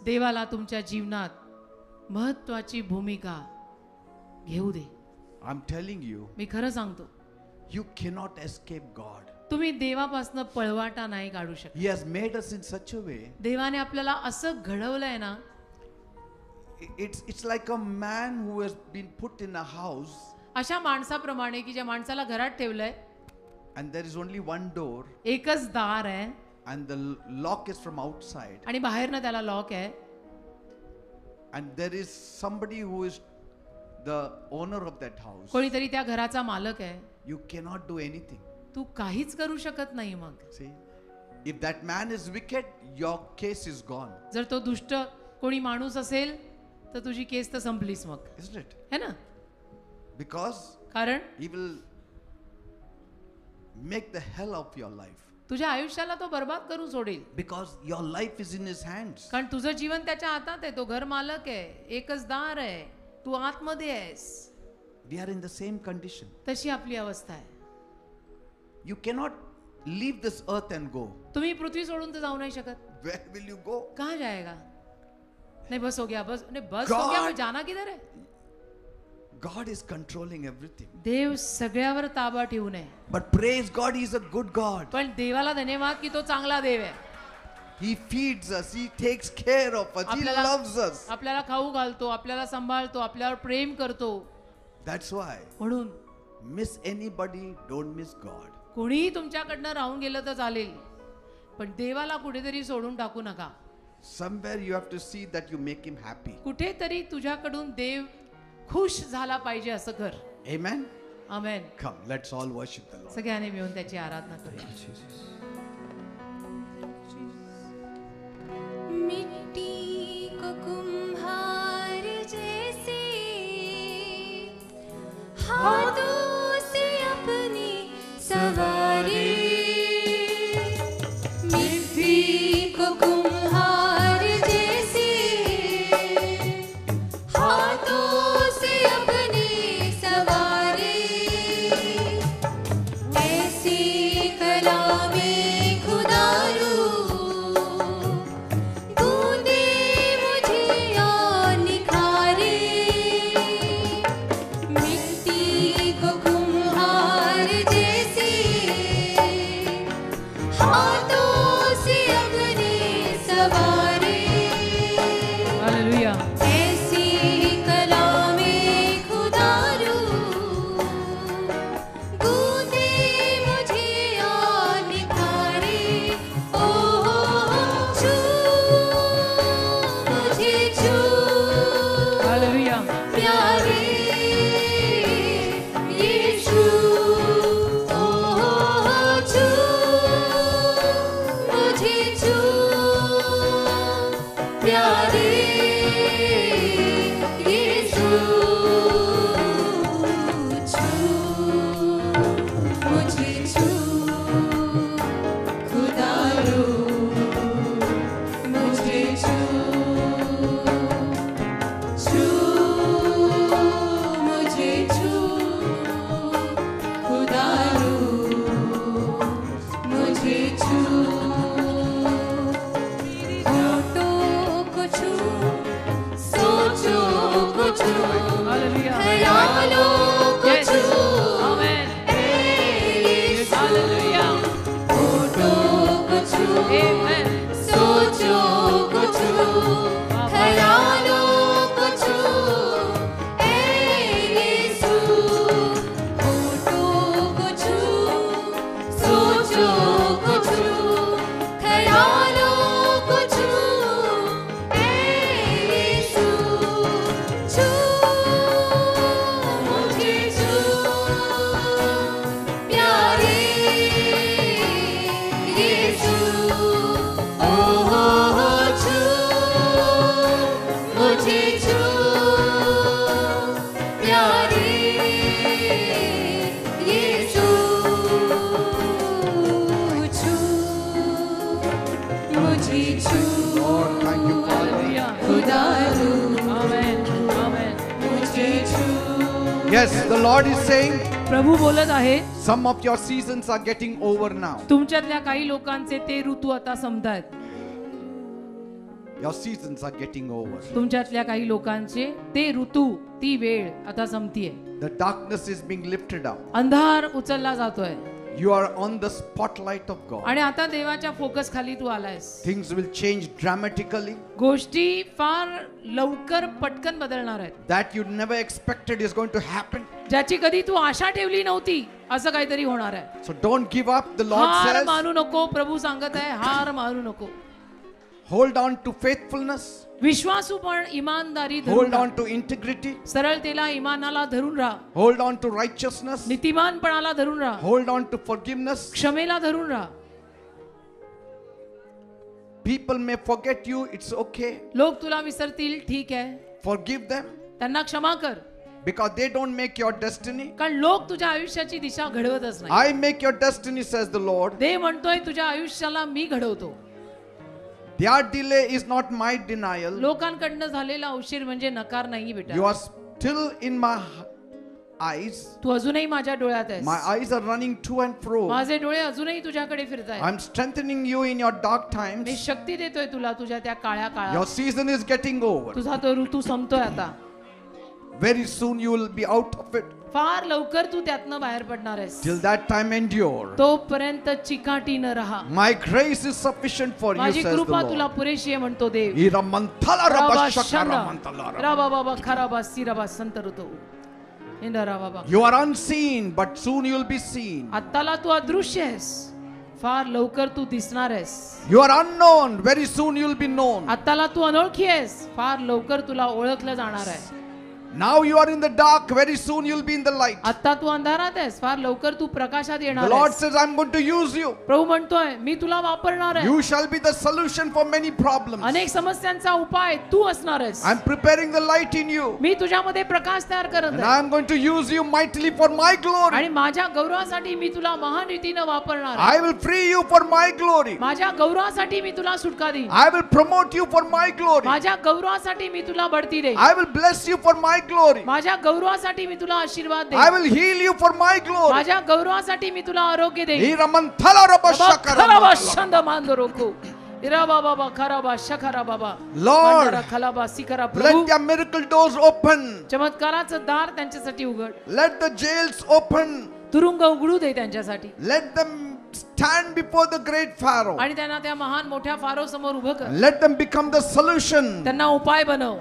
देवाला तुमच्या जीवनात महत्वाची भूमिका घेऊ दे. I'm telling you, मी खरं सांगतो, you cannot escape God. तुम्ही देवापासून पळवाटा नाही काढू शकत. He has made us in such a way. देवाने आपल्याला असं घडवलंय ना, It's like a man who has been put in a house अशा माणसाप्रमाणे की ज्या माणसाला घरात ठेवलंय, and there is only one door एकच दार आहे and the lock is from outside आणि बाहेरनं त्याला लॉक आहे. and there is somebody who is the owner of that house. कोणीतरी त्या घराचा मालक आहे. You cannot do anything. तू काहीच करू शकत नाही. मग See, if that man is wicked, your case is gone, जर तो दुष्ट कोणी माणूस असेल तर तुझी केस तर संपलीच मग, isn't it? है ना. Because कारण he will make the hell of your life. तुझ्या आयुष्याला तो बर्बाद करून सोडेल. Because your life is in his hands. कारण तुझं जीवन त्याच्या हातात आहे. तो घर मालक आहे, एकच दार आहे, तू आतमध्ये आहेस. We are in the same condition. तशी आपली अवस्था आहे. You cannot leave this earth and go. तुम्ही पृथ्वी सोडून तर जाऊ नाही शकत. Where will you go? कहाँ जाएगा? नहीं बस हो गया, बस नहीं बस हो God- गया, मैं जाना किधर है? God is controlling everything. देव सगळ्यावर ताबा ठेवून आहे. But praise God, He is a good God. पण देवाला धन्यवाद की तो चांगला देव आहे. He feeds us. He takes care of us. He loves us. आपल्याला खाऊ घालतो, आपल्याला सांभाळतो, आपल्यावर प्रेम करतो. That's why म्हणून miss anybody, don't miss God. कोणीही तुमच्याकडनं राहून गेलं तर चालेल, पण देवाला कुठेतरी सोडून टाकू नका. Somewhere you have to see that you make Him happy. कुठेतरी तुझ्याकडून देव खुश झाला पाहिजे असं कर. Amen. Amen. Come, let's all worship the Lord. सगळ्यांनी मिळून त्याची आराधना करूया. मिट्टी को कुम्हार जैसे हाथों से अपनी सवारी, मिट्टी को कुम्हार Yes, the Lord is saying, प्रभू बोलत आहे, some of your seasons are getting over now. तुमच्यातल्या काही लोकांचे ते ऋतू आता संपतायत. Your seasons are getting over. तुमच्यातल्या काही लोकांचे ते ऋतू, ती वेळ आता संपतीये. The darkness is being lifted up. अंधार उचलला जातोय You are on the spotlight of God. आणि आता देवाच्या फोकस खाली तू आलायस. Things will change dramatically. गोष्टी फार लवकर पटकन बदलणार आहेत. That you never expected is going to happen. ज्याची कधी तू आशा ठेवली नव्हती असं काहीतरी होणार आहे. So don't give up. The Lord हार says, मानू नको. प्रभू सांगत आहे, हार मानू नको. hold on to faithfulness. विश्वासू पण इमानदारी धरून Hold राहा. on to integrity. सरळतेला, इमानाला धरून राहा. Hold on to righteousness. नीतिमानपणाला धरून राहा. Hold on to forgiveness. क्षमेला धरून राहा. People may forget you. It's okay. लोक तुला विसरतील, ठीक आहे. Forgive them त्यांना क्षमा कर. because they don't make your destiny. कारण लोक तुझ्या आयुष्याची दिशा घडवतच नाही. I make your destiny, says the Lord. देव म्हणतोय, तुझ्या आयुष्याला मी घडवतो. Their delay is not my denial. लोकांकडनं झालेला उशीर म्हणजे नकार नाही You बेटा. are still in my eyes. तू अजूनही माझ्या डोळ्यात आहेस. My eyes are running to and fro. माझे डोळे अजूनही तुझ्याकडे फिरतायत. I'm strengthening you in your dark me times. शक्ती देतोय तुला तुझ्या त्या काळ्या Your काळात. season is getting over. तुझा तो ऋतू संपतोय आता. Very soon you will be out of it. फार लवकर तू त्यातनं बाहेर पडणार आहेस. Till that time endure. तोपर्यंत चिकाटीनं राहा. My grace is sufficient for you, माझी says the कृपा तुला Lord. पुरेशी आहे म्हणतो देव. Iramantala राबा rabashaka Shanda, ramantala raba. राबा बाबा खराबा सिराबा संत ऋतू. इंदा राबा बाबा. You are unseen, but soon you will be seen. आत्ताला तू अदृश्य आहेस, फार लवकर तू दिसणार आहेस. You are unknown, very soon you will be known. आत्ताला तू अनोळखी आहेस, फार लवकर तुला ओळखलं जाणार आहे. Now you are in the dark, very soon you will be in the light. आता तू अंधारात आहेस, फार लवकर तू प्रकाशात The येणार Lord आहेस. says, I'm going to use you. प्रभू म्हणतोय, मी तुला वापरणार आहे. You shall be the solution for many problems. अनेक समस्यांचा उपाय तू असणार आहेस. I'm preparing the light in you. मी तुझ्यामध्ये प्रकाश तयार करत And आहे I'm going to use you mightily for my glory. आणि माझ्या गौरवासाठी मी तुला महान रीतीनं वापरणार आहे. I will free you for my glory. माझ्या गौरवासाठी मी तुला सुटका देईन. I will promote you for my glory. माझ्या गौरवासाठी मी तुला बढती देईन. I will bless you for my glory. माझ्या गौरवासाठी मी तुला आशीर्वाद I देईन. will heal you for my glory. माझ्या गौरवासाठी मी तुला आरोग्य देईन. Iramantala rabashaka खराबा ramantala. शंद मांदरोको इराबा बाबा खराबा शखरा बाबा Lord, Mandra खलाबा सिकरा Prabhu let their miracle doors open. चमत्काराचं दार त्यांच्यासाठी उघड. Let the jails open. तुरुंग उघडू दे त्यांच्यासाठी Let them stand before the great Pharaoh. आणि त्यांना त्या महान मोठ्या फारो समोर उभं कर. Let them become the solution त्यांना उपाय बनव.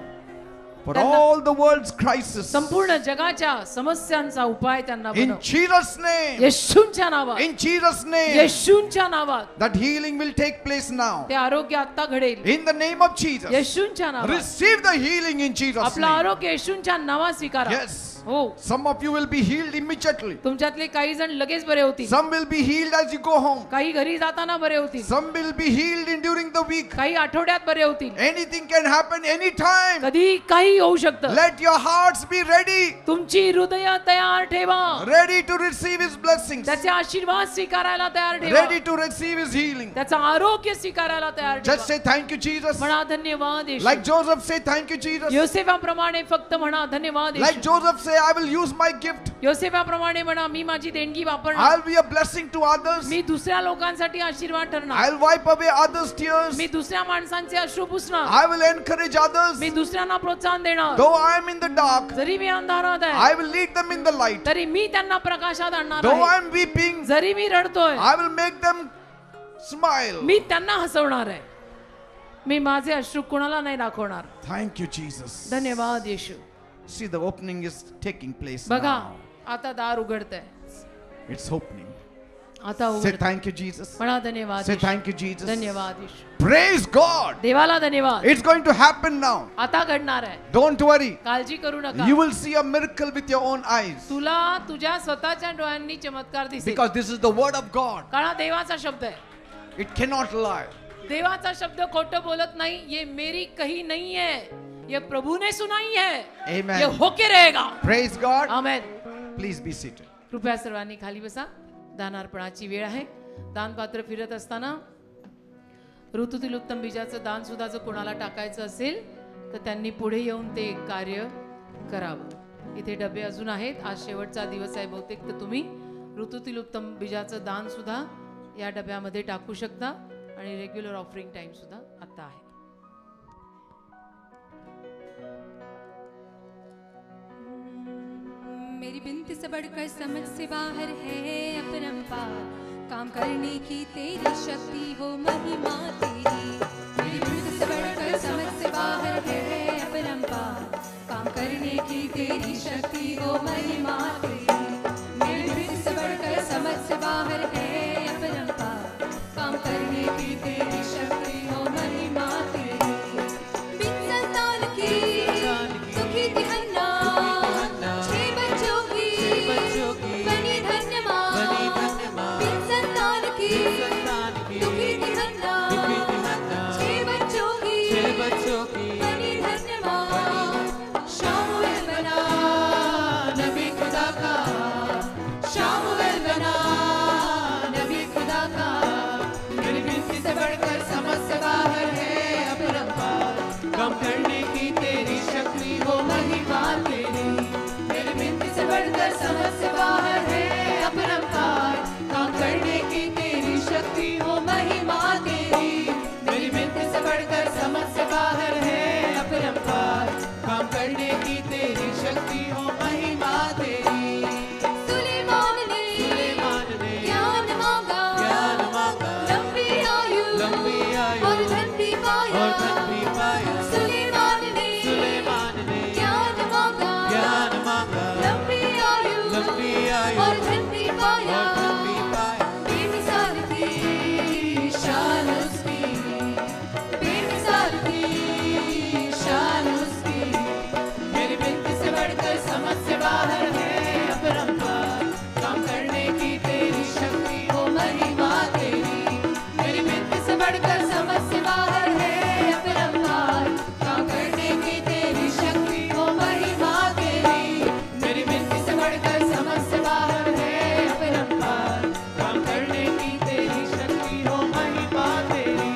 for त्यांना- all the world's crisis. संपूर्ण जगाच्या समस्यांचा उपाय त्यांना In बनव. Jesus' name. येशूंच्या नावात, In Jesus' name. येशूंच्या नावात That healing will take place now. ते आरोग्य आता घडेल. In the name of Jesus. येशूंच्या नावात Receive the healing in Jesus' आपलं name. आरोग्य येशूंच्या नावात स्वीकारा. Yes. हो, Some of you will be healed immediately. तुमच्यातले काही जण लगेच बरे होतील. Some will be healed as you go home. काही घरी जाताना बरे होतील. Some will be healed in during the week. काही आठवड्यात बरे होतील. Anything can happen anytime. कधी काही होऊ शकतं. Let your hearts be ready. तुमची हृदय तयार ठेवा. Ready to receive His blessings. त्याचे आशीर्वाद स्वीकारायला तयार ठेवा. Ready to receive His healing. त्याचं आरोग्य स्वीकारायला तयार Just ठेवा. say thank you, Jesus. म्हणा धन्यवाद येशू. Like Joseph, say thank you, Jesus. योसेफाप्रमाणे फक्त म्हणा धन्यवाद Like Yeshu. Joseph, say I will use my gift. योसेफाप्रमाणे म्हणा मी माझी देणगी वापरणार. I'll be a blessing to others. मी दुसऱ्या लोकांसाठी आशीर्वाद ठरणार. I'll wipe away others' tears. मी दुसऱ्या माणसांचे अश्रू पुसणार. I will encourage others. मी दुसऱ्यांना प्रोत्साहन देणार. Though I am in the dark, जरी मी अंधारात I आहे will lead them in the light. तरी मी त्यांना प्रकाशात आणणार Though I आहे. am weeping, जरी मी रडतोय I will make them smile. मी त्यांना हसवणार आहे. मी माझे अश्रू कोणाला नाही दाखवणार. Thank you, Jesus. धन्यवाद येशू. See, the opening is taking place बघा now. आता दार उघडतंय. It's opening. आता Say उघड. thank you, Jesus. म्हणा धन्यवाद Say Yeshu. thank you, Jesus. धन्यवाद येशू. Praise God. देवाला धन्यवाद. It's going to happen now. आता घडणार आहे. Don't worry. काळजी करू नका. You will see a miracle with your own eyes. तुला तुझ्या स्वतःच्या डोळ्यांनी चमत्कार दिसेल. Because this is the word of God. कारण हा देवाचा शब्द आहे. It cannot lie. देवाचा शब्द खोटं बोलत नाही. ये मेरी कही नहीं है, ये प्रभु ने सुनाई है. Amen. ये होके रहेगा. Praise God. Amen. Please be seated. कृपया सर्वांनी खाली बसा. दानार्पणाची वेळ आहे. दानपात्र फिरत असताना ऋतूतील उत्तम बीजाचं दान सुद्धा जर कोणाला टाकायचं असेल तर त्यांनी पुढे येऊन ते कार्य करावं. इथे डबे अजून आहेत. आज शेवटचा दिवस आहे बहुतेक, तर तुम्ही ऋतूतील उत्तम बीजाचं दान सुद्धा या डब्यामध्ये टाकू शकता आणि रेग्युलर ऑफरिंग टाइम सुद्धा आता आहे. मेरी बिनती से बढ़कर समझ से बाहर है अपरंपार, काम करने की तेरी शक्ति हो महिमा तेरी. मेरी बिनती से बढ़कर समझ से बाहर है अपरंपार, काम करने की तेरी शक्ति हो महिमा तेरी. मेरी बिनती से बढ़कर समझ से बाहर है अपरंपार, काम करने की तेरी शक्ति हो महिमा तेरी. बिन संतान की दुखी थी हन्ना, छह बच्चों की बनी धन्य माँ. बिन संतान की दुखी थी हन्ना, छह बच्चों की बनी धन्य माँ. शामुएल बना नबी खुदा का, शामुएल बना नबी खुदा का. मेरी बिनती से बढ़कर समझ से बाहर है अपरंपार, काम करने की तेरी शक्ति हो महिमा तेरी. मेरी बिनती से बढ़कर समझ से बाहर है अपरंपार, काम करने की तेरी शक्ति हो महिमा तेरी. मेरी बिनती से बढ़कर समझ से बाहर है अपरंपार, काम करने की तेरी शक्ति हो महिमा तेरी. सुलेमान ने ज्ञान मांगा, लंबी आयु और धन भी पाया. सुलेमान ने ज्ञान मांगा, लंबी आयु और धन भी पाया. बेमिसाल थी शान उसकी, बेमिसाल थी शान उसकी. मेरी बिनती से बढ़कर समझ से बाहर है अपरंपार, काम करने की तेरी शक्ति हो महिमा तेरी. मेरी बिनती से बढ़कर समझ से बाहर है अपरंपार, काम करने की तेरी शक्ति हो महिमा तेरी. मेरी बिनती से बढ़कर समझ से बाहर है अपरंपार, काम करने की तेरी शक्ति हो महिमा तेरी.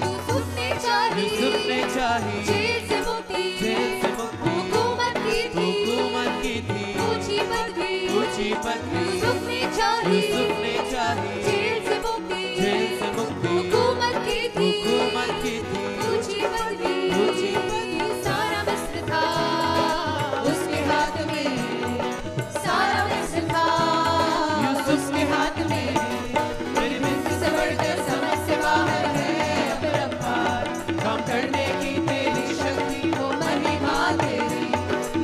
यूसुफ ने चाही जेल से मुक्ति, हुकूमत की थी ऊंची पदवी. यूसुफ ने चाही जेल से मुक्ति, हुकूमत की थी ऊंची पदवी. सारा मिस्र था उसके हाथ में, सारा मिस्र था उसके हाथ में. मेरी बिनती से बढ़कर समझ से बाहर है अपरंपार, काम करने की तेरी शक्ति हो महिमा तेरी.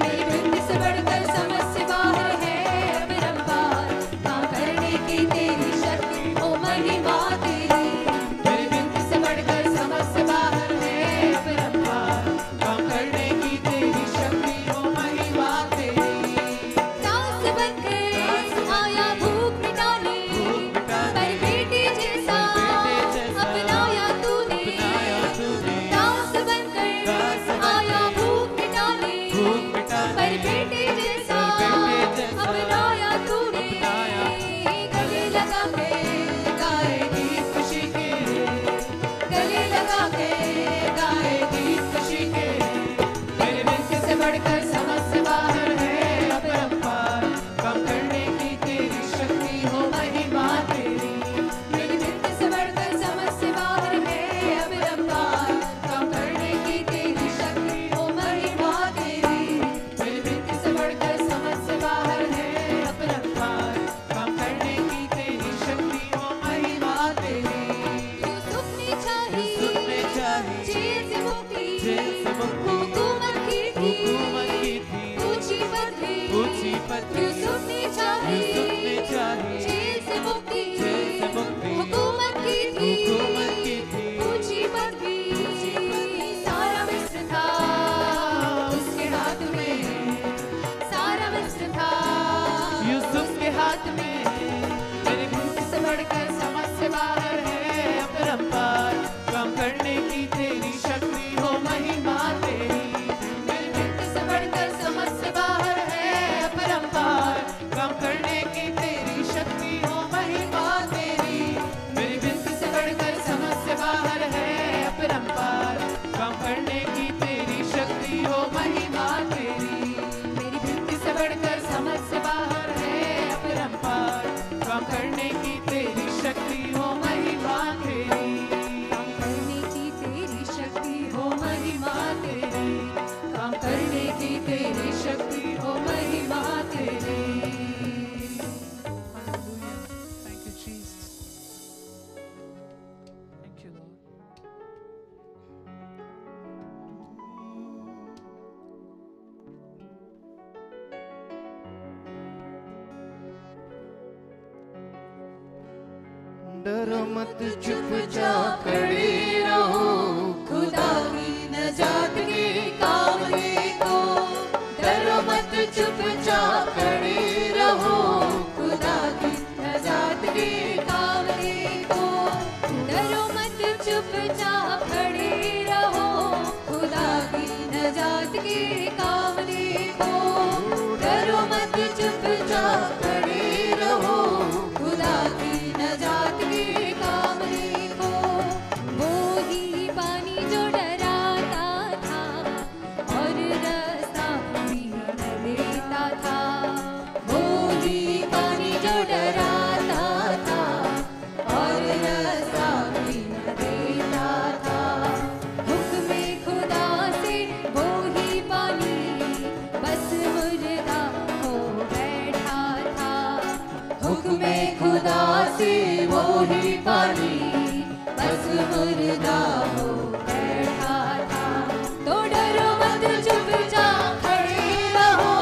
मेरी बिनती से बढ़कर समझ से बाहर है अपरंपार, काम करने की तेरी शक्ति हो महिमा तेरी. मेरी बिनती से बढ़कर समझ से बाहर है अपरंपार, काम करने की तेरी शक्ति हो महिमा तेरी. दास बनकर आया भूख मिटाने, पर बेटे जैसा अपनाया तूने. दास बनकर आया भूख मिटाने, पर बेटे जैसा अपनाया तूने. गले लगा के गाए गीत खुशी के, गले लगा के गाए गीत खुशी के. मेरी बिनती से बढ़कर समझ से बाहर है अपरंपार, काम करने की तेरी शक्ति हो महिमा तेरी. मेरी बिनती से बढ़कर समझ से बाहर है अपरंपार, काम करने की तेरी शक्ति हो महिमा तेरी. मेरी बिनती से बढ़कर समझ से बाहर है अपरंपार, काम करने की तेरी शक्ति हो महिमा तेरी. यूसुफ ने चाही जेल से मुक्ति, हुकूमत की थी ऊंची पदवी. यूसुफ ने चाही जेल से मुक्ति, हुकूमत की थी ऊंची पदवी. सारा मिस्र था उसके हाथ में, सारा मिस्र था यूसुफ के हाथ में. मेरी बिनती से बढ़कर समझ से बाहर है अपरंपार, काम करने की तेरी शक्ति हो महिमा तेरी. मेरी बिनती से बढ़कर समझ से बाहर है अपरंपार, काम करने की तेरी शक्ति हो महिमा तेरी. मेरी बिनती से बढ़कर समझ से बाहर है अपरंपार, काम करने की तेरी शक्ति हो महिमा तेरी. मेरी बिनती काम करने की तेरी शक्ति हो महिमा तेरी, काम करने की तेरी शक्ति हो महिमा तेरी, काम करने की तेरी शक्ति हो महिमा तेरी। Thank you, Jesus. Thank you, Lord. डरो मत चुपचाप खड़े रहो, खुदा की नजात के काम देखो, डरो मत चुपचाप खड़े रहो, खुदा की नजात के काम देखो, डरो मत चुपचाप खड़े रहो, खुदा की नजात के काम देखो, डरो मत चुपचाप खड़े रहो, खुदा की नजात के काम देखो। वो ही पानी जो डराता था और रास्ता भी न देता था, वो ही पानी जो डराता था और रास्ता भी न देता था। हुक्म खुदा से वो ही पानी बस मुर्दा हो बैठा था, हुक्म खुदा से वो ही पानी बस मुर्दा हो बैठा था। तो डरो मत चुपचाप खड़े रहो,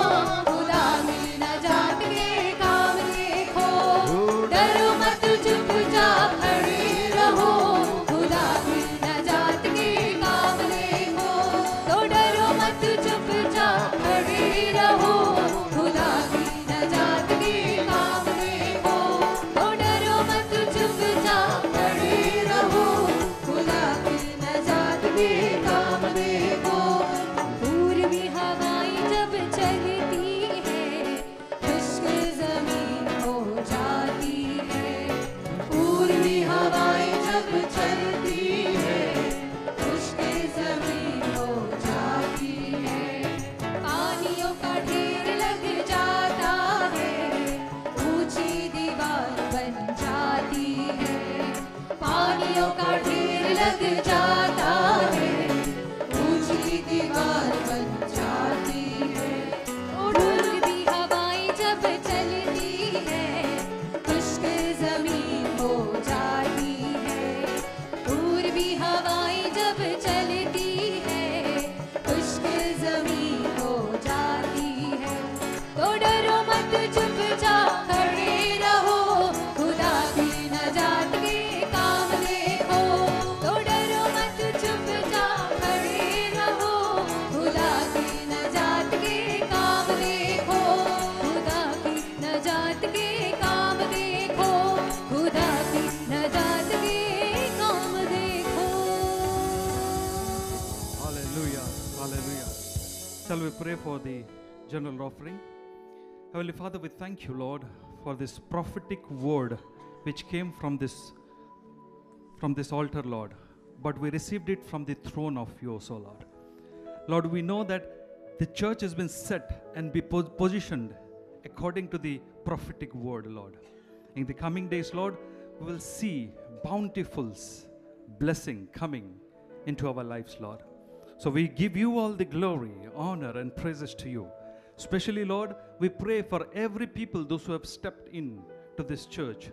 खुदा की नजात के काम देखो, डरो मत चुपचाप खड़े रहो, खुदा की नजात के काम देखो, तो डरो मत चुपचाप खड़े रहो, खुदा की नजात के काम देखो, तो डरो मत चुपचाप खड़े रहो, खुदा की नजात के काम देखो। पूर्वी हवाएं जब चलती है, खुश्क जमीन हो जाती है, पूर्वी हवाएं जब चलती है, खुश्क जमीन हो जाती है, पानियों का ढेर लग जाता है, ऊंची दीवार बन जाती है, पानियों का ढेर लग जाता है, ऊंची दीवार बन जाती है। उड़ती हवाएं जब चलती है, खुश्क जमीन हो जाती है, पूर्वी हवाएं जब चलती है, खुश्क जमीन हो जाती है। तो डरो मत चुपचाप खड़े रहो, खुदा की नजात के काम देखो, तो डरो मत चुपचाप खड़े रहो, खुदा की नजात के काम देखो, खुदा की नजात के काम देखो, खुदा की नजात के काम देखो। Hallelujah. Hallelujah. Shall we pray for the general offering? Heavenly Father, we thank you, Lord, for this prophetic word which came from this altar, Lord. But we received it from the throne of yours, O Lord. Lord, we know that the church has been set and be positioned according to the prophetic word, Lord. In the coming days, Lord, we will see bountiful blessing coming into our lives, Lord. So we give you all the glory, honor, and praises to you. Especially, Lord, we pray for every people, those who have stepped in to this church,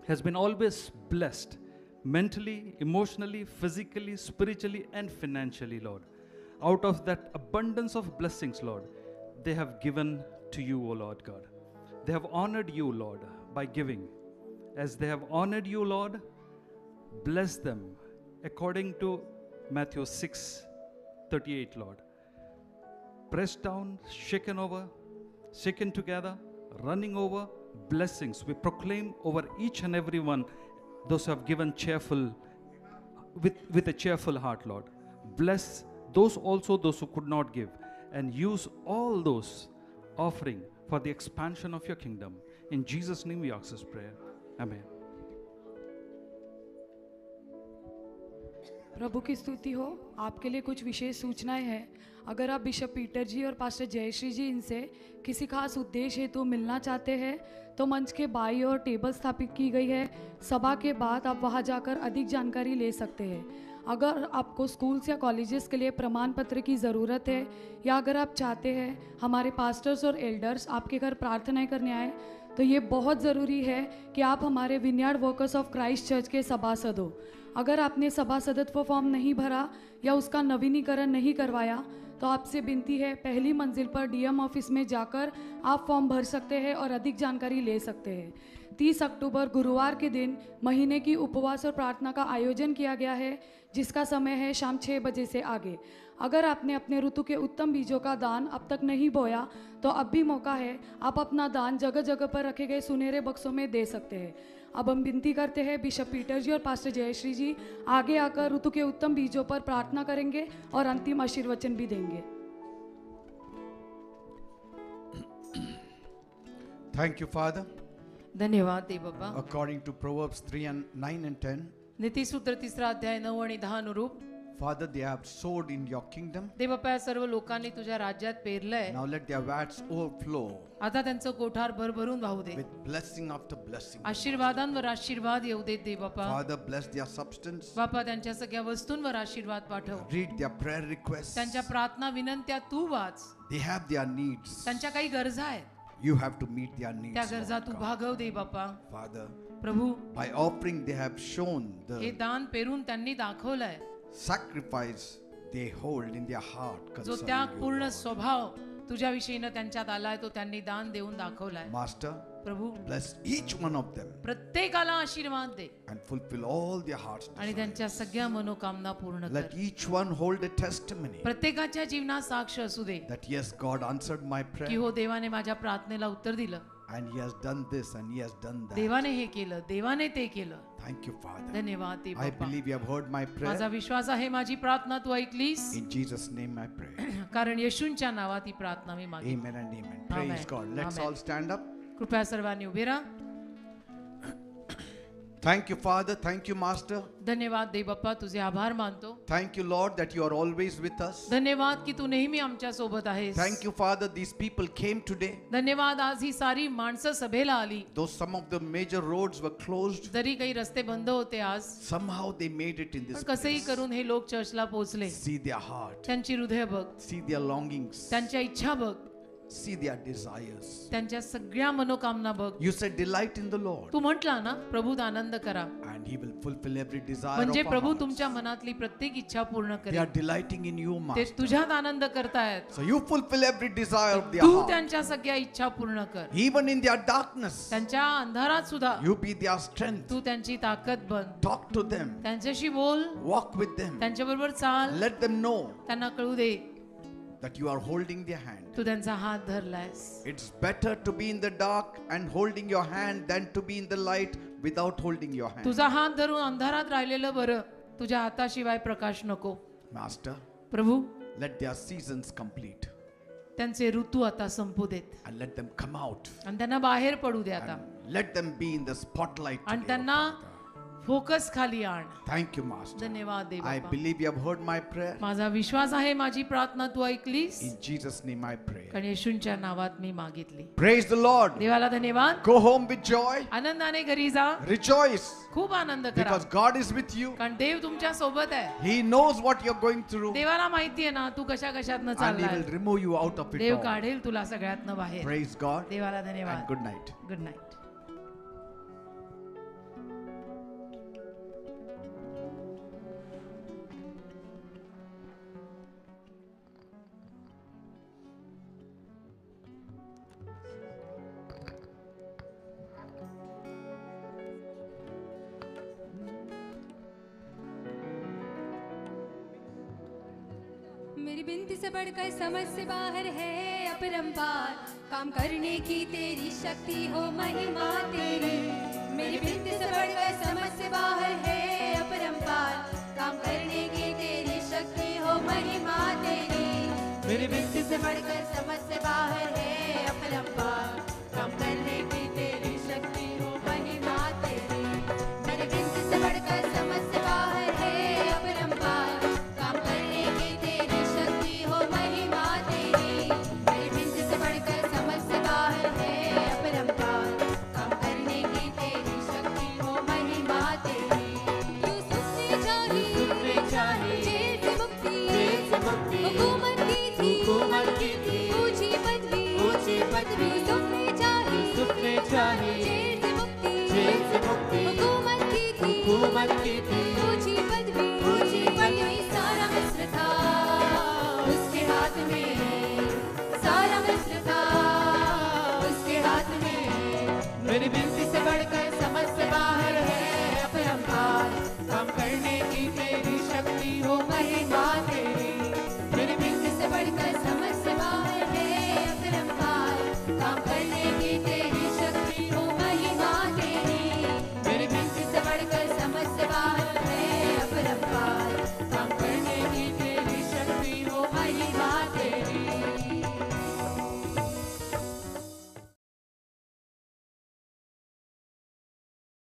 has been always blessed mentally, emotionally, physically, spiritually, and financially, Lord. Out of that abundance of blessings, Lord, they have given to you, O Lord God. They have honored you, Lord, by giving. As they have honored you, Lord, bless them according to Matthew 6:38, Lord. Pressed down, shaken over, shaken together, running over, blessings we proclaim over each and every one, those who have given with a cheerful heart, Lord. Bless those also, those who could not give, and use all those offering for the expansion of your kingdom. In Jesus' name we ask this prayer. Amen. प्रभु की स्तुति हो। आपके लिए कुछ विशेष सूचनाएं हैं। अगर आप बिशप पीटर जी और पास्टर जयश्री जी इनसे किसी खास उद्देश्य हेतु मिलना चाहते हैं तो मंच के बाईं ओर टेबल स्थापित की गई है। सभा के बाद आप वहां जाकर अधिक जानकारी ले सकते हैं। अगर आपको स्कूल्स या कॉलेजेस के लिए प्रमाण पत्र की ज़रूरत है या अगर आप चाहते हैं हमारे पास्टर्स और एल्डर्स आपके घर प्रार्थनाएं करने आए तो ये बहुत ज़रूरी है कि आप हमारे vineyard workers of Christ church के सभासद हो। अगर आपने सभासदत्व फॉर्म नहीं भरा या उसका नवीनीकरण नहीं करवाया तो आपसे विनती है पहली मंजिल पर डीएम ऑफिस में जाकर आप फॉर्म भर सकते हैं और अधिक जानकारी ले सकते हैं। 30 अक्टूबर गुरुवार के दिन महीने की उपवास और प्रार्थना का आयोजन किया गया है जिसका समय है शाम 6 बजे से आगे। अगर आपने अपने ऋतु के उत्तम बीजों का दान अब तक नहीं बोया तो अब भी मौका है। आप अपना दान जगह जगह पर रखे गए सुनहरे बक्सों में दे सकते हैं। अब हम विनती करते हैं बिशप पीटर जी और पास्टर जयश्री जी आगे आकर ऋतु के उत्तम बीजों पर प्रार्थना करेंगे और अंतिम आशीर्वचन भी देंगे। Thank you, Father. धन्यवाद देव बाप्पा। According to Proverbs 3:9 and 10, नीतिसूत्र 3 अध्याय 9 आणि 10 अनुरूप Father, they have sowed in your kingdom. देव बाप्पा या सर्व लोकांनी तुझ्या राज्यात पेरलंय। Now let their vats overflow आता त्यांचं कोठार भरभरून वाहू दे। with blessing after blessing. आशीर्वादांवर आशीर्वाद येऊ दे देव बाप्पा। Father, bless their substance. बाप्पा त्यांच्या सगळ्या वस्तूंवर आशीर्वाद पाठव। Read their prayer requests. त्यांच्या प्रार्थना विनंत्या तू वाच। They have their needs. त्यांच्या काही गरजा आहेत, You have to meet their needs. त्या गरजा Lord Tu God. भागव they Bappa. Father, Prabhu by offering they have shown हे the दान पेरून त्यांनी दाखवलंय sacrifice they hold in their heart जो concerning you, त्यागपूर्ण Lord. स्वभाव तुझ्या विषयीनं त्यांच्यात आलाय तो त्यांनी दान देऊन दाखवलाय। Master, Prabhu bless each one of them प्रत्येकाला आशीर्वाद दे and fulfill all their hearts' आणि त्यांच्या desires. सगळ्या मनोकामना पूर्ण Let कर। each one hold a testimony प्रत्येकाच्या जीवनात साक्ष असू दे that yes, God answered my की prayer हो देवाने माझ्या प्रार्थनेला उत्तर दिलं, and He has done this and He has done that. देवाने हे केलं, देवाने ते केलं। Thank you, Father. धन्यवाद देव I Bappa. believe you have heard my माझा prayer. विश्वास आहे माझी प्रार्थना तू ऐकलीस, In Jesus' name I pray. कारण येशूंच्या नावात ही प्रार्थना मी मागितली। Amen and amen. Praise Amen. God. Let's Amen. all stand up. कृपया सर्वांनी उभे राहा। Thank you, Father. Thank you, Master. धन्यवाद देव बाप्पा, तुझे आभार मानतो। Thank you, Lord, that you are always with us. धन्यवाद की तू नेहमी आमच्या सोबत आहेस। Thank you, Father. These people came today. धन्यवाद आज ही सारी माणसं सभेला आली। Though some of the major roads were closed, जरी काही रस्ते बंद होते आज, somehow they made it in this पण कसंही place. करून हे लोक चर्चला पोहोचले। See their heart. त्यांची हृदय बघ, See their longings. त्यांच्या इच्छा बघ, See their desires. त्यांच्या सगळ्या मनोकामना बघ। You said delight in the Lord तू म्हटला ना प्रभूत आनंद करा, and He will fulfill every desire म्हणजे of our प्रभू hearts. तुमच्या मनातली प्रत्येक इच्छा पूर्ण They are करेल। delighting in you, ते Master. तुझ्यात आनंद करतायत, So you fulfill every desire of their Tu heart. त्यांच्या सगळ्या इच्छा पूर्ण कर। Even in their darkness, त्यांच्या अंधारात सुद्धा you be their strength. तू त्यांची ताकद बन, Talk to them. त्यांच्याशी बोल, Walk with them. त्यांच्या बरोबर चाल, Let them know त्यांना कळू दे that you are holding their hand. तू त्यांचा हात धरलायस। It's better to be in the dark and holding your hand than to be in the light without holding your hand. तुझा हात धरून अंधारात राहिलेलं बरं, तुझ्या हाताशिवाय प्रकाश नको। Master, Prabhu let their seasons complete त्यांचे ऋतू आता संपू देत and let them come out आणि त्यांना बाहेर पडू दे आता, and let them be in the spotlight आणि today, त्यांना oh Father. फोकस खाली आण। Thank you, Master. धन्यवाद देव I Bappa. believe you have heard my prayer. माझा विश्वास आहे माझी प्रार्थना तू ऐकलीस, In Jesus' name I pray. कारण येशूंच्या नावात मी मागितली। Praise the Lord. देवाला धन्यवाद। Go home with joy. आनंदाने घरी जा, Rejoice खूप आनंद करा, because God is with you. कारण देव तुमच्या सोबत आहे। He knows what you're going through देवाला माहिती आहे ना तू कशा कशातनं and He चाललाय, will remove you out of it Dev all. काढेल तुला सगळ्यातनं बाहेर। Praise God देवाला and धन्यवाद। good night. Good night. मेरी बिनती से बढ़कर समझ से बाहर है अपरंपार, काम करने की तेरी शक्ति हो महिमा तेरी। मेरी बिनती से बढ़कर समझ से बाहर है अपरंपार, काम करने की तेरी शक्ति हो महिमा तेरी। मेरी बिनती से बढ़कर समझ से